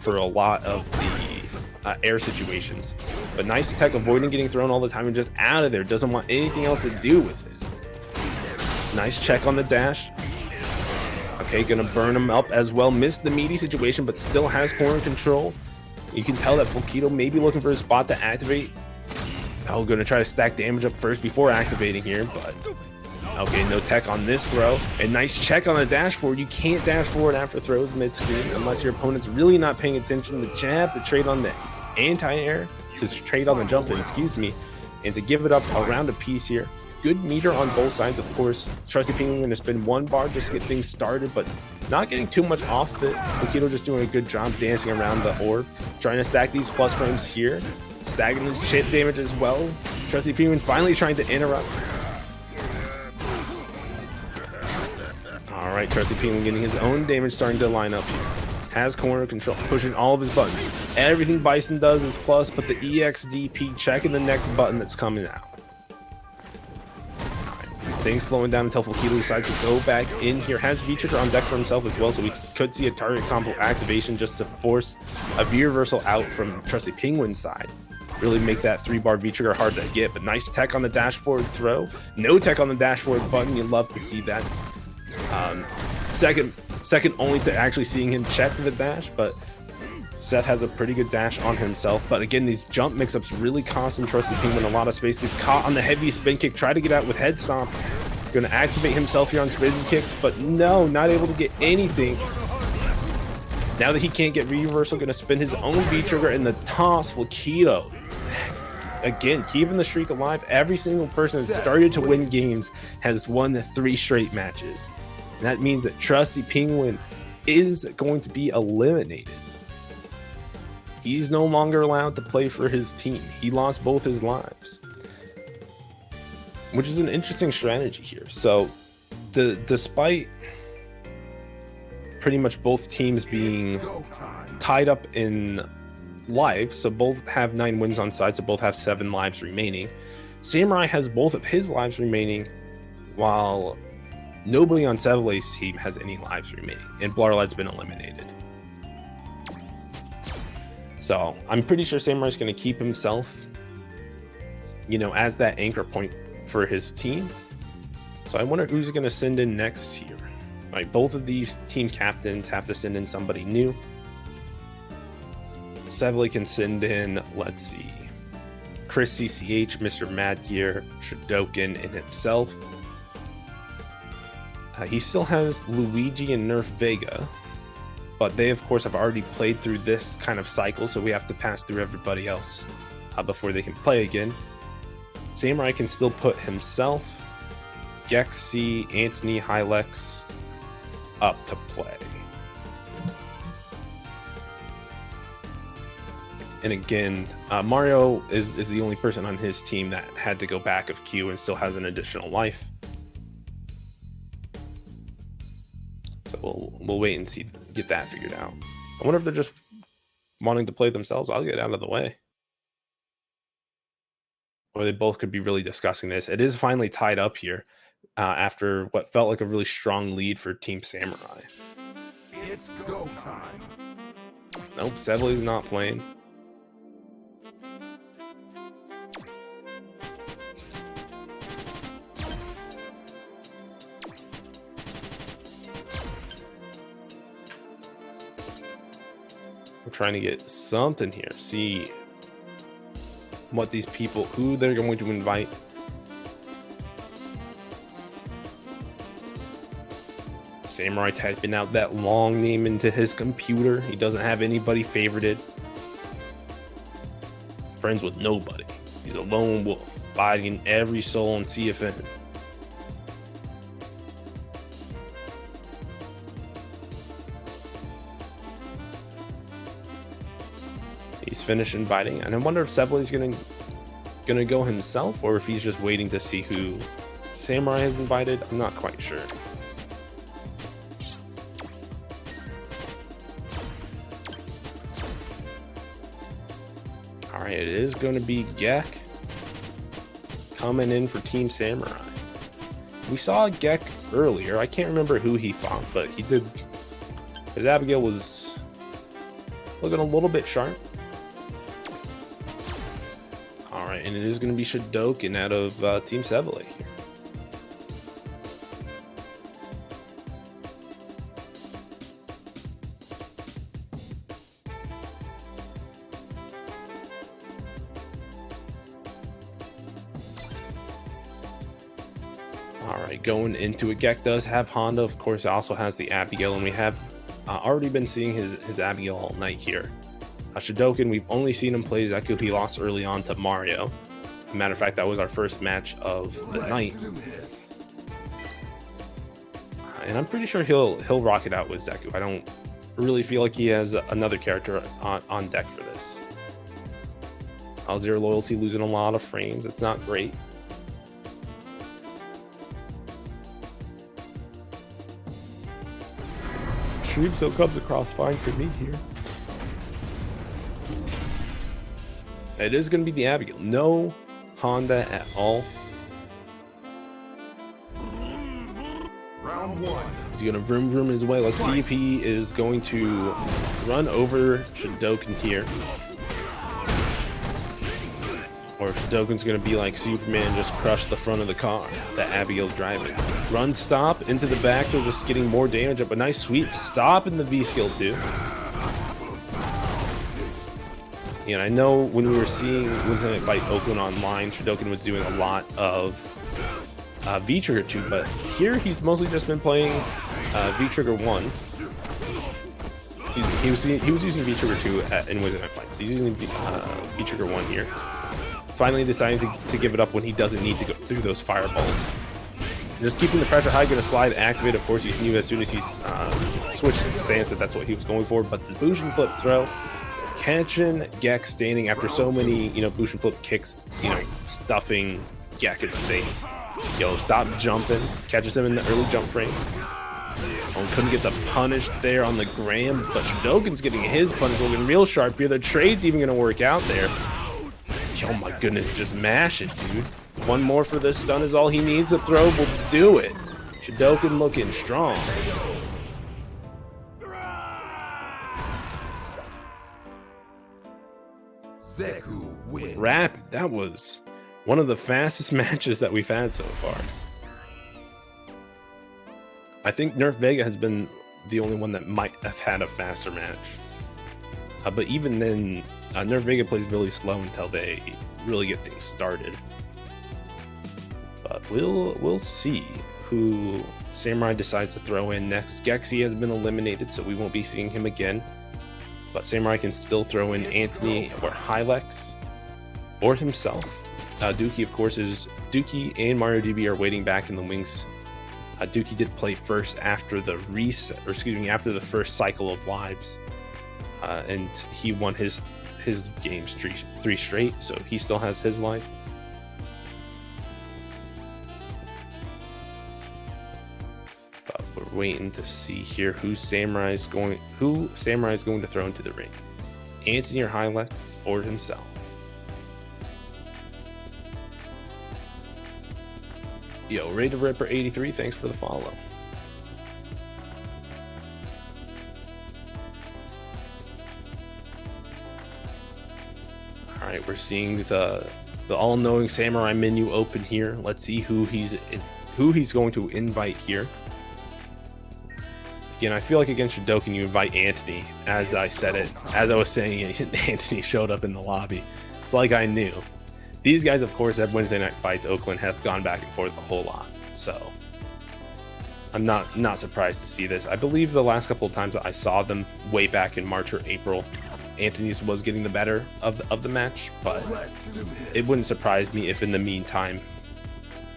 for a lot of the air situations. But nice tech, avoiding getting thrown all the time and just out of there. Doesn't want anything else to do with it. Nice check on the dash. Okay, gonna burn him up as well. Missed the meaty situation, but still has corner control. You can tell that Flaquito may be looking for a spot to activate. Oh, gonna try to stack damage up first before activating here, but okay, no tech on this throw. A nice check on the dash forward. You can't dash forward after throws mid-screen unless your opponent's really not paying attention. The jab to trade on the anti-air, to trade on the jump in, excuse me, and to give it up around a piece here. Good meter on both sides, of course. Trusty Penguin going to spin 1 bar just to get things started, but not getting too much off of it. Flaquito just doing a good job dancing around the orb, trying to stack these plus frames here, stacking his chip damage as well. Trusty Penguin finally trying to interrupt. All right, Trusty Penguin getting his own damage starting to line up here. Has corner control, pushing all of his buttons. Everything Bison does is plus, but the EXDP checking the next button that's coming out. Things slowing down until Flaquito decides to go back in here. Has V-trigger on deck for himself as well, so we could see a target combo activation just to force a V-reversal out from Trusty Penguin's side. Really make that 3-bar V-trigger hard to get, but nice tech on the dash forward throw. No tech on the dash forward button. You'd love to see that. Second only to actually seeing him check the dash, but Seth has a pretty good dash on himself. But again, these jump mix-ups really costing Trusty Penguin a lot of space. Gets caught on the heavy spin kick, try to get out with head stomp. Going to activate himself here on spin kicks, but no, not able to get anything. Now that he can't get reversal, going to spin his own V-trigger in the toss. Flaquito, again, keeping the streak alive. Every single person that started to win games has won 3 straight matches. And that means that Trusty Penguin is going to be eliminated. He's no longer allowed to play for his team. He lost both his lives, which is an interesting strategy here. So despite pretty much both teams being tied up in life, so both have 9 wins on side, so both have 7 lives remaining. Samurai has both of his lives remaining, while nobody on Seville's team has any lives remaining, and Blarlight's been eliminated. So I'm pretty sure Samurai's going to keep himself, you know, as that anchor point for his team. So I wonder who's going to send in next here. Right, both of these team captains have to send in somebody new. Seville can send in, let's see, Chris CCH, Mr. Mad Gear, Tradokin, and himself. He still has Luigi and Nerf Vega, but they of course have already played through this kind of cycle, so we have to pass through everybody else before they can play again. Samurai can still put himself, Gexy, Anthony, Hylex up to play. And again, Mario is the only person on his team that had to go back of Q and still has an additional life. So we'll wait and see, get that figured out. I wonder if they're just wanting to play themselves. I'll get out of the way. Or they both could be really discussing this. It is finally tied up here after what felt like a really strong lead for Team Samurai. It's go time. Nope, Sevely's not playing. We're trying to get something here. See what these people, who they're going to invite. Samurai typing out that long name into his computer. He doesn't have anybody favorited. Friends with nobody. He's a lone wolf, biting every soul in CFN. He's finished inviting, and I wonder if Sevely's gonna go himself, or if he's just waiting to see who Samurai has invited. I'm not quite sure. All right, it is going to be Gek coming in for Team Samurai. We saw Gek earlier. I can't remember who he fought, but he did. His Abigail was looking a little bit sharp. Alright, and it is going to be Shadoken out of Team Sevely here. Alright, going into it, Gek does have Honda, of course, also has the Abigail, and we have already been seeing his Abigail all night here. Shadoken, we've only seen him play Zeku. He lost early on to Mario. Matter of fact, that was our first match of the night. And I'm pretty sure he'll rock it out with Zeku. I don't really feel like he has another character on deck for this. Zero Loyalty losing a lot of frames. It's not great. Shreeve still comes across fine for me here. It is going to be the Abigail. No Honda at all. Round one. He's going to vroom vroom his way. Let's see if he is going to run over Shadoken here. Or if Shadoken's going to be like Superman and just crush the front of the car that Abigail's driving. Run stop into the back. They're just getting more damage up. A nice sweep stop in the V skill too. And I know when we were seeing Wednesday Night Fight Oakland online, Shadoken was doing a lot of V-Trigger 2, but here he's mostly just been playing V-Trigger 1. He was using V-Trigger 2 in Wednesday Night Fight, so he's using V-Trigger 1 here. Finally deciding to give it up when he doesn't need to go through those fireballs. Just keeping the pressure high, gonna slide, activate. Of course, you can use as soon as he's switched his stance that that's what he was going for, but the Bushin flip throw. Catching Gek standing after so many, Bushin flip kicks, stuffing Gek in the face. Stop jumping. Catches him in the early jump frame. Couldn't get the punish there on the Graham, but Shadoken's getting his punish looking real sharp here. The trade's even going to work out there. Oh my goodness, just mash it, dude. One more for this stun is all he needs. The throw will do it. Shadoken looking strong. Zeku wins. Rapid. That was one of the fastest matches that we've had so far. I think Nerf Vega has been the only one that might have had a faster match. But even then, Nerf Vega plays really slow until they really get things started. But we'll see who Samurai decides to throw in next. Gexy has been eliminated, so we won't be seeing him again. But Samurai can still throw in Anthony or Hylex or himself. Dookie, of course, Dookie and Mario DB are waiting back in the wings. Dookie did play first after the after the first cycle of lives, and he won his games three straight, so he still has his life. But we're waiting to see here who Samurai is going to throw into the ring, Anthony or Hylex or himself. Yo, Rated Ripper 83, thanks for the follow. All right, we're seeing the all-knowing Samurai menu open here. Let's see who he's going to invite here. Again, I feel like against Shodokan, you invite Anthony. As I was saying it, Anthony showed up in the lobby. It's like I knew. These guys, of course, at Wednesday Night Fights, Oakland, have gone back and forth a whole lot. So I'm not surprised to see this. I believe the last couple of times that I saw them way back in March or April, Anthony's was getting the better of the match, but it wouldn't surprise me if in the meantime,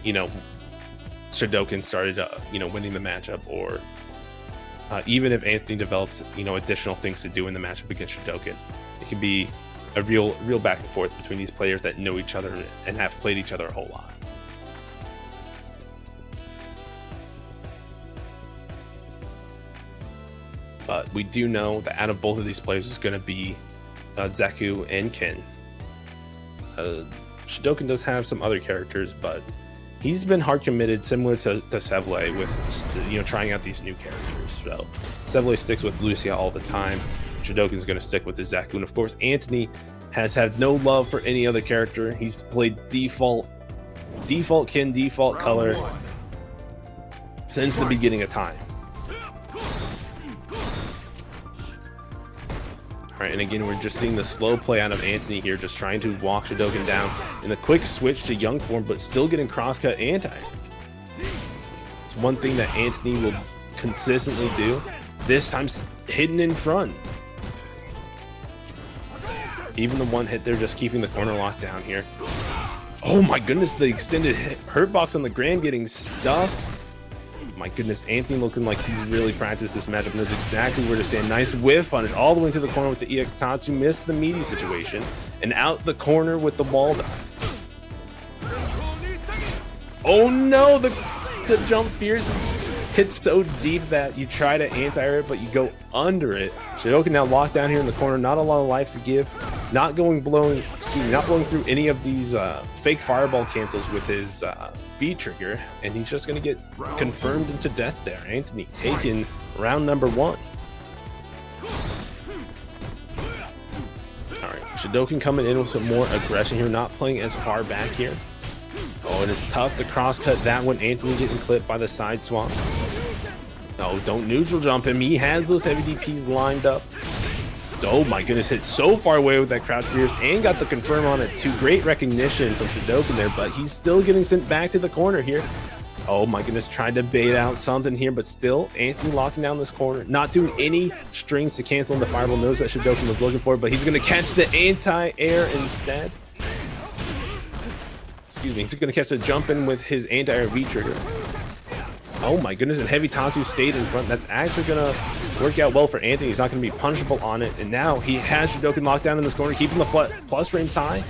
Shodokan started, winning the matchup, or even if Anthony developed, additional things to do in the matchup against Shodokan. It could be a real back and forth between these players that know each other and have played each other a whole lot. But we do know that out of both of these players is going to be Zeku and Ken. Shodokan does have some other characters, but he's been hard committed, similar to Sevle, with trying out these new characters. So Sevle sticks with Lucia all the time. Shodokan's going to stick with the Zeku, and of course Anthony has had no love for any other character. He's played default Ken, default color since the beginning of time. All right, and again, we're just seeing the slow play out of Anthony here, just trying to walk Shodokan down in the quick switch to young form, but still getting crosscut anti. It's one thing that Anthony will consistently do. This time hidden in front. Even the one hit there, just keeping the corner locked down here. Oh my goodness, the extended hurt box on the Grand getting stuffed. My goodness, Anthony looking like he's really practiced this matchup and knows exactly where to stand. Nice whiff on it, all the way to the corner with the EX Tatsu. Missed the meaty situation, and out the corner with the wall dive. Oh no, the jump fierce hits so deep that you try to anti-air it, but you go under it. Shodokan now locked down here in the corner, not a lot of life to give. Not blowing through any of these fake fireball cancels with his V trigger, and he's just going to get confirmed into death there. Anthony taking round number 1. All right, Shodokan coming in with some more aggression here, not playing as far back here. Oh, and it's tough to cross-cut that one. Anthony getting clipped by the side swap. No, don't neutral jump him. He has those heavy DPs lined up. Oh my goodness, hit so far away with that crouch fierce and got the confirm on it too. Great recognition from Shodokan there, but he's still getting sent back to the corner here. Oh my goodness, tried to bait out something here, but still Anthony locking down this corner, not doing any strings to cancel in the fireball. Knows that Shodokan was looking for, but he's going to catch the anti-air instead. Excuse me, he's going to catch the jump in with his anti-air V trigger. Oh my goodness, and heavy Tatsu stayed in front. That's actually going to work out well for Anthony. He's not going to be punishable on it. And now he has Shodokan locked down in this corner, keeping the plus frames high.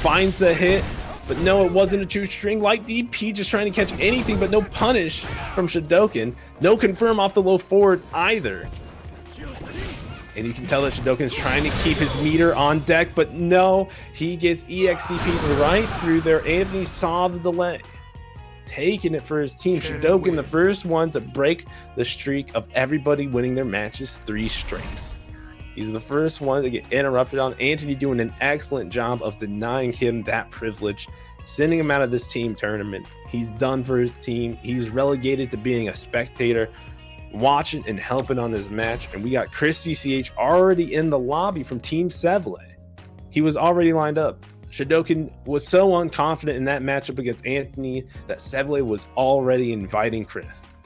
Finds the hit, but no, it wasn't a true string. Light DP just trying to catch anything, but no punish from Shodokan. No confirm off the low forward either. And you can tell that Shodokan's trying to keep his meter on deck, but no, he gets EXDP right through there. Anthony saw the delay, taking it for his team. Shodokan, the first one to break the streak of everybody winning their matches 3 straight. He's the first one to get interrupted on. Anthony doing an excellent job of denying him that privilege, sending him out of this team tournament. He's done for his team. He's relegated to being a spectator, watching and helping on his match. And we got Chris CCH already in the lobby from Team Sevle. He was already lined up. Shodokan was so unconfident in that matchup against Anthony that Sevle was already inviting Chris.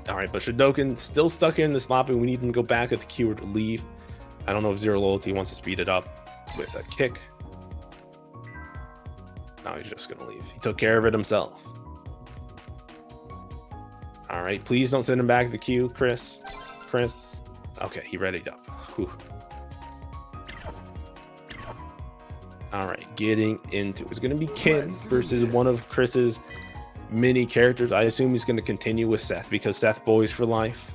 All right, but Shodokan still stuck here in this lobby. We need him to go back at the keyword leave. I don't know if Zero Loyalty wants to speed it up. with a kick. Now he's just going to leave. He took care of it himself. All right, please don't send him back to the queue, Chris. Chris. Okay, he readied up. Whew. All right, getting into it's going to be Ken versus one of Chris's mini characters. I assume he's going to continue with Seth because Seth boys for life.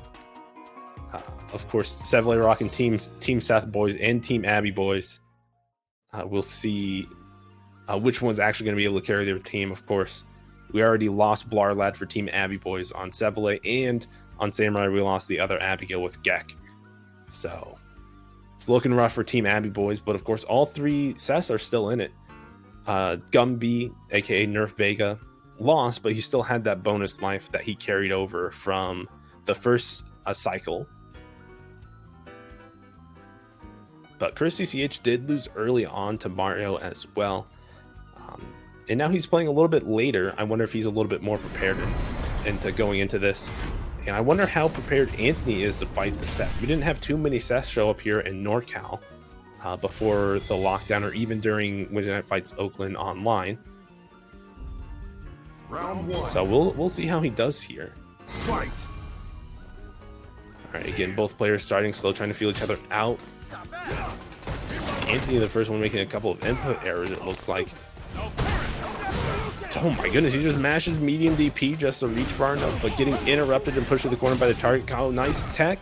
Of course, Seville rocking Team Seth boys and Team Abby boys. We'll see which one's actually going to be able to carry their team. Of course, we already lost Blarlad for Team Abby boys on Seville, and on Samurai we lost the other Abigail with Gek. So it's looking rough for Team Abby boys, but of course all three Seths are still in it. Gumby, aka Nerf Vega, lost, but he still had that bonus life that he carried over from the first cycle. But Chris CCH did lose early on to Mario as well. And now he's playing a little bit later. I wonder if he's a little bit more prepared into going into this. And I wonder how prepared Anthony is to fight the Seth. We didn't have too many Seths show up here in NorCal before the lockdown, or even during Wednesday Night Fights Oakland online. Round 1. So we'll see how he does here. Fight. All right, again, both players starting slow, trying to feel each other out. Anthony, the first one, making a couple of input errors, it looks like. Oh my goodness, he just mashes medium DP just to reach far enough, but getting interrupted and pushed to the corner by the target. Oh, nice tech.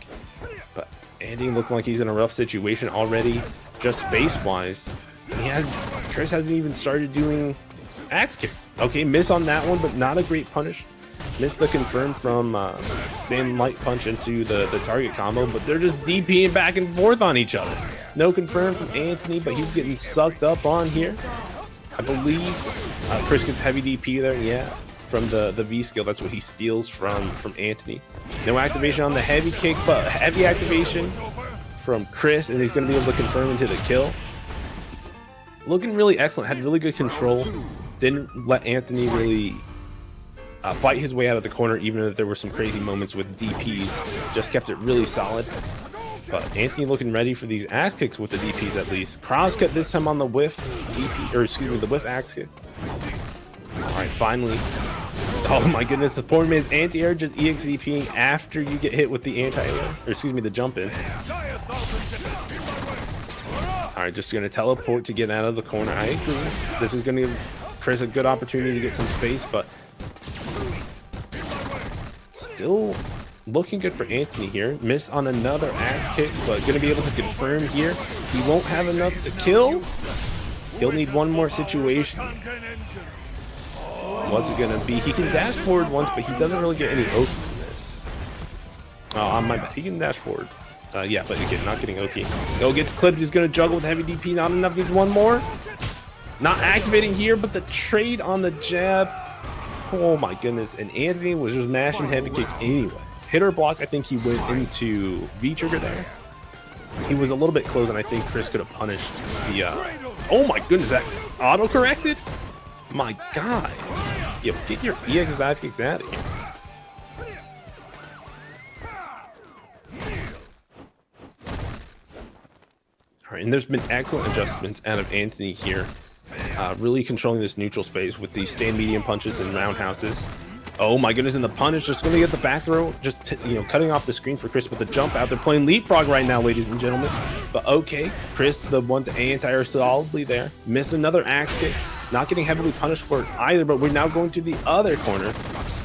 But Andy looking like he's in a rough situation already, just space-wise. Chris hasn't even started doing axe kicks. Okay, miss on that one, but not a great punish. Missed the confirm from stand light punch into the target combo, but they're just DPing back and forth on each other. No confirm from Anthony, but he's getting sucked up on here. I believe Chris gets heavy DP there, yeah, from the V skill. That's what he steals from Anthony. No activation on the heavy kick, but heavy activation from Chris, and he's going to be able to confirm into the kill. Looking really excellent, had really good control. Didn't let Anthony really fight his way out of the corner, even if there were some crazy moments with DPs. Just kept it really solid. But Anthony looking ready for these axe kicks with the DPs at least. Cross cut this time on the whiff DP, or excuse me, the whiff axe kick. All right, finally. Oh my goodness, the poor man's anti-air just EX-DPing after you get hit with the anti-air, or excuse me, the jump in. All right, just gonna teleport to get out of the corner. I agree. This is gonna give Chris a good opportunity to get some space, but still looking good for Anthony here. Miss on another axe kick, but gonna be able to confirm here. He won't have enough to kill. He'll need one more situation. What's it gonna be? He can dash forward once, but he doesn't really get any Oki from this. Oh, my bad. He can dash forward. Yeah, but again, not getting Oki. Oh, gets clipped. He's gonna juggle with heavy DP. Not enough. Needs one more. Not activating here, but the trade on the jab. Oh my goodness. And Anthony was just mashing heavy kick anyway. Hit or block, I think he went into V-trigger there. He was a little bit close, and I think Chris could have punished the... Oh my goodness, that auto-corrected? My God. Yo, get your EX dive kicks out of here. All right, and there's been excellent adjustments out of Anthony here. Really controlling this neutral space with these stand medium punches and roundhouses. Oh my goodness, and the punish just going to get the back throw, just cutting off the screen for Chris with the jump out. They're playing leapfrog right now, ladies and gentlemen. But okay, Chris, the one to anti-air solidly there. Miss another axe kick. Not getting heavily punished for it either, but we're now going to the other corner.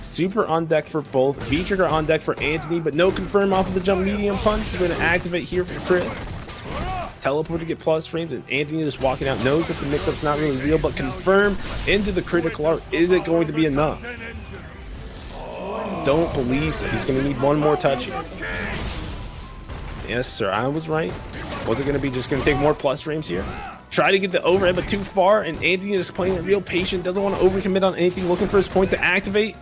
Super on deck for both. V-trigger on deck for Anthony, but no confirm off of the jump medium punch. We're going to activate here for Chris. Teleport to get plus frames, and Anthony just walking out. Knows that the mix-up's not really real, but confirm into the critical art. Is it going to be enough? Don't believe so. He's going to need one more touch here. Yes, sir. I was right. Was it going to be just going to take more plus frames here? Try to get the overhead, but too far, and Anthony is playing it real patient. Doesn't want to overcommit on anything. Looking for his point to activate.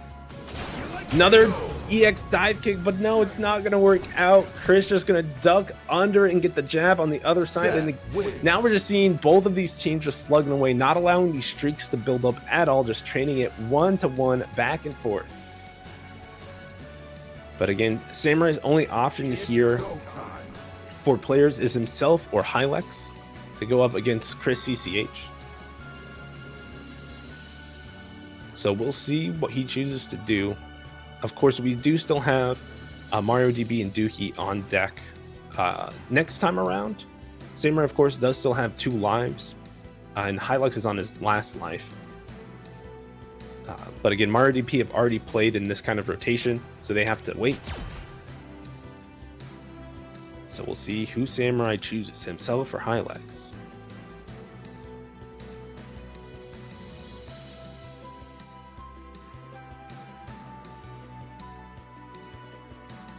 Another EX dive kick, but no, it's not going to work out. Chris just going to duck under and get the jab on the other side. And now we're just seeing both of these teams just slugging away, not allowing these streaks to build up at all, just training it 1-to-1 back and forth. But again, Samurai's only option here for players is himself or Hylex. to go up against Chris CCH. So we'll see what he chooses to do. Of course, we do still have Mario DB and Dookie on deck next time around. Samurai, of course, does still have 2 lives, and Hilux is on his last life. But again, Mario DP have already played in this kind of rotation, so they have to wait. So we'll see who Samurai chooses, himself or Hilux.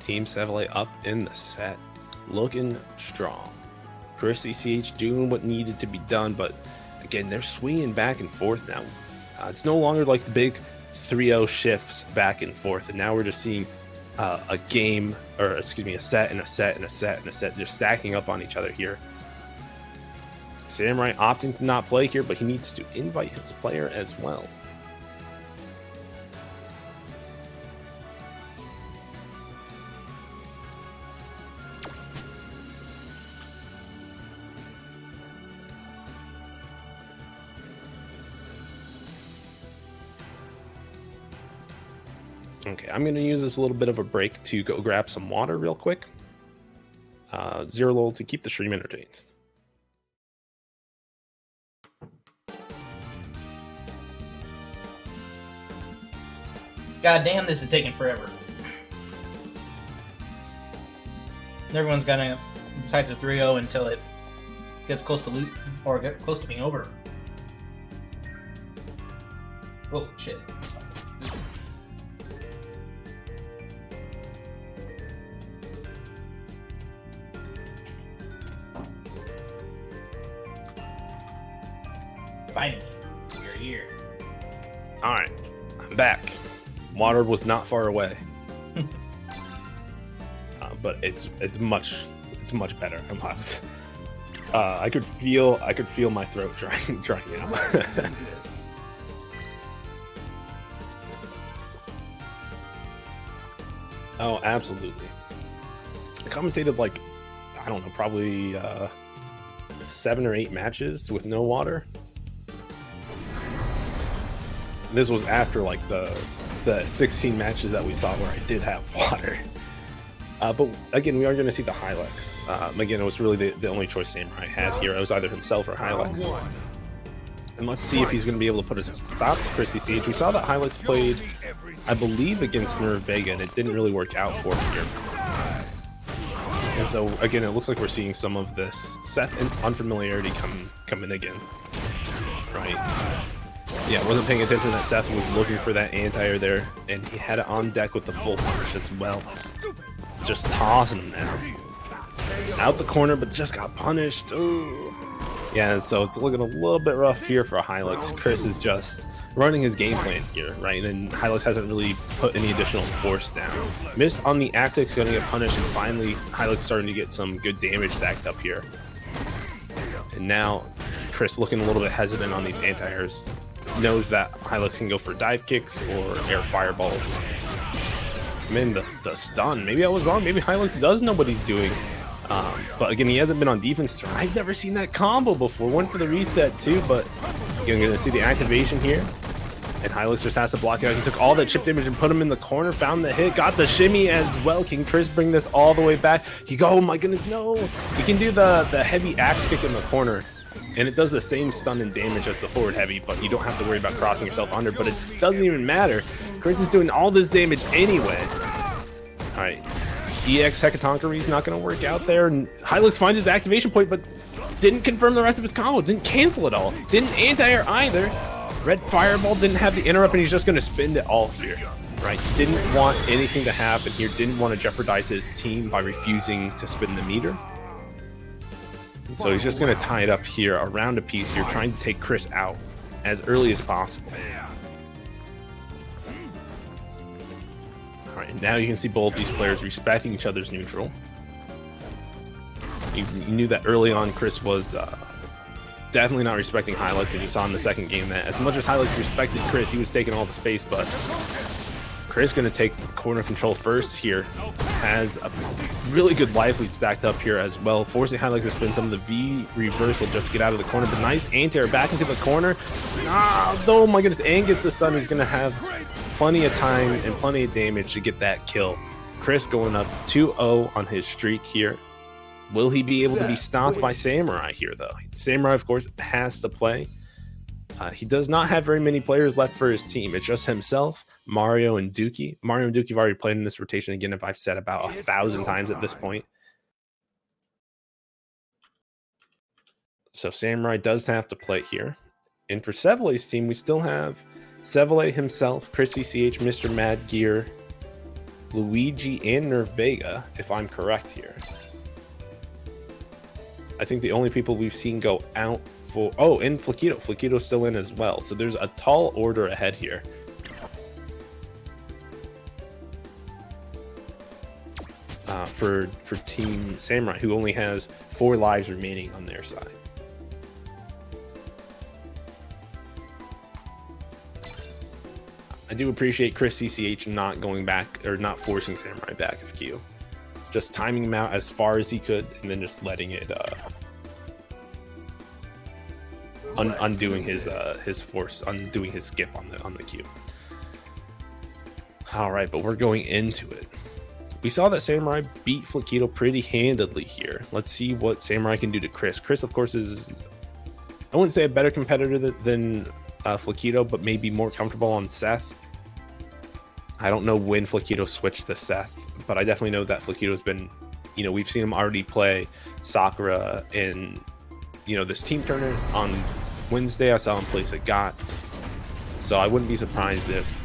Team Chevrolet up in the set, looking strong. Chris CCH doing what needed to be done, but again, they're swinging back and forth now. It's no longer like the big 3-0 shifts back and forth, and now we're just seeing a game, or excuse me, a set and a set and a set and a set, just stacking up on each other here. Samurai opting to not play here, but he needs to invite his player as well. Okay, I'm going to use this a little bit of a break to go grab some water real quick. Zero lol to keep the stream entertained. God damn, this is taking forever. Everyone's gonna decide to 3-0 until it gets close to loot or get close to being over. Oh shit. Finally, we're here. Alright, I'm back. Water was not far away. But it's much better. I could feel my throat drying out. Oh, absolutely. I commentated like, I don't know, probably 7 or 8 matches with no water. This was after like the 16 matches that we saw where I did have water. But again, we are going to see the Hilux. Again, it was really the only choice Samurai had here. It was either himself or Hilux. And let's see if he's going to be able to put a stop to Chris CCH. We saw that Hilux played, I believe, against Nerve Vega, and it didn't really work out for him here. And so, again, it looks like we're seeing some of this Seth and unfamiliarity come in again. Right. Yeah, I wasn't paying attention that Seth was looking for that anti-air there, and he had it on deck with the full punish as well. Just tossing him now. Out the corner, but just got punished. Ooh. Yeah, so it's looking a little bit rough here for Hilux. Chris is just running his game plan here, right? And Hilux hasn't really put any additional force down. Miss on the Axix, going to get punished, and finally Hilux starting to get some good damage stacked up here. And now Chris looking a little bit hesitant on these anti-airs. Knows that Hilux can go for dive kicks or air fireballs. Man, the stun. Maybe I was wrong. Maybe Hilux does know what he's doing. But again, he hasn't been on defense. I've never seen that combo before. One for the reset too, but you're going to see the activation here. And Hilux just has to block it out. He took all that chip damage and put him in the corner, found the hit, got the shimmy as well. Can Chris bring this all the way back? Oh my goodness, no. He can do the heavy axe kick in the corner. And it does the same stun and damage as the forward heavy, but you don't have to worry about crossing yourself under, but it doesn't even matter. Chris is doing all this damage anyway. Alright. EX Hekatonkery is not going to work out there, and Hilux finds his activation point, but didn't confirm the rest of his combo, didn't cancel it all, didn't anti-air either. Red Fireball didn't have the interrupt, and he's just going to spend it all here. Right? Didn't want anything to happen here, didn't want to jeopardize his team by refusing to spin the meter. So he's just going to tie it up here around a piece here, trying to take Chris out as early as possible. Alright, now you can see both these players respecting each other's neutral. You knew that early on Chris was definitely not respecting Hilux, and you saw in the second game that as much as Hilux respected Chris, he was taking all the space, but Chris going to take the corner control first here. Has a really good life lead stacked up here as well, forcing Highlights to spin some of the V reversal just to get out of the corner. But nice anti-air back into the corner. Oh my goodness, and gets the stun. He's going to have plenty of time and plenty of damage to get that kill. Chris going up 2-0 on his streak here. Will he be able to be stopped by Samurai here, though? Samurai, of course, has to play. He does not have very many players left for his team. It's just himself, Mario, and Dookie. Mario and Dookie have already played in this rotation again, if I've said about 1,000 times at this point. So Samurai does have to play here. And for Sevele's team, we still have Sevele himself, Chris CCH, Mr. Mad Gear, Luigi, and Nerf Vega, if I'm correct here. I think the only people we've seen go out for... Oh, and Flaquito. Flaquito's still in as well. So there's a tall order ahead here. For Team Samurai, who only has 4 lives remaining on their side. I do appreciate Chris CCH not going back, or not forcing Samurai back of Q. Just timing him out as far as he could, and then just letting it undoing his force, undoing his skip on the Q. All right, but we're going into it. We saw that Samurai beat Flaquito pretty handedly here. Let's see what Samurai can do to Chris. Chris, of course, is, I wouldn't say a better competitor than Flaquito, but maybe more comfortable on Seth. I don't know when Flaquito switched to Seth, but I definitely know that Flaquito's been, we've seen him already play Sakura in, this team tournament on Wednesday. I saw him play Sagat. So I wouldn't be surprised if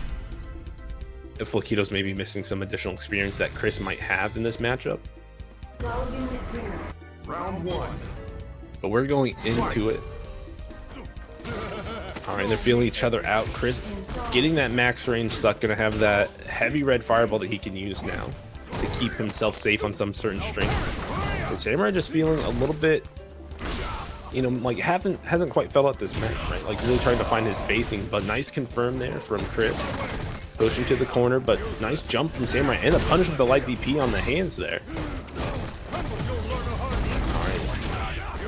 Flaquito's maybe missing some additional experience that Chris might have in this matchup. Round 1. But we're going into it. All right, they're feeling each other out. Chris getting that max range suck, going to have that heavy red fireball that he can use now to keep himself safe on some certain strings. And Samurai just feeling a little bit, hasn't quite felt out this match, right? Like really trying to find his spacing, but nice confirm there from Chris. Pushing to the corner, but nice jump from Samurai and a punish with the light DP on the hands there.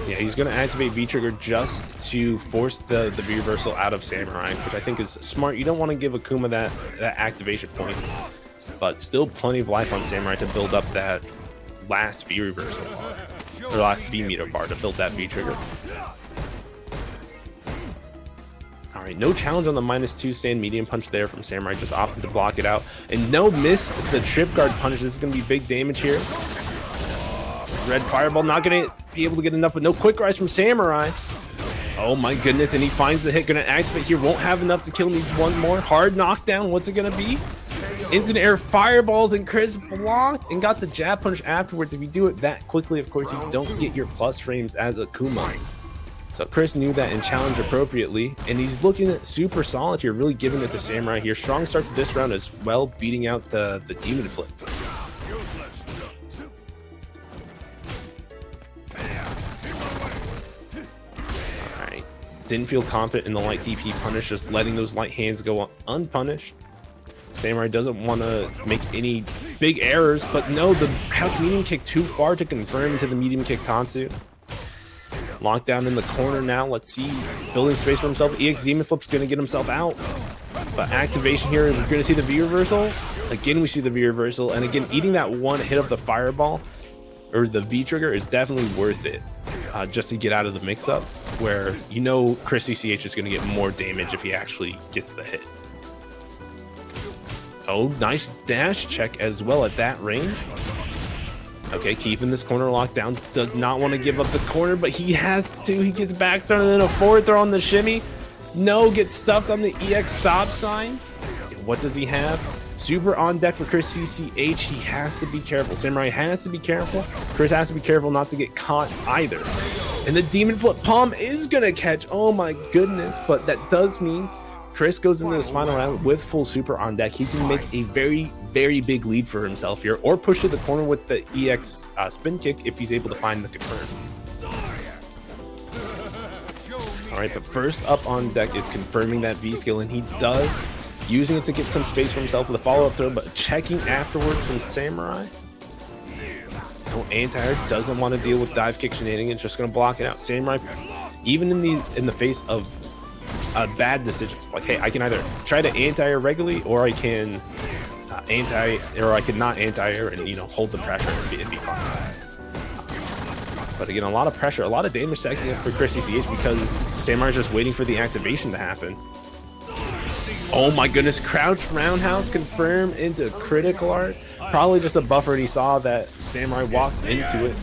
Yeah, he's going to activate V-Trigger just to force the V-Reversal out of Samurai, which I think is smart. You don't want to give Akuma that activation point, but still plenty of life on Samurai to build up that last V-Reversal, or last V-Meter bar to build that V-Trigger. All right, no challenge on the -2 stand medium punch there from Samurai, just opting to block it out. And no miss the trip guard punish. This is going to be big damage here. Red fireball, not going to be able to get enough, but no quick rise from Samurai. Oh my goodness, and he finds the hit, going to activate here, won't have enough to kill, needs one more. Hard knockdown, what's it going to be? Instant air fireballs, and Chris blocked and got the jab punch afterwards. If you do it that quickly, of course, you don't get your plus frames as Akuma. So Chris knew that and challenged appropriately, and he's looking at super solid here, really giving it to Samurai here. Strong start to this round as well, beating out the demon flip. Alright, didn't feel confident in the light DP punish, just letting those light hands go unpunished. Samurai doesn't want to make any big errors, but no, the crouch medium kick too far to confirm into the medium kick Tatsu. Lockdown in the corner now. Let's see. Building space for himself. EX Demon Flip's going to get himself out. But activation here, we're going to see the V reversal. Again, we see the V reversal. And again, eating that one hit of the fireball or the V trigger is definitely worth it. Just to get out of the mix up where Chris CCH is going to get more damage if he actually gets the hit. Oh, nice dash check as well at that range. Okay, keeping this corner locked down. Does not want to give up the corner, but he has to. He gets back thrown and then a forward throw on the shimmy. No, gets stuffed on the EX stop sign. What does he have? Super on deck for Chris CCH. He has to be careful. Samurai has to be careful. Chris has to be careful not to get caught either. And the Demon Flip Palm is going to catch. Oh my goodness. But that does mean Chris goes into this final round with full super on deck. He can make a very, very big lead for himself here, or push to the corner with the EX spin kick if he's able to find the confirm. All right, but first up on deck is confirming that V skill, and he does using it to get some space for himself with a follow-up throw, but checking afterwards from Samurai. No, anti-air doesn't want to deal with dive kick shenanigans, just going to block it out. Samurai, even in the face of bad decisions, like, hey, I can either try to anti-air regularly, or I can not anti-air and, you know, hold the pressure and be fine. But again, a lot of pressure, a lot of damage stacking up for Chris CCH because Samurai's just waiting for the activation to happen. Oh my goodness, crouch roundhouse confirm into critical art. Probably just a buffer, and he saw that Samurai walked into it.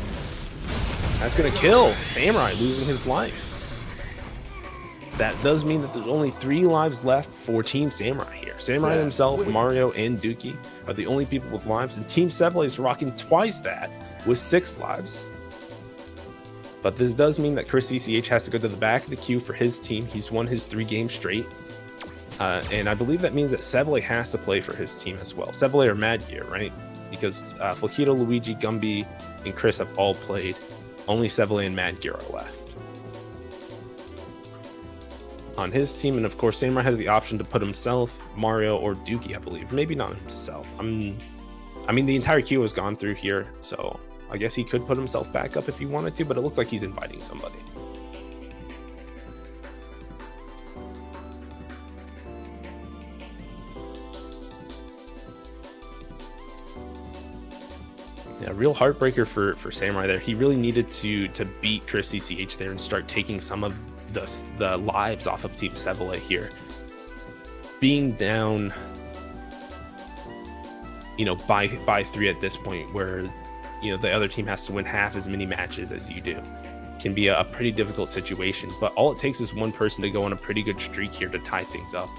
That's gonna kill Samurai, losing his life. That does mean that there's only 3 lives left for Team Samurai here. Samurai himself, Mario, and Dookie are the only people with lives, and Team SFV is rocking twice that with 6 lives. But this does mean that Chris CCH has to go to the back of the queue for his team. He's won his 3 games straight. And I believe that means that SFV has to play for his team as well. SFV or Mad Gear, right? Because Flakito, Luigi, Gumby, and Chris have all played. Only SFV and Mad Gear are left on his team. And of course, Samurai has the option to put himself, Mario, or Dookie, I believe. Maybe not himself. I mean, the entire queue has gone through here, so I guess he could put himself back up if he wanted to, but it looks like he's inviting somebody. Yeah, real heartbreaker for Samurai there. He really needed to beat Chris CCH there and start taking some of the lives off of Team SFV here. Being down, you know, by 3 at this point, where, you know, the other team has to win half as many matches as you do, can be a pretty difficult situation. But all it takes is one person to go on a pretty good streak here to tie things up.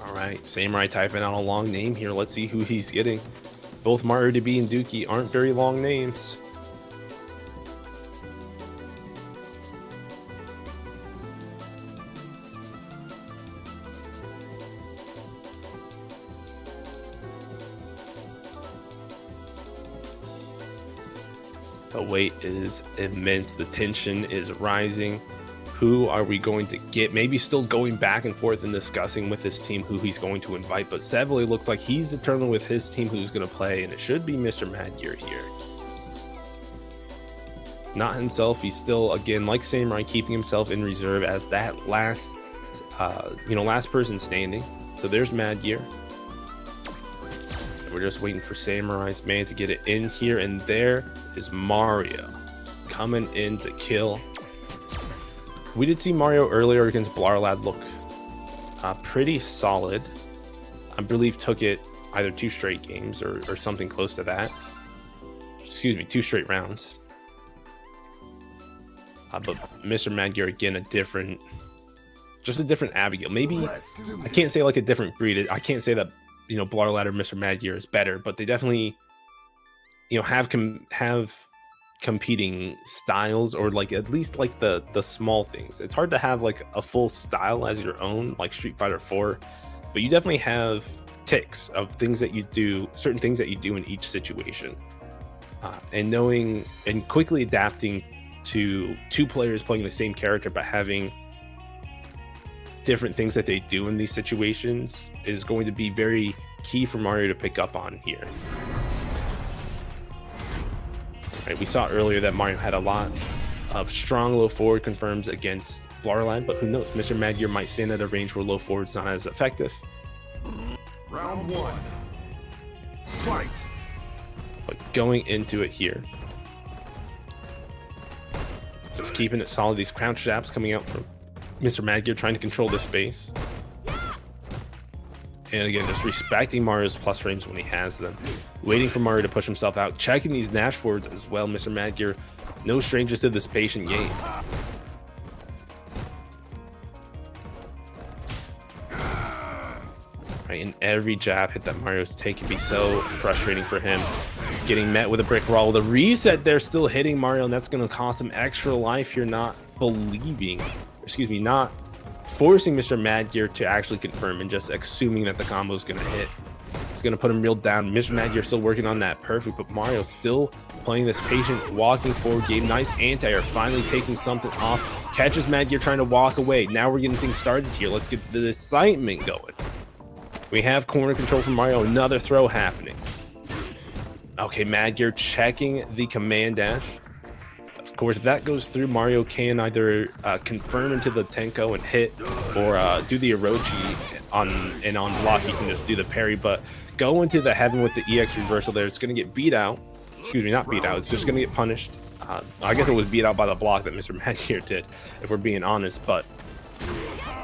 Alright, Samurai typing out a long name here. Let's see who he's getting. Both MarioDB and Dookie aren't very long names. The weight is immense. The tension is rising. Who are we going to get? Maybe still going back and forth and discussing with his team who he's going to invite, but SFV looks like he's determined with his team who's going to play, and it should be Mr. Mad Gear here. Not himself. He's still, again, like Samurai, keeping himself in reserve as that last person standing. So there's Mad Gear. We're just waiting for Samurai's man to get it in here, and there is Mario coming in to kill. We did see Mario earlier against Blarlad look pretty solid. I believe took it either 2 straight games or something close to that. Excuse me, 2 straight rounds. But Mr. Mad Gear, again, just a different Abigail. Maybe, I can't say like a different breed. I can't say that, you know, Blarlad or Mr. Mad Gear is better, but they definitely, you know, have competing styles, or like at least like the small things. It's hard to have like a full style as your own, like Street Fighter 4, but you definitely have ticks of things that you do, certain things that you do in each situation, and knowing and quickly adapting to 2 players playing the same character but having different things that they do in these situations is going to be very key for Mario to pick up on here. Right, we saw earlier that Mario had a lot of strong low forward confirms against Blarlad, but who knows? Mr. Mad Gear might stand at a range where low forward's not as effective. Round 1. Fight. But going into it here, just keeping it solid. These crouch jabs coming out from Mr. Mad Gear, trying to control this space. And again, just respecting Mario's plus frames when he has them. Waiting for Mario to push himself out. Checking these Nash forwards as well. Mr. Mad Gear, no stranger to this patient game. Right, and every jab hit that Mario's take can be so frustrating for him. Getting met with a brick wall. The reset there still hitting Mario, and that's going to cost him extra life here. Not forcing Mr. Mad Gear to actually confirm and just assuming that the combo is going to hit. It's going to put him real down. Mr. Mad, you're still working on that perfect, but Mario still playing this patient, walking forward game. Nice anti-air, finally taking something off. Catches Mad Gear trying to walk away. Now we're getting things started here. Let's get the excitement going. We have corner control from Mario. Another throw happening. Okay, Mad Gear checking the command dash. Of course, if that goes through, Mario can either confirm into the Tenko and hit, or do the Orochi on block. He can just do the parry, but go into the heaven with the EX reversal there. It's going to get beat out. Excuse me, not beat out. It's just going to get punished. I guess it was beat out by the block that Mr. Mad Gear did, if we're being honest, but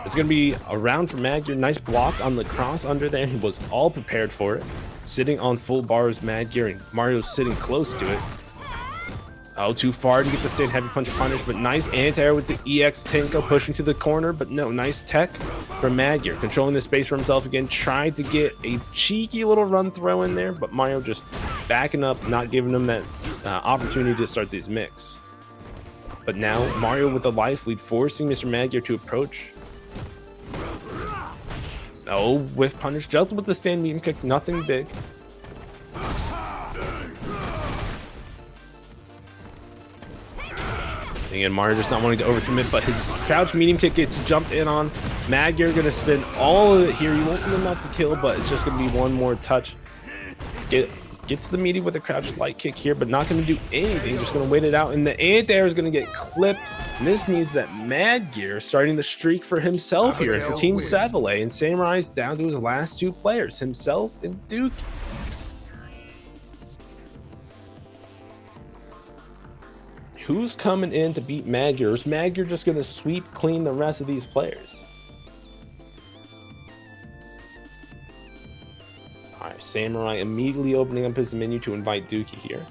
it's going to be a round for Mad Gear. Nice block on the cross under there. He was all prepared for it. Sitting on full bars, Mad Gear, and Mario's sitting close to it. Oh, too far to get the same heavy punch punish, but nice anti-air with the EX Tenko pushing to the corner, but no, nice tech from Mad Gear. Controlling the space for himself again, tried to get a cheeky little run throw in there, but Mario just backing up, not giving him that opportunity to start these mix. But now Mario with the life lead, forcing Mr. Mad Gear to approach. Oh, whiff punish, just with the stand medium kick, nothing big. Again, Mario just not wanting to overcommit, but his crouch medium kick gets jumped in on. Mad Gear gonna spin all of it here. He won't be enough to kill, but it's just gonna be one more touch. Gets the meaty with a crouch light kick here, but not gonna do anything. Just gonna wait it out, and the anti-air is gonna get clipped. And this means that Mad Gear is starting the streak for himself here, and for Team ZLTB, and Samurai's down to his last two players, himself and Duke. Who's coming in to beat Mad Gear? Is Mad Gear just going to sweep clean the rest of these players? All right, Samurai immediately opening up his menu to invite Dookie here.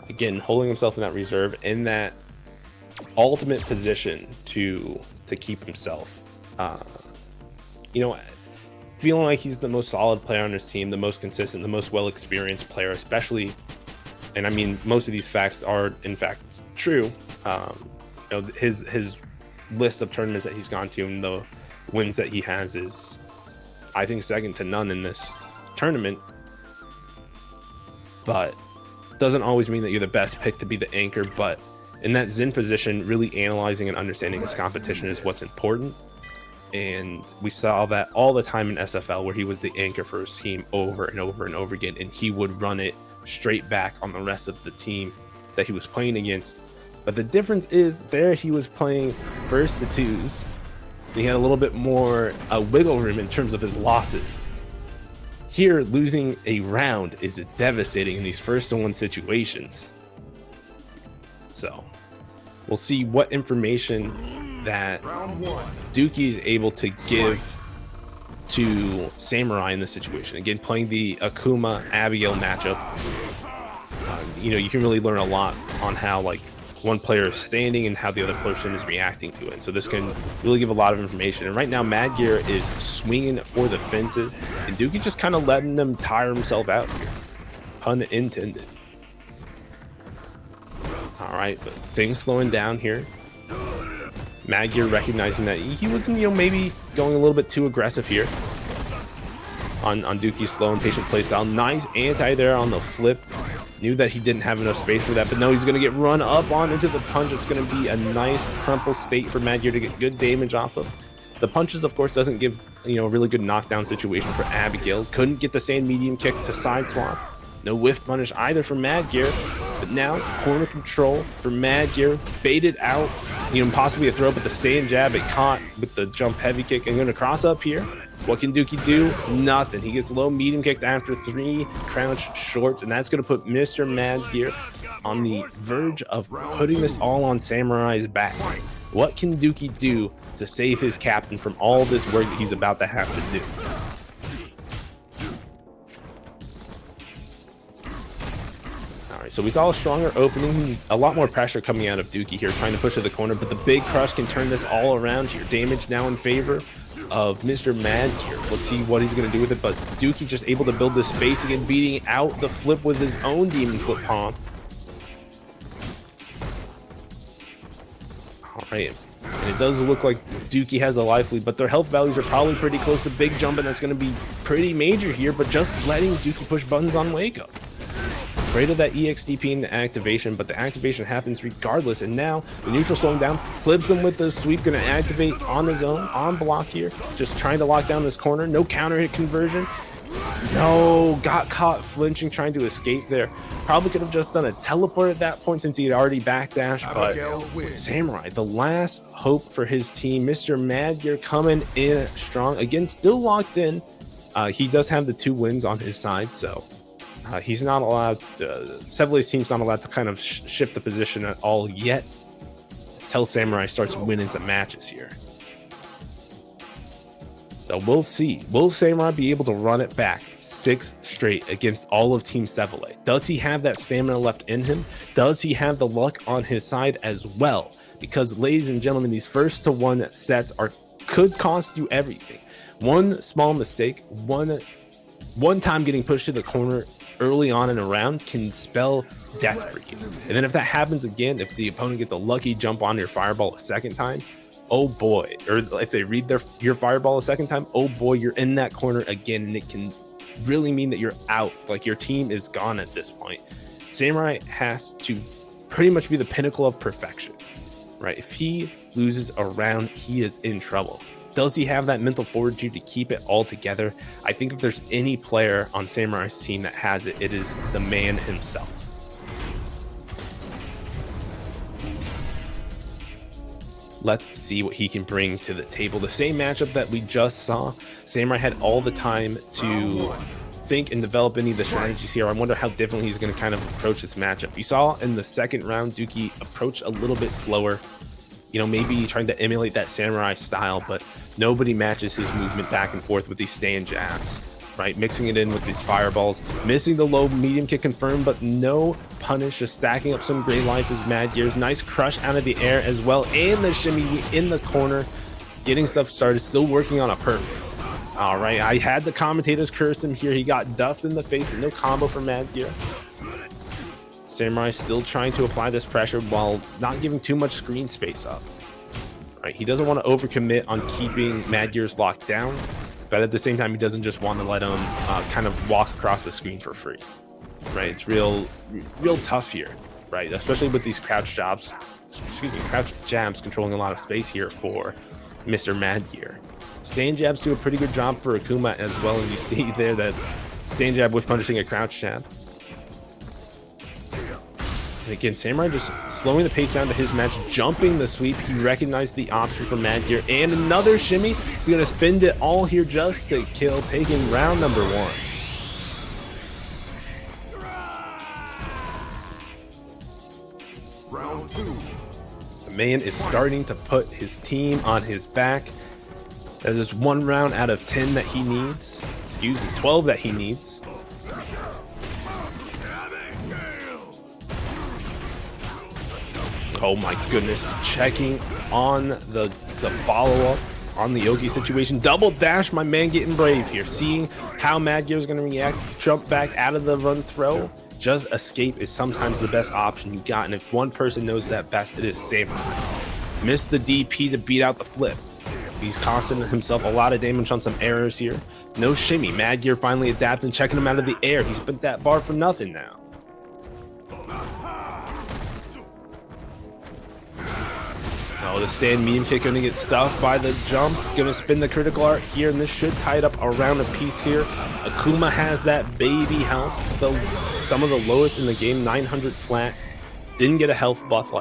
Again, holding himself in that reserve, in that ultimate position to keep himself, you know, feeling like he's the most solid player on his team, the most consistent, the most well-experienced player, especially, and I mean, most of these facts are in fact true. You know, his list of tournaments that he's gone to and the wins that he has is, I think, second to none in this tournament. But doesn't always mean that you're the best pick to be the anchor, but in that Zen position, really analyzing and understanding his competition is what's important. And we saw that all the time in SFL, where he was the anchor for his team over and over and over again, and he would run it straight back on the rest of the team that he was playing against. But the difference is, there he was playing first to twos. He had a little bit more wiggle room in terms of his losses. Here, losing a round is devastating in these first to one situations. So we'll see what information that Dookie is able to give to Samurai in this situation. Again, playing the Akuma Abigail matchup, you know, you can really learn a lot on how like one player is standing and how the other person is reacting to it. So this can really give a lot of information. And right now, Mad Gear is swinging for the fences, and Dookie just kind of letting them tire himself out here. Pun intended. All right, but things slowing down here. Mad Gear recognizing that he was, you know, maybe going a little bit too aggressive here on Dookie's slow and patient playstyle. Nice anti there on the flip. Knew that he didn't have enough space for that, but no, he's going to get run up on into the punch. It's going to be a nice crumple state for Mad Gear to get good damage off of. The punches, of course, doesn't give, you know, a really good knockdown situation for Abigail. Couldn't get the sand medium kick to side swap. No whiff punish either for Mad Gear. But now, corner control for Mad Gear. Baited out, you know, possibly a throw, but the stand jab, it caught with the jump heavy kick. And going to cross up here. What can Dookie do? Nothing. He gets low medium kicked after 3 crouch shorts, and that's going to put Mr. Mad Gear on the verge of putting this all on Samurai's back. What can Dookie do to save his captain from all this work that he's about to have to do? So we saw a stronger opening, a lot more pressure coming out of Dookie here, trying to push to the corner, but the big crush can turn this all around here. Damage now in favor of Mr. Mad here. Let's see what he's going to do with it, but Dookie just able to build this space again, beating out the flip with his own Demon Flip Palm. All right, and it does look like Dookie has a life lead, but their health values are probably pretty close to big jump, and that's going to be pretty major here, but just letting Dookie push buttons on Wake Up. Afraid of that EXTP in the activation, but the activation happens regardless, and now the neutral slowing down, clips him with the sweep, going to activate on his own, on block here, just trying to lock down this corner, no counter hit conversion. No, got caught flinching, trying to escape there. Probably could have just done a teleport at that point since he had already backdashed, but Samurai, the last hope for his team. Mr. Mad Gear coming in strong. Again, still locked in. He does have the 2 wins on his side, so he's not allowed to, Seville's team's not allowed to kind of shift the position at all yet until Samurai starts winning some matches here. So we'll see. Will Samurai be able to run it back 6 straight against all of Team Seville? Does he have that stamina left in him? Does he have the luck on his side as well? Because, ladies and gentlemen, these first to 1 sets could cost you everything. One small mistake, one time getting pushed to the corner early on in a round can spell death for you. And then if that happens again, if the opponent gets a lucky jump on your fireball a second time, oh boy, or if they read your fireball a second time, oh boy, you're in that corner again, and it can really mean that you're out. Like, your team is gone at this point. Samurai has to pretty much be the pinnacle of perfection, right? If he loses a round, he is in trouble. Does he have that mental fortitude to keep it all together? I think if there's any player on Samurai's team that has it, it is the man himself. Let's see what he can bring to the table. The same matchup that we just saw. Samurai had all the time to think and develop any of the strategies here. I wonder how differently he's going to kind of approach this matchup. You saw in the second round, Dookie approach a little bit slower. You know, maybe trying to emulate that Samurai style, but nobody matches his movement back and forth with these stand jabs, right? Mixing it in with these fireballs, missing the low medium kick confirmed, but no punish, just stacking up some great life as Mad Gears. Nice crush out of the air as well, and the shimmy in the corner, getting stuff started, still working on a perfect. All right, I had the commentators curse him here. He got duffed in the face, but no combo for Mad Gear. Samurai still trying to apply this pressure while not giving too much screen space up. Right, he doesn't want to overcommit on keeping Mad Gears locked down, but at the same time, he doesn't just want to let him kind of walk across the screen for free. Right, it's real tough here, right? Especially with these crouch jabs controlling a lot of space here for Mr. Mad Gear. Stand jabs do a pretty good job for Akuma as well, and you see there that stand jab with punishing a crouch jab. And again, Samurai just slowing the pace down to his match, jumping the sweep. He recognized the option for Mad Gear, and another shimmy. He's going to spin it all here just to kill, taking round number 1. Round 2. The man is starting to put his team on his back. That is 1 round out of 10 that he needs. Excuse me, 12 that he needs. Oh my goodness, checking on the follow-up on the Yogi situation. Double dash, my man getting brave here. Seeing how Mad Gear is going to react, jump back out of the run throw. Just escape is sometimes the best option you got, and if one person knows that best, it is Samurai. Missed the DP to beat out the flip. He's costing himself a lot of damage on some errors here. No shimmy. Mad Gear finally adapting, checking him out of the air. He's bent that bar for nothing now. Oh, the stand medium kick going to get stuffed by the jump. Going to spin the critical art here, and this should tie it up around a piece here. Akuma has that baby health, some of the lowest in the game, 900 flat. Didn't get a health buff,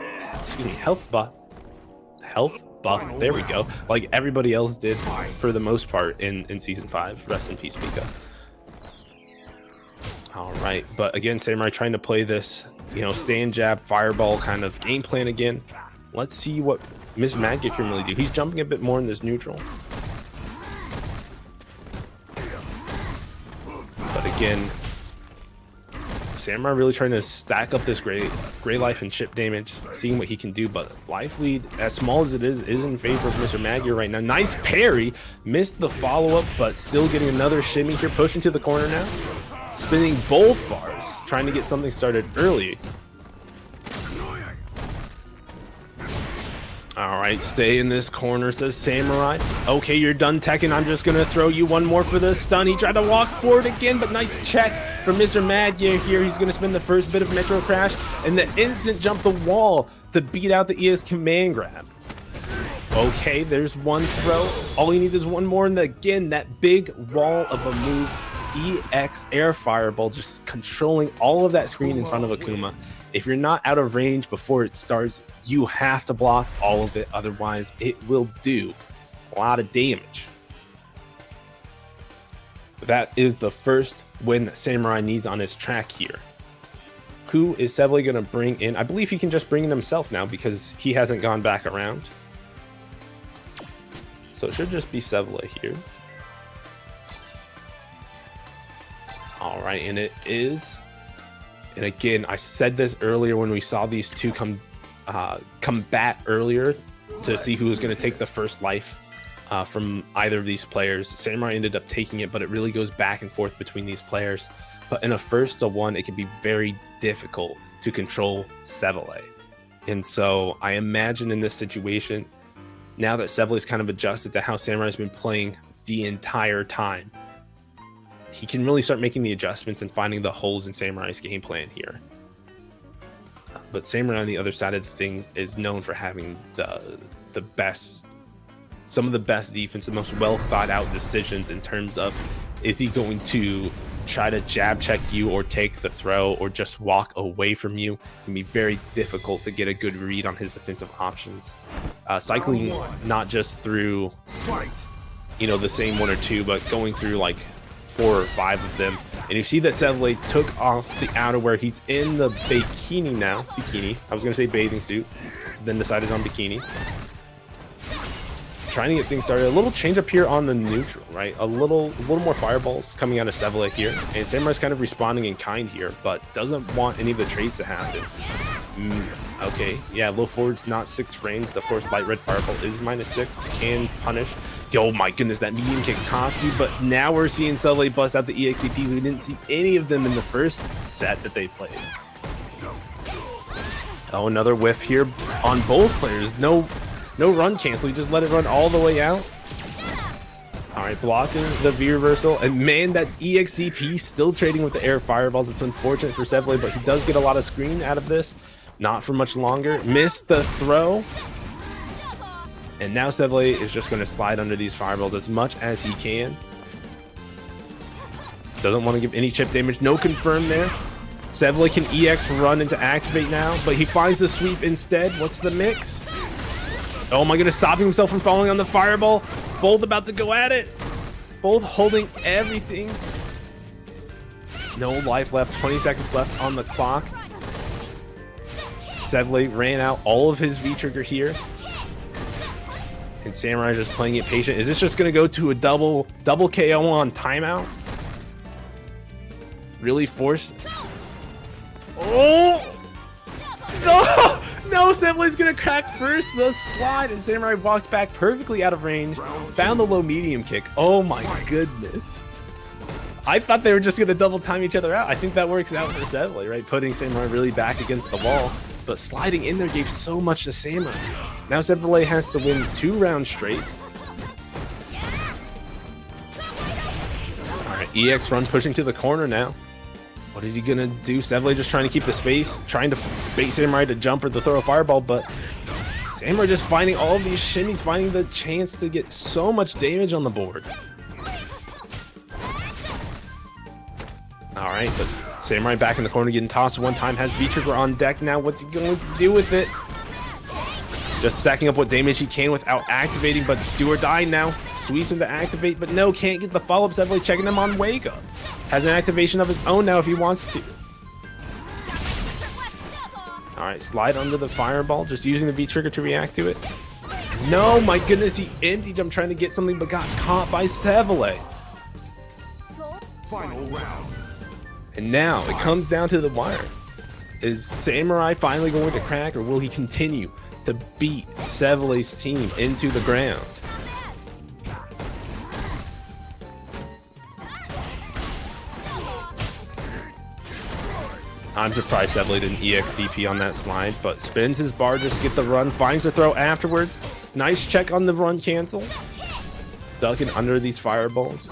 health buff. There we go. Like everybody else did for the most part in season 5. Rest in peace, Mika. All right, but again, Samurai trying to play this, stand jab, fireball kind of game plan again. Let's see what Miss Mad Gear can really do. He's jumping a bit more in this neutral. But again, Samurai really trying to stack up this gray life and chip damage, seeing what he can do, but life lead, as small as it is in favor of Mr. Magyar right now. Nice parry, missed the follow-up, but still getting another shimmy here, pushing to the corner now. Spinning both bars, trying to get something started early. All right, stay in this corner, says Samurai. Okay, you're done teching. I'm just gonna throw you one more for the stun. He tried to walk forward again, but nice check from Mr. Magyar here. He's gonna spin the first bit of Metro Crash and the instant jump the wall to beat out the EX command grab. Okay, there's one throw. All he needs is one more, and again, that big wall of a move. EX air fireball, just controlling all of that screen in front of Akuma. If you're not out of range before it starts, you have to block all of it, otherwise it will do a lot of damage. That is the first win that Samurai needs on his track here. Who is Sevely going to bring in? I believe he can just bring in himself now because he hasn't gone back around. So it should just be Sevely here. All right, and it is. And again, I said this earlier when we saw these two combat earlier to see who was going to take the first life from either of these players. Samurai ended up taking it, but it really goes back and forth between these players. But in a 1-to-1, it can be very difficult to control Sevely. And so I imagine in this situation, now that Sevely's kind of adjusted to how Samurai's been playing the entire time, he can really start making the adjustments and finding the holes in Samurai's game plan here. But Samurai on the other side of things is known for having the best, some of the best defense, the most well thought out decisions in terms of, is he going to try to jab check you or take the throw or just walk away from you? It can be very difficult to get a good read on his defensive options. Cycling not just through, the same one or two, but going through like 4 or 5 of them. And you see that Sevely took off the outerwear. He's in the bikini now. I was going to say bathing suit, then decided on bikini. Trying to get things started. A little change up here on the neutral, right? A little more fireballs coming out of Sevely here. And Samurai's kind of responding in kind here, but doesn't want any of the trades to happen. Okay, yeah, low forward's not 6 frames. Of course, light red fireball is -6. Can punish. Oh my goodness, that medium kick caught you, but now we're seeing Sevely bust out the EXCPs. We didn't see any of them in the first set that they played. Oh, another whiff here on both players. No run cancel. He just let it run all the way out. All right, blocking the V reversal. And man, that EXCP still trading with the air fireballs. It's unfortunate for Sevely, but he does get a lot of screen out of this. Not for much longer. Missed the throw. And now Sevely is just going to slide under these fireballs as much as he can. Doesn't want to give any chip damage. No confirm there. Sevely can EX run into activate now, but he finds the sweep instead. What's the mix? Oh my goodness, stopping himself from falling on the fireball. Both about to go at it. Both holding everything. No life left. 20 seconds left on the clock. Sevely ran out all of his V-trigger here. And Samurai just playing it patient. Is this just going to go to a double KO on timeout? Really forced. Oh! No! No, Sevely's going to crack first the slide. And Samurai walked back perfectly out of range. Found the low medium kick. Oh my goodness. I thought they were just going to double time each other out. I think that works out for Sevely, right? Putting Samurai really back against the wall. But sliding in there gave so much to Samurai. Now Sevely has to win 2 rounds straight. Alright, EX run pushing to the corner now. What is he gonna do? Sevely just trying to keep the space, trying to bait Samurai to jump or to throw a fireball, but Samurai just finding all of these shimmies, finding the chance to get so much damage on the board. Alright, but Samurai back in the corner getting tossed one time, has V-trigger on deck now. What's he going to do with it? Just stacking up what damage he can without activating, but it's do or die now. Sweeps into activate, but no, can't get the follow-up. Sevely checking him on wake up. Has an activation of his own now if he wants to. Alright, slide under the fireball, just using the V-trigger to react to it. No, my goodness, he empty jumped trying to get something, but got caught by Sevely. Final round. And now it comes down to the wire. Is Samurai finally going to crack, or will he continue to beat Sevele's team into the ground? I'm surprised Sevele didn't EXCP on that slide, but spins his bar just to get the run, finds the throw afterwards. Nice check on the run cancel. Ducking under these fireballs.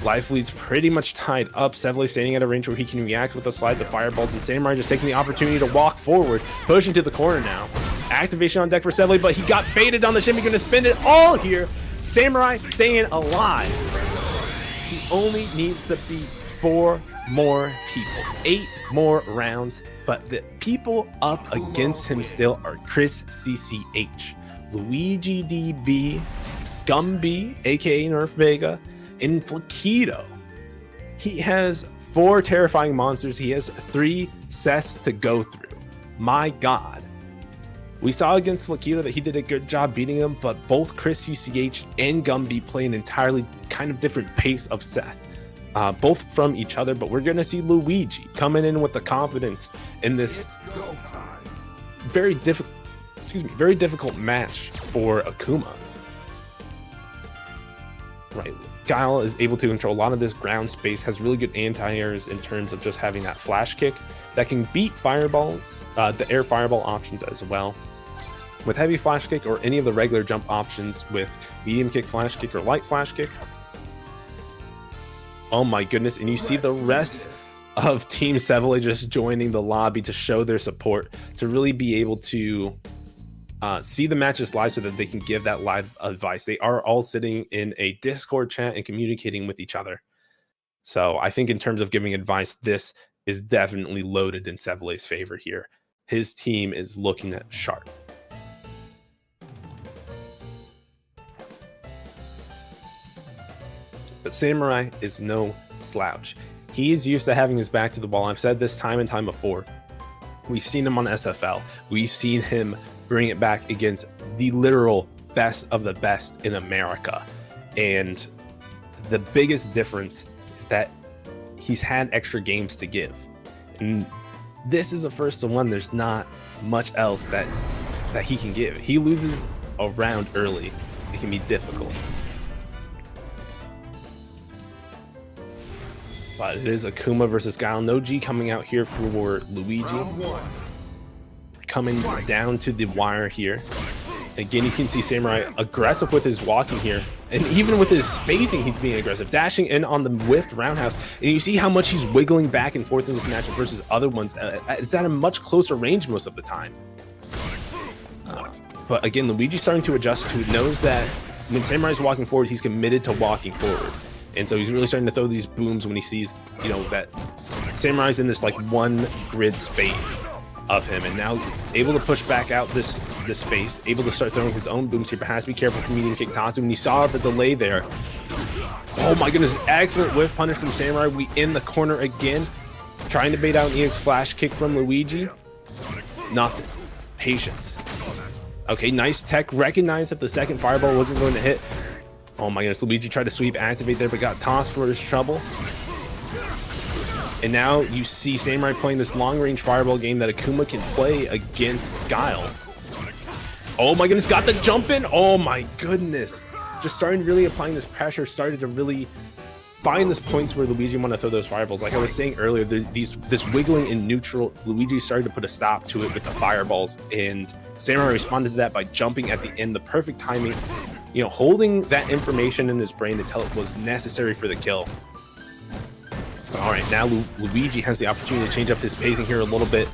Life lead's pretty much tied up. Sevele standing at a range where he can react with the slide, the fireballs, and Samurai just taking the opportunity to walk forward, pushing to the corner now. Activation on deck for Sevele, but he got baited on the shimmy, gonna spin it all here. Samurai staying alive. He only needs to beat 4 more people, 8 more rounds, but the people up against him still are Chris CCH, Luigi DB, Gumby, aka Nerf Vega, and Flaquito. He has 4 terrifying monsters. He has 3 sets to go through. My God. We saw against Flaquito that he did a good job beating him, but both Chris CCH and Gumby play an entirely kind of different pace of Seth. Both from each other, but we're going to see Luigi coming in with the confidence in this very difficult match for Akuma. Right, Guile is able to control a lot of this ground space, has really good anti-airs in terms of just having that flash kick that can beat fireballs, the air fireball options as well. With heavy flash kick or any of the regular jump options with medium kick, flash kick, or light flash kick. Oh my goodness, and you see the rest of Team Sevele just joining the lobby to show their support, to really be able to see the matches live so that they can give that live advice. They are all sitting in a Discord chat and communicating with each other. So I think in terms of giving advice, this is definitely loaded in Sevele's favor here. His team is looking at sharp. But Samurai is no slouch. He is used to having his back to the wall. I've said this time and time before. We've seen him on SFL. We've seen him bring it back against the literal best of the best in America. And the biggest difference is that he's had extra games to give. And this is a first to one. There's not much else that he can give. He loses a round early. It can be difficult. But it is Akuma versus Guile. No G coming out here for Luigi. Coming down to the wire here. Again, you can see Samurai aggressive with his walking here. And even with his spacing, he's being aggressive. Dashing in on the whiffed roundhouse. And you see how much he's wiggling back and forth in this matchup versus other ones. It's at a much closer range most of the time. But again, Luigi's starting to adjust to it. Knows that when Samurai's walking forward, he's committed to walking forward. And so he's really starting to throw these booms when he sees, you know, that Samurai's in this like one grid space of him, and now able to push back out this space, able to start throwing his own booms here, but has to be careful from medium kick Tatsu. When you saw the delay there, oh my goodness, excellent whiff punish from Samurai. We in the corner again, trying to bait out an EX flash kick from Luigi. Nothing. Patience. Okay, nice tech. Recognized that the second fireball wasn't going to hit. Oh my goodness, Luigi tried to sweep activate there, but got tossed for his trouble. And now you see Samurai playing this long-range fireball game that Akuma can play against Guile. Oh my goodness, got the jump in. Oh my goodness. Just starting really applying this pressure, started to really find this points where Luigi want to throw those fireballs. Like I was saying earlier, this wiggling in neutral, Luigi started to put a stop to it with the fireballs, and Samurai responded to that by jumping at the end, the perfect timing, you know, holding that information in his brain to tell it was necessary for the kill. All right, now Luigi has the opportunity to change up his pacing here a little bit.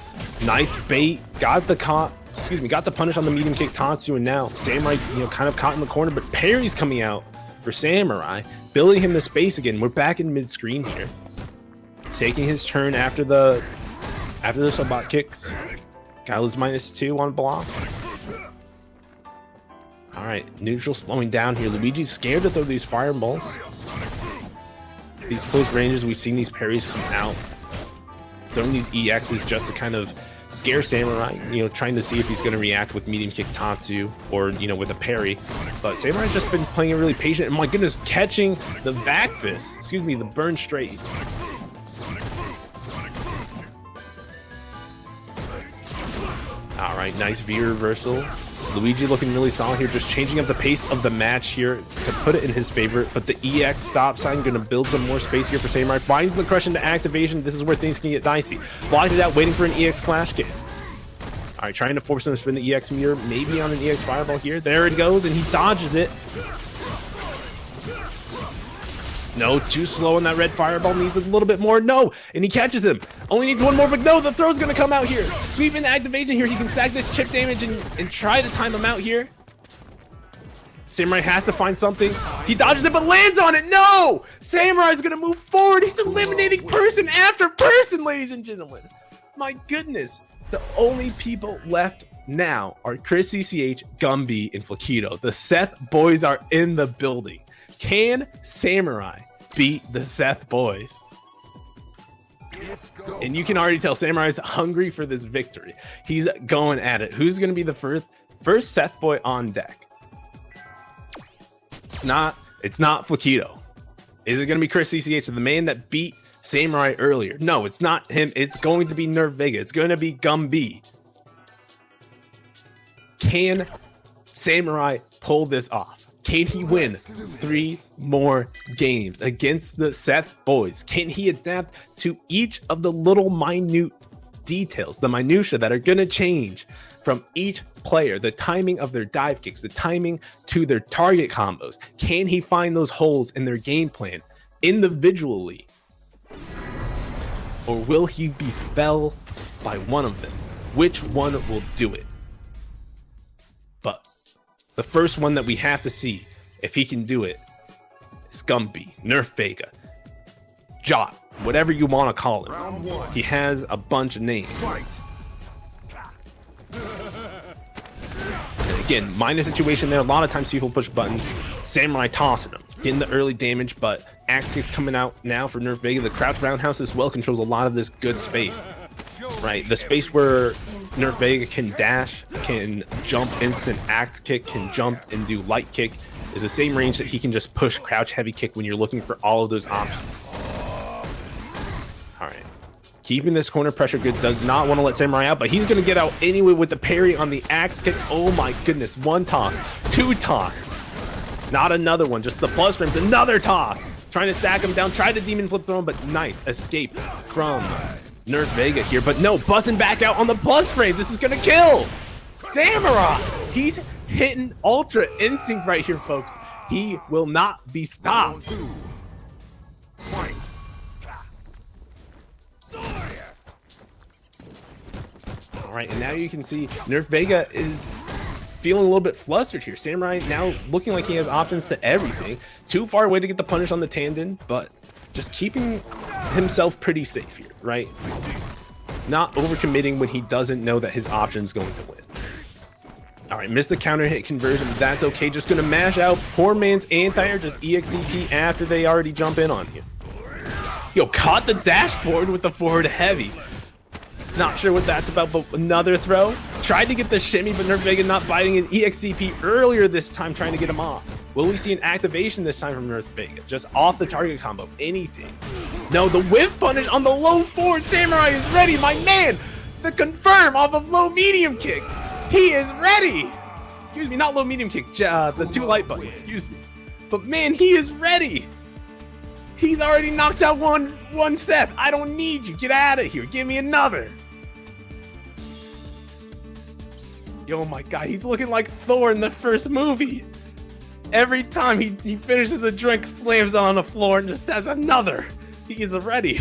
Nice bait, got the punish on the medium kick Tatsu, and now Samurai, you know, kind of caught in the corner, but parry's coming out for Samurai, building him the space again. We're back in mid-screen here, taking his turn after the Sobot kicks. Guile is -2 on block. All right, neutral slowing down here. Luigi's scared to throw these fireballs. These close ranges, we've seen these parries come out, throwing these EXs just to kind of scare Samurai, you know, trying to see if he's going to react with medium kick Tatsu or, you know, with a parry. But Samurai's just been playing it really patient, and my goodness, catching the back fist, the burn straight. All right, nice V reversal. Luigi looking really solid here, just changing up the pace of the match here to put it in his favor. But the EX stop sign going to build some more space here for Samurai. Finds the crush into activation. This is where things can get dicey. Blocked it out, waiting for an EX flash kick. All right, trying to force him to spin the EX mirror, maybe on an EX fireball here. There it goes, and he dodges it. No, too slow on that red fireball. Needs a little bit more. No, and he catches him. Only needs one more, but no, the throw's going to come out here. Sweep into activation here. He can stack this chip damage and try to time him out here. Samurai has to find something. He dodges it, but lands on it. No! Samurai's going to move forward. He's eliminating person after person, ladies and gentlemen. My goodness. The only people left now are Chris CCH, Gumby, and Flaquito. The Seth boys are in the building. Can Samurai beat the Seth boys? And you can already tell Samurai's hungry for this victory. He's going at it. Who's going to be the first Seth boy on deck? It's not Flaquito. Is it going to be Chris CCH, the man that beat Samurai earlier? No, it's not him. It's going to be Nerf Vega. It's going to be Gumby. Can Samurai pull this off? Can he win 3 more games against the Seth boys? Can he adapt to each of the little minute details, the minutia that are going to change from each player, the timing of their dive kicks, the timing to their target combos? Can he find those holes in their game plan individually? Or will he be felled by one of them? Which one will do it? But the first one that we have to see if he can do it is Gumby, Nerf Vega, Jot, whatever you want to call him. He has a bunch of names. And again, minor situation there. A lot of times people push buttons. Samurai tossing him, getting the early damage, but axe kicks coming out now for Nerf Vega. The crouch roundhouse as well controls a lot of this good space. Right, the space where Nerf Vega can dash, can jump instant axe kick, can jump and do light kick is the same range that he can just push crouch heavy kick when you're looking for all of those options. All right, keeping this corner pressure good, does not want to let Samurai out, but he's going to get out anyway with the parry on the axe kick. Oh my goodness, 1 toss, 2 toss, not another one, just the plus frames, another toss, trying to stack him down, try the demon flip throw him, but nice escape from Nerf Vega here, but no, busting back out on the plus frames. This is gonna kill Samurai. He's hitting Ultra Instinct right here, folks. He will not be stopped. All right, and now you can see Nerf Vega is feeling a little bit flustered here. Samurai now looking like he has options to everything. Too far away to get the punish on the tandem, but just keeping himself pretty safe here, right? Not overcommitting when he doesn't know that his option is going to win. All right, missed the counter hit conversion. That's okay. Just going to mash out poor man's anti-air, just EXCP after they already jump in on him. Yo, caught the dash forward with the forward heavy. Not sure what that's about, but another throw. Tried to get the shimmy, but Nerf Vega not biting an EXCP earlier this time, trying to get him off. Will we see an activation this time from Nerf Vega? Just off the target combo, anything. No, the whiff punish on the low forward. Samurai is ready, my man. The confirm off of low medium kick. He is ready. Excuse me, not low medium kick, the 2 light buttons, excuse me. But man, he is ready. He's already knocked out one Seth. I don't need you. Get out of here. Give me another. Yo, my God, he's looking like Thor in the first movie. Every time he finishes the drink, slams on the floor and just says another. He is ready.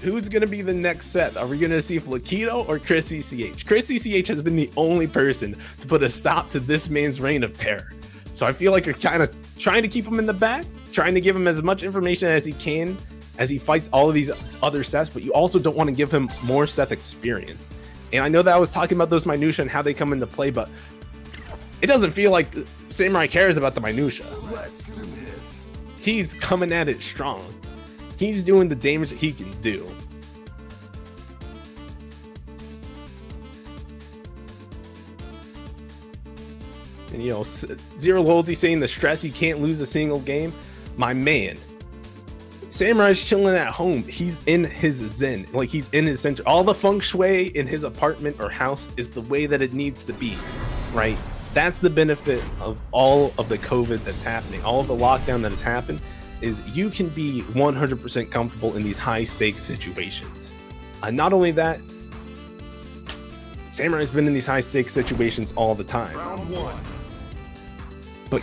Who's going to be the next Seth? Are we going to see Flaquito or Chris CCH? Chris CCH has been the only person to put a stop to this man's reign of terror. So I feel like you're kind of trying to keep him in the back, trying to give him as much information as he can as he fights all of these other Seths, but you also don't want to give him more Seth experience. And I know that I was talking about those minutia and how they come into play, but it doesn't feel like Samurai cares about the minutia. He's coming at it strong. He's doing the damage that he can do. And, you know, Zero Loyalty saying the stress, you can't lose a single game. My man, Samurai's chilling at home. He's in his zen, like he's in his center. All the feng shui in his apartment or house is the way that it needs to be, right? That's the benefit of all of the COVID that's happening, all of the lockdown that has happened, is you can be 100% comfortable in these high stakes situations. Not only that, Samurai's been in these high stakes situations all the time. Round 1. But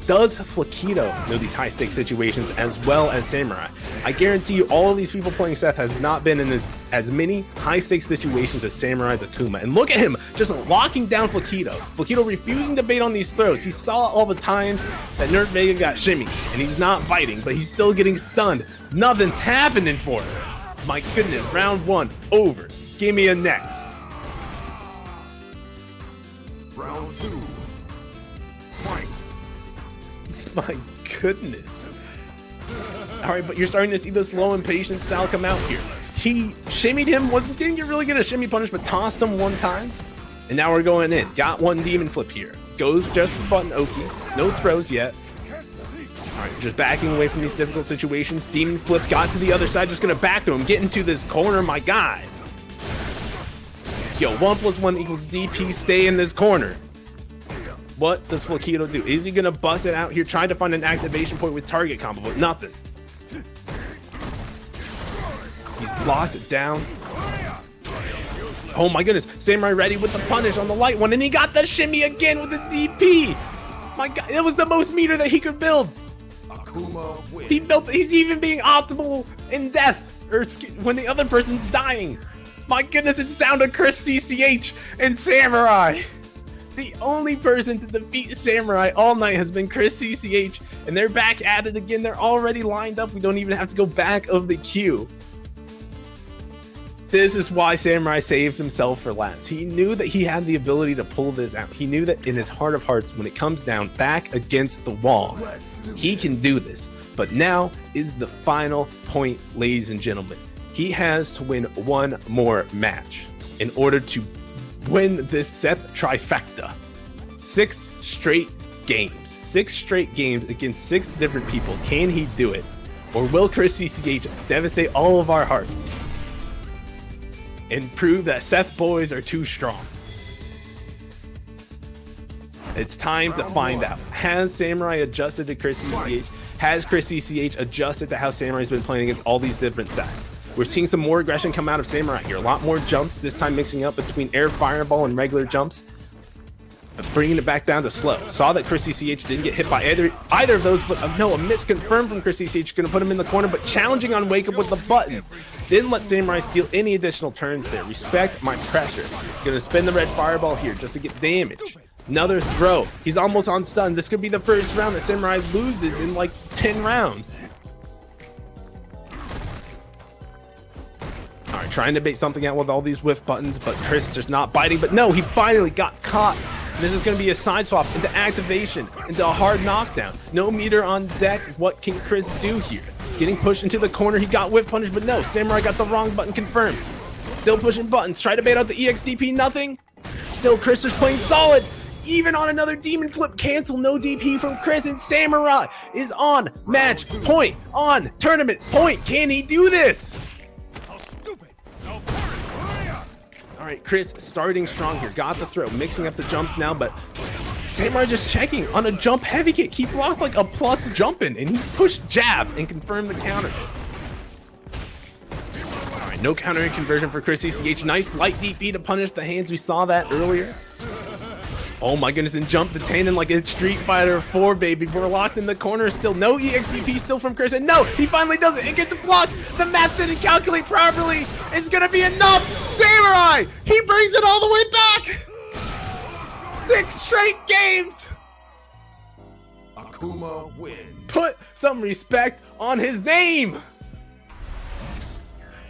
does Flaquito know these high stakes situations as well as Samurai? I guarantee you all of these people playing Seth have not been in as many high stakes situations as Samurai's Akuma. And look at him just locking down Flaquito. Flaquito refusing to bait on these throws. He saw all the times that Nerd Vega got shimmy and he's not biting, but he's still getting stunned. Nothing's happening for him. My goodness, round 1 over. Give me a next. Round 2. Fight. My goodness. All right, but you're starting to see the slow and patient style come out here. He shimmied him, didn't really get a shimmy punish, but tossed him one time. And now we're going in. Got one demon flip here. Goes just for button Oki. No throws yet. All right, just backing away from these difficult situations. Demon flip got to the other side. Just going to back to him. Get into this corner, my guy. Yo, 1 + 1 = DP. Stay in this corner. What does Flaquito do? Is he going to bust it out here, trying to find an activation point with target combo, but nothing. He's locked down. Oh my goodness. Samurai ready with the punish on the light one, and he got the shimmy again with the DP. My God, it was the most meter that he could build. Akuma wins. He's even being optimal in death, or when the other person's dying. My goodness, it's down to Chris CCH and Samurai. The only person to defeat Samurai all night has been Chris CCH, and they're back at it again. They're already lined up. We don't even have to go back of the queue. This is why Samurai saved himself for last. He knew that he had the ability to pull this out. He knew that in his heart of hearts, when it comes down back against the wall, he can do this. But now is the final point, ladies and gentlemen. He has to win one more match in order to win this Seth trifecta. 6 straight games. 6 straight games against 6 different people. Can he do it? Or will Chris CCH devastate all of our hearts and prove that Seth boys are too strong? It's time to find out. Has Samurai adjusted to Chris CCH? Has Chris CCH adjusted to how Samurai's been playing against all these different sets? We're seeing some more aggression come out of Samurai here. A lot more jumps, this time mixing up between air fireball and regular jumps. Bringing it back down to slow. Saw that Chris CCH didn't get hit by either of those, but no, a miss confirmed from Chris CCH. Going to put him in the corner, but challenging on Wake Up with the buttons. Didn't let Samurai steal any additional turns there. Respect my pressure. Going to spin the red fireball here just to get damage. Another throw. He's almost on stun. This could be the first round that Samurai loses in like 10 rounds. All right, trying to bait something out with all these whiff buttons, but Chris just not biting. But no, he finally got caught. This is going to be a side swap into activation, into a hard knockdown. No meter on deck. What can Chris do here? Getting pushed into the corner. He got whiff punish, but no, Samurai got the wrong button confirmed. Still pushing buttons. Try to bait out the EXDP, nothing. Still, Chris is playing solid. Even on another demon flip cancel, no DP from Chris, and Samurai is on match point, on tournament point. Can he do this? All right, Chris starting strong here. Got the throw, mixing up the jumps now, but Samurai just checking on a jump heavy kick. He blocked like a plus jumping, and he pushed jab and confirmed the counter. All right, no counter conversion for Chris CCH. Nice light DP to punish the hands. We saw that earlier. Oh my goodness, and jump detaining like a Street Fighter 4, baby. We're locked in the corner still. No EXCP still from Chris, and no, he finally does it. It gets blocked. The math didn't calculate properly. It's gonna be enough. Samurai, he brings it all the way back. 6 straight games. Akuma wins. Put some respect on his name.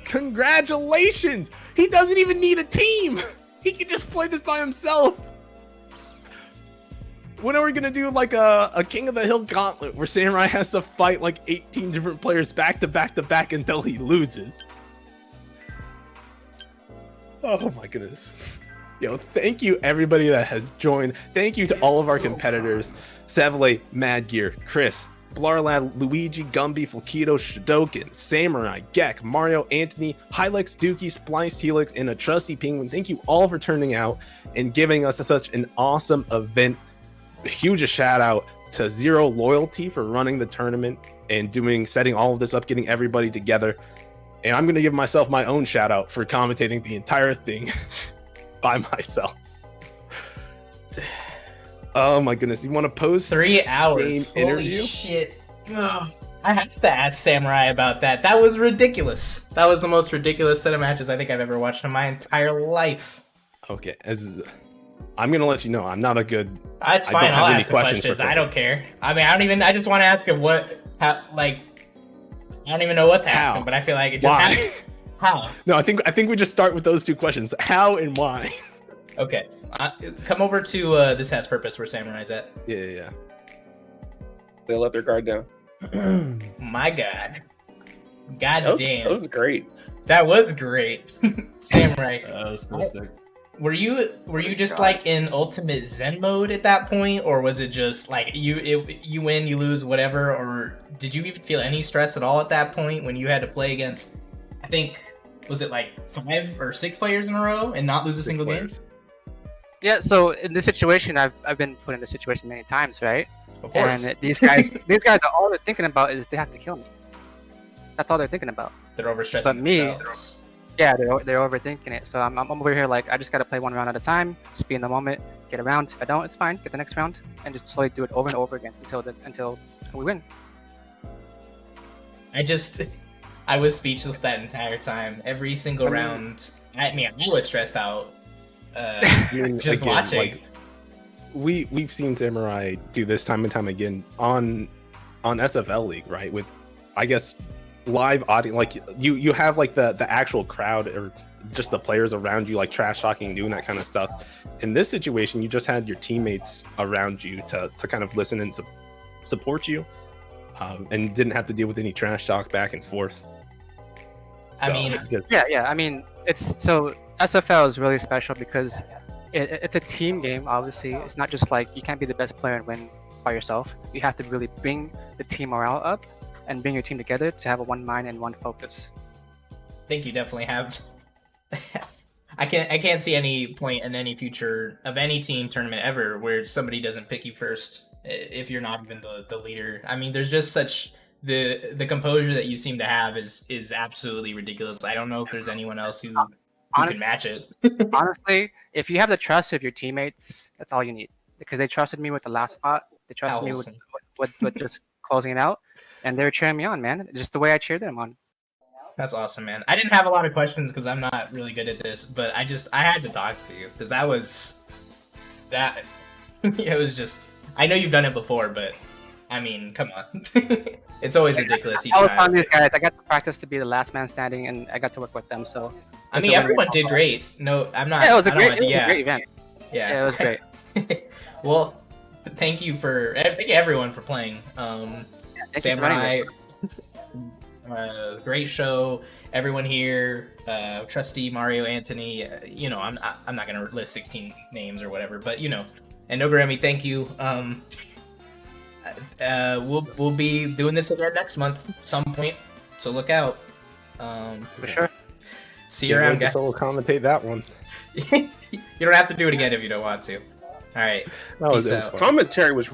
Congratulations. He doesn't even need a team. He can just play this by himself. When are we gonna do like a King of the Hill gauntlet where Samurai has to fight like 18 different players back to back to back until he loses? Oh my goodness. Yo, thank you everybody that has joined. Thank you to all of our competitors. Sevle, Mad Gear, Chris, Blarlad, Luigi, Gumby, Flakido, Shidoken, Samurai, Gek, Mario, Anthony, Hylex, Dookie, Splice, Helix, and a trusty Penguin. Thank you all for turning out and giving us such an awesome event. A huge shout out to Zero Loyalty for running the tournament and setting all of this up, getting everybody together. And I'm going to give myself my own shout out for commentating the entire thing by myself. Oh my goodness! You want to post 3 hours? Holy interview? shit! Ugh. I have to ask Samurai about that. That was ridiculous. That was the most ridiculous set of matches I think I've ever watched in my entire life. Okay, I'm gonna let you know, I'm not a good. That's fine. I'll ask the questions. I don't care. I mean, I don't even. I just want to ask him I don't even know what to ask him, but I feel like it just happened. How? No, I think we just start with those 2 questions: how and why. Okay. Come over to this has purpose where Samurai's at. Yeah. They let their guard down. My God. God damn. That was great. That was great. Samurai. That was so sick. Were you just like in ultimate Zen mode at that point, or was it just like you win, you lose, whatever, or did you even feel any stress at all at that point when you had to play against, I think, was it like 5 or 6 players in a row and not lose a single game? Yeah, so in this situation, I've been put in this situation many times, right? Of course. And these guys are all they're thinking about is they have to kill me. That's all they're thinking about. They're overstressing But me, themselves. yeah, they're overthinking it. So I'm over here like I just gotta play 1 round at a time, just be in the moment, get a round. If I don't, it's fine. Get the next round, and just slowly do it over and over again until we win. I was speechless that entire time. Every single round. I mean, I was stressed out. Just watching. Like, we've seen Samurai do this time and time again on SFL League, right? With, I guess, live audience. Like you have like the actual crowd or just the players around you, like trash talking, doing that kind of stuff. In this situation, you just had your teammates around you to kind of listen and support you, and didn't have to deal with any trash talk back and forth. I mean, Yeah. I mean, SFL is really special because it's a team game. Obviously, it's not just like you can't be the best player and win by yourself. You have to really bring the team morale up and bring your team together to have a one mind and one focus. I think you definitely have. I can't see any point in any future of any team tournament ever where somebody doesn't pick you first if you're not even the leader. I mean, there's just such the composure that you seem to have is absolutely ridiculous. I don't know if there's anyone else who can match it. Honestly, if you have the trust of your teammates, that's all you need. Because they trusted me with the last spot. They trusted me with just closing it out, and they were cheering me on, man. Just the way I cheered them on. That's awesome, man. I didn't have a lot of questions because I'm not really good at this, but I had to talk to you because that was that. It was just. I know you've done it before, but I mean, come on. It's always ridiculous each I was time. on these guys. I got to practice to be the last man standing, and I got to work with them. So I mean, everyone did great. No, I'm not. Yeah, it was a I don't great event. Yeah, it was great. Well, thank you everyone for playing. Samurai, great show. Everyone here, Trusty, Mario, Anthony. I'm not gonna list 16 names or whatever, but and Noguremi, thank you. We'll be doing this again next month, some point. So look out. For sure. See you around, guys. Solo commentate that one. You don't have to do it again if you don't want to. All right. That was Peace out. Commentary was